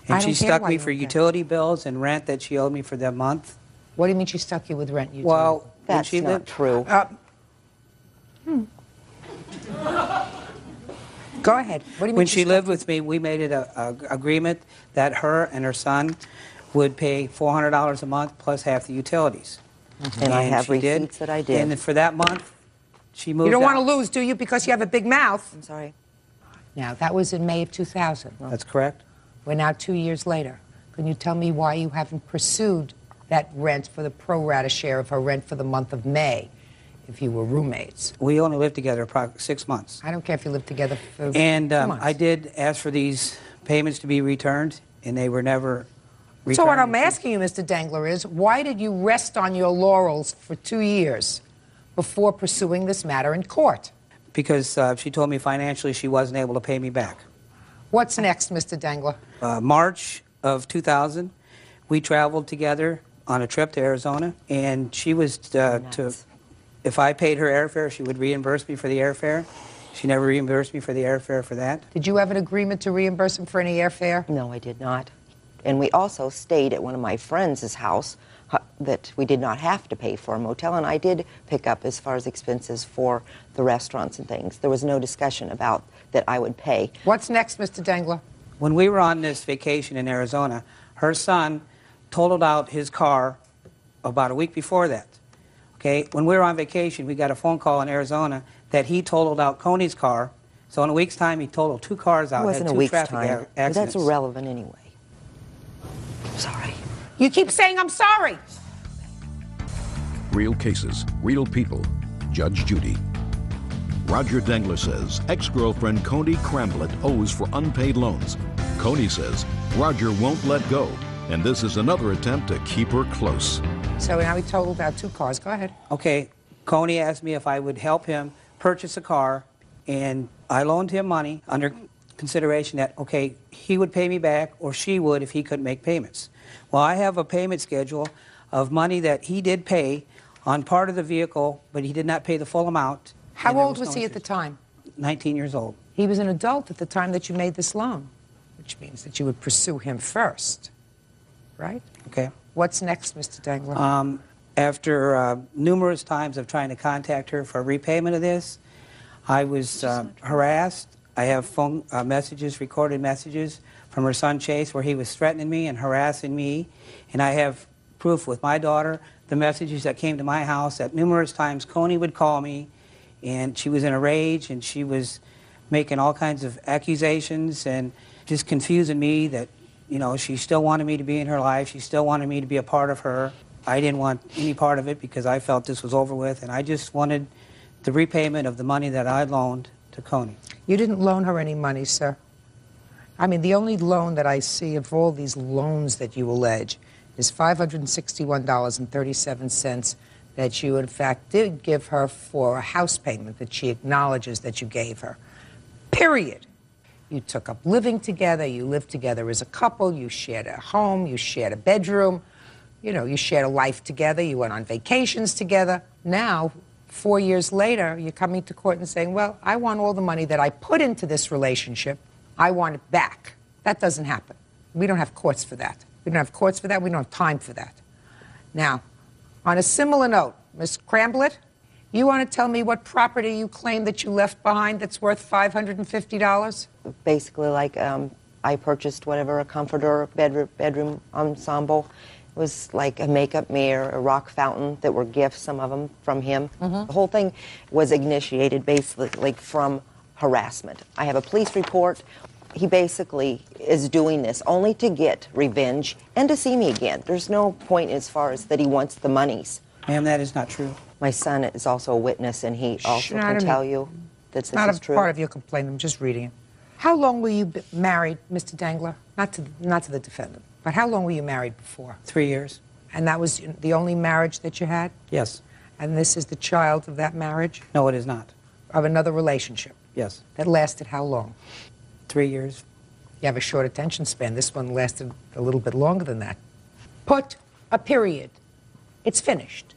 And I she don't care stuck why me you for went there. utility bills and rent that she owed me for the month. What do you mean she stuck you with rent? Well, when That's she not lived, true. Go ahead. What do you mean when she lived with me, we made it a agreement that her and her son would pay $400 a month plus half the utilities. And I have she did. receipts that I did. And for that month, she moved You don't want to out. lose, do you, because you have a big mouth? I'm sorry. Now, that was in May of 2000. That's correct. We're now 2 years later. Can you tell me why you haven't pursued that rent for the pro rata share of her rent for the month of May if you were roommates? We only lived together approximately 6 months. I don't care if you lived together for And 2 months. I did ask for these payments to be returned, and they were never returned. So what I'm asking you, Mr. Dangler, is why did you rest on your laurels for 2 years before pursuing this matter in court? Because she told me financially she wasn't able to pay me back. What's next, Mr. Dangler? March of 2000, we traveled together on a trip to Arizona, and she was if I paid her airfare, she would reimburse me for the airfare. She never reimbursed me for the airfare for that. Did you have an agreement to reimburse him for any airfare? No, I did not. And we also stayed at one of my friends' house that we did not have to pay for a motel, and I did pick up as far as expenses for the restaurants and things. There was no discussion about that I would pay. What's next, Mr. Dangler? When we were on this vacation in Arizona, her son totaled out his car about a week before that. Okay, when we were on vacation, we got a phone call in Arizona that he totaled out Coney's car. So in a week's time, he totaled 2 cars out. It wasn't had a 2 week's traffic time. But accidents. that's irrelevant anyway. Sorry. You keep saying I'm sorry. Real cases, real people. Judge Judy. Roger Dangler says ex-girlfriend Coney Cramblett owes for unpaid loans. Coney says Roger won't let go, and this is another attempt to keep her close. So now he totaled out 2 cars. Go ahead. Okay, Coney asked me if I would help him purchase a car, and I loaned him money under consideration that, okay, he would pay me back, or she would if he couldn't make payments. Well, I have a payment schedule of money that he did pay on part of the vehicle, but he did not pay the full amount. How old was he at the time? 19 years old. He was an adult at the time that you made this loan, which means that you would pursue him first, right? Okay. What's next, Mr. Dangler? After numerous times of trying to contact her for repayment of this, I was harassed. I have phone messages, recorded messages from her son Chase where he was threatening me and harassing me, and I have proof with my daughter, the messages that came to my house that numerous times Coney would call me, and she was in a rage, and she was making all kinds of accusations and just confusing me that, you know, she still wanted me to be in her life. She still wanted me to be a part of her. I didn't want any part of it because I felt this was over with, and I just wanted the repayment of the money that I loaned to Coney. You didn't loan her any money, sir. I mean, the only loan that I see of all these loans that you allege is $561.37 that you, in fact, did give her for a house payment that she acknowledges that you gave her. Period. You took up living together. You lived together as a couple. You shared a home. You shared a bedroom. You know, you shared a life together. You went on vacations together. Now, 4 years later, you're coming to court and saying, well, I want all the money that I put into this relationship. I want it back. That doesn't happen. We don't have courts for that. We don't have courts for that. We don't have time for that. Now, on a similar note, Ms. Cramblett, you want to tell me what property you claim that you left behind that's worth $550? Basically, like, I purchased whatever, a comforter, bedroom ensemble. It was like a makeup mirror, a rock fountain that were gifts, some of them from him. The whole thing was initiated basically from harassment. I have a police report. He basically is doing this only to get revenge and to see me again. There's no point as far as that he wants the monies. Ma'am, that is not true. My son is also a witness, and he also I can don't tell need- you that this Not is a true. part of your complaint. I'm just reading it. How long were you married, Mr. Dangler? Not to the defendant, but how long were you married before? 3 years. And that was the only marriage that you had? Yes. And this is the child of that marriage? No, it is not. Of another relationship? Yes. That lasted how long? 3 years. You have a short attention span. This one lasted a little bit longer than that. Put a period. It's finished.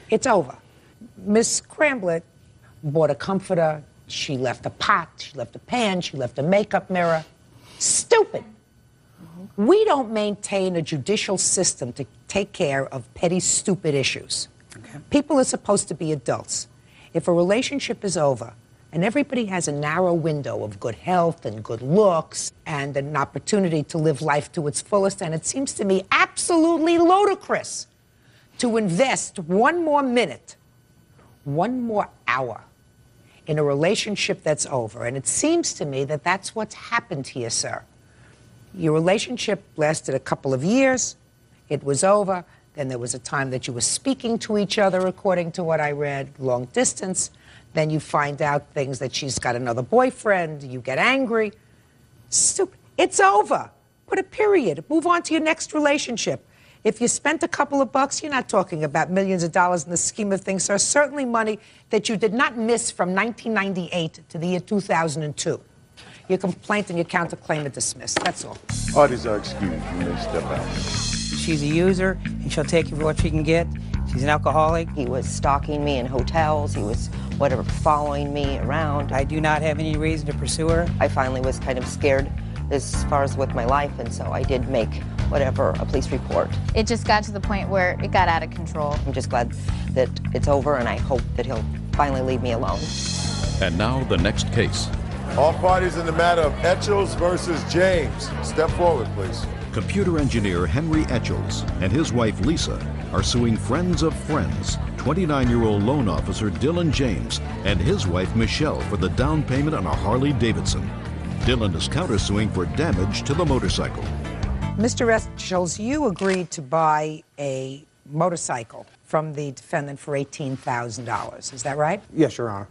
It's over. Miss Cramblett bought a comforter. She left a pot. She left a pan. She left a makeup mirror. Stupid. We don't maintain a judicial system to take care of petty, stupid issues. Okay. People are supposed to be adults. If a relationship is over, and everybody has a narrow window of good health and good looks and an opportunity to live life to its fullest, and it seems to me absolutely ludicrous to invest one more minute, one more hour in a relationship that's over. And it seems to me that that's what's happened here, sir. Your relationship lasted a couple of years. It was over. Then there was a time that you were speaking to each other, according to what I read, long distance. Then you find out things that she's got another boyfriend. You get angry. Stupid. It's over. Put a period. Move on to your next relationship. If you spent a couple of bucks, you're not talking about millions of dollars in the scheme of things, sir. Certainly money that you did not miss from 1998 to the year 2002. Your complaint and your counterclaim are dismissed. That's all. Parties are excused. You may step out. She's a user, and she'll take you for what she can get. She's an alcoholic. He was stalking me in hotels. He was, whatever, following me around. I do not have any reason to pursue her. I finally was kind of scared as far as with my life, and so I did make, whatever, a police report. It just got to the point where it got out of control. I'm just glad that it's over, and I hope that he'll finally leave me alone. And now the next case. All parties in the matter of Etchells versus James. Step forward, please. Computer engineer Henry Etchells and his wife Lisa are suing friends of friends, 29-year-old loan officer Dylan James and his wife Michelle for the down payment on a Harley Davidson. Dylan is countersuing for damage to the motorcycle. Mr. Etchells, you agreed to buy a motorcycle from the defendant for $18,000. Is that right? Yes, Your Honor.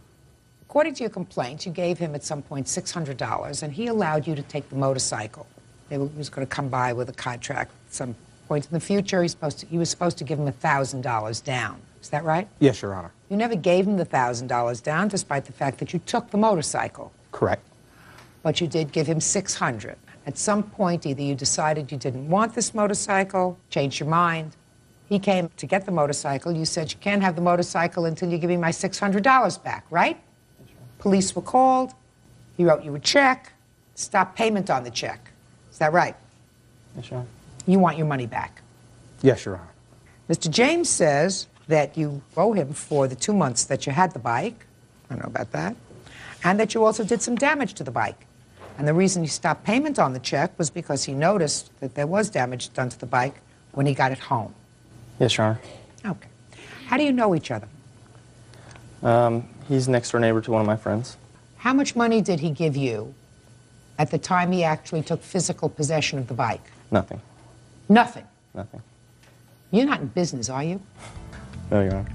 According to your complaint, you gave him at some point $600, and he allowed you to take the motorcycle. He was going to come by with a contract at some point in the future. He was supposed to give him $1,000 down. Is that right? Yes, Your Honor. You never gave him the $1,000 down, despite the fact that you took the motorcycle. Correct. But you did give him $600. At some point, either you decided you didn't want this motorcycle, changed your mind. He came to get the motorcycle. You said, you can't have the motorcycle until you give me my $600 back, right? Police were called. He wrote you a check. Stop payment on the check. Is that right? Yes, Your Honor. You want your money back. Yes, Your Honor. Mr. James says that you owe him for the 2 months that you had the bike. I don't know about that. And that you also did some damage to the bike. And the reason he stopped payment on the check was because he noticed that there was damage done to the bike when he got it home. Yes, Your Honor. Okay. How do you know each other? He's next door neighbor to one of my friends. How much money did he give you at the time he actually took physical possession of the bike? Nothing. Nothing. Nothing. You're not in business, are you? No, Your Honor.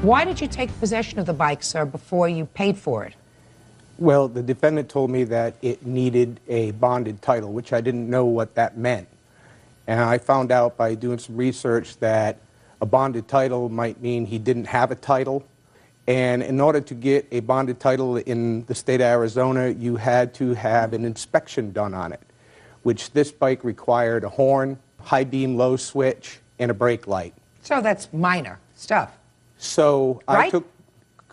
Why did you take possession of the bike, sir, before you paid for it? Well, the defendant told me that it needed a bonded title, which I didn't know what that meant. And I found out by doing some research that a bonded title might mean he didn't have a title. And in order to get a bonded title in the state of Arizona, you had to have an inspection done on it, which this bike required a horn, high beam, low switch, and a brake light. So that's minor stuff. So Right? I took,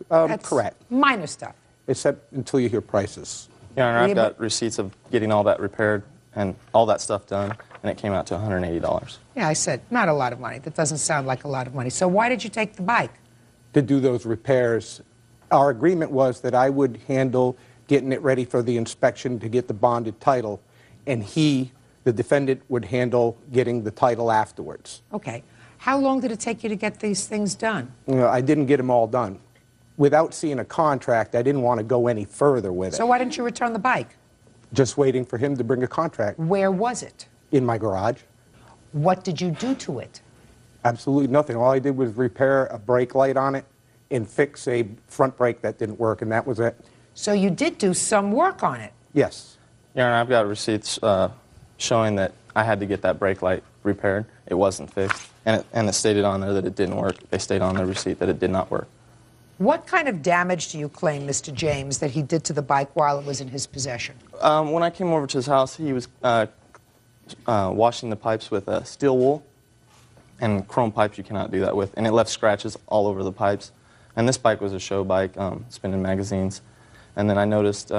That's correct, minor stuff. except until you hear prices. Your Honor, Yeah, I've got receipts of getting all that repaired and all that stuff done, and it came out to $180. Yeah, I said, not a lot of money. That doesn't sound like a lot of money. So why did you take the bike? To do those repairs. Our agreement was that I would handle getting it ready for the inspection to get the bonded title, and he, the defendant, would handle getting the title afterwards. Okay. How long did it take you to get these things done? You know, I didn't get them all done. Without seeing a contract, I didn't want to go any further with it. So why didn't you return the bike? Just waiting for him to bring a contract. Where was it? In my garage. What did you do to it? Absolutely nothing. All I did was repair a brake light on it and fix a front brake that didn't work, and that was it. So you did do some work on it. Yes. Your Honor, I've got receipts showing that I had to get that brake light repaired. It wasn't fixed. And it stated on there that it didn't work. They stated on their receipt that it did not work. What kind of damage do you claim, Mr. James, that he did to the bike while it was in his possession? When I came over to his house, he was washing the pipes with steel wool. And chrome pipes you cannot do that with. And it left scratches all over the pipes. And this bike was a show bike, spinning magazines. And then I noticed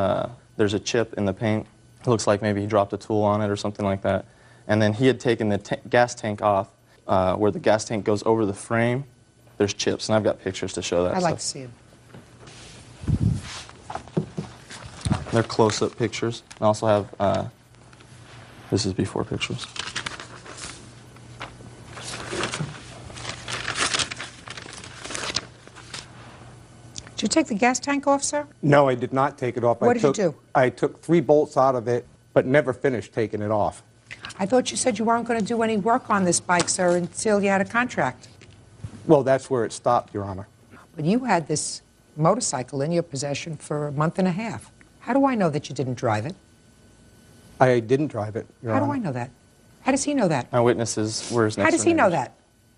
there's a chip in the paint. It looks like maybe he dropped a tool on it or something like that. And then he had taken the gas tank off. Where the gas tank goes over the frame, there's chips. And I've got pictures to show that. I'd like to see them. They're close-up pictures. I also have, this is before pictures. Did you take the gas tank off, sir? No, I did not take it off. What did you do? I took 3 bolts out of it, but never finished taking it off. I thought you said you weren't going to do any work on this bike, sir, until you had a contract. Well, that's where it stopped, Your Honor. But you had this motorcycle in your possession for a month and a half. How do I know that you didn't drive it? I didn't drive it, Your Honor. How do I know that? How does he know that? My witnesses were his next How does he know neighbors. that?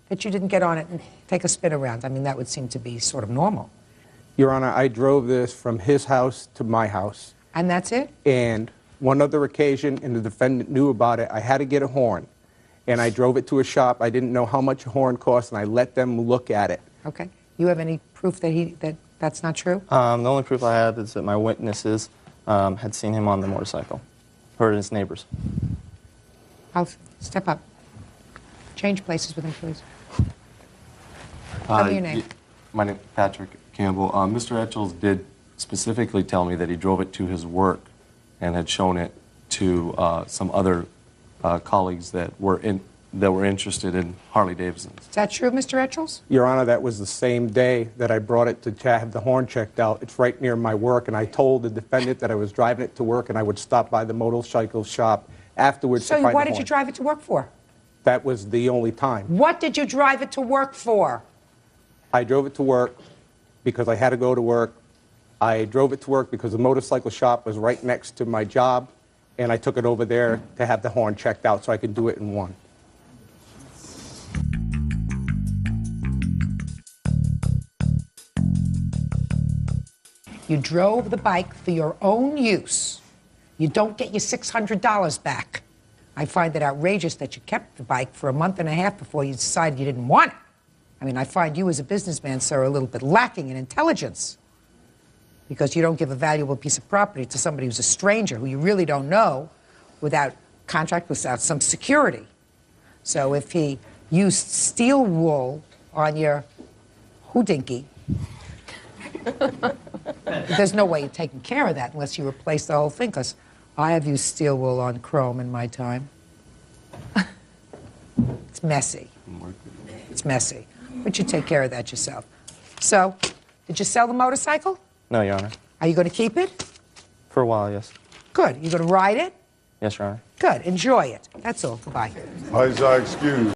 That you didn't get on it and take a spin around? I mean, that would seem to be sort of normal. Your Honor, I drove this from his house to my house. And that's it? And one other occasion, and the defendant knew about it, I had to get a horn. And I drove it to a shop. I didn't know how much a horn cost, and I let them look at it. Okay. You have any proof that that's not true? The only proof I have is that my witnesses had seen him on the motorcycle, heard his neighbors. I'll step up. Change places with him, please. Tell me your name. My name is Patrick Campbell. Mr. Etchells did specifically tell me that he drove it to his work and had shown it to some other colleagues that were interested in Harley Davidsons. Is that true, Mr. Etchells? Your Honor, that was the same day that I brought it to have the horn checked out. It's right near my work, and I told the defendant that I was driving it to work and I would stop by the motorcycle shop afterwards to So find the why horn. did you drive it to work for? That was the only time. What did you drive it to work for? I drove it to work because I had to go to work. I drove it to work because the motorcycle shop was right next to my job, and I took it over there to have the horn checked out so I could do it in one. You drove the bike for your own use. You don't get your $600 back. I find it outrageous that you kept the bike for a month and a half before you decided you didn't want it. I mean, I find you as a businessman, sir, a little bit lacking in intelligence because you don't give a valuable piece of property to somebody who's a stranger who you really don't know without contract, without some security. So if he used steel wool on your hoodinky, there's no way you're taking care of that unless you replace the whole thing, because I have used steel wool on chrome in my time. It's messy. It's messy. But you take care of that yourself. So, did you sell the motorcycle? No, Your Honor. Are you going to keep it? For a while, yes. Good. You going to ride it? Yes, Your Honor. Good. Enjoy it. That's all. Goodbye. Eyes are excused.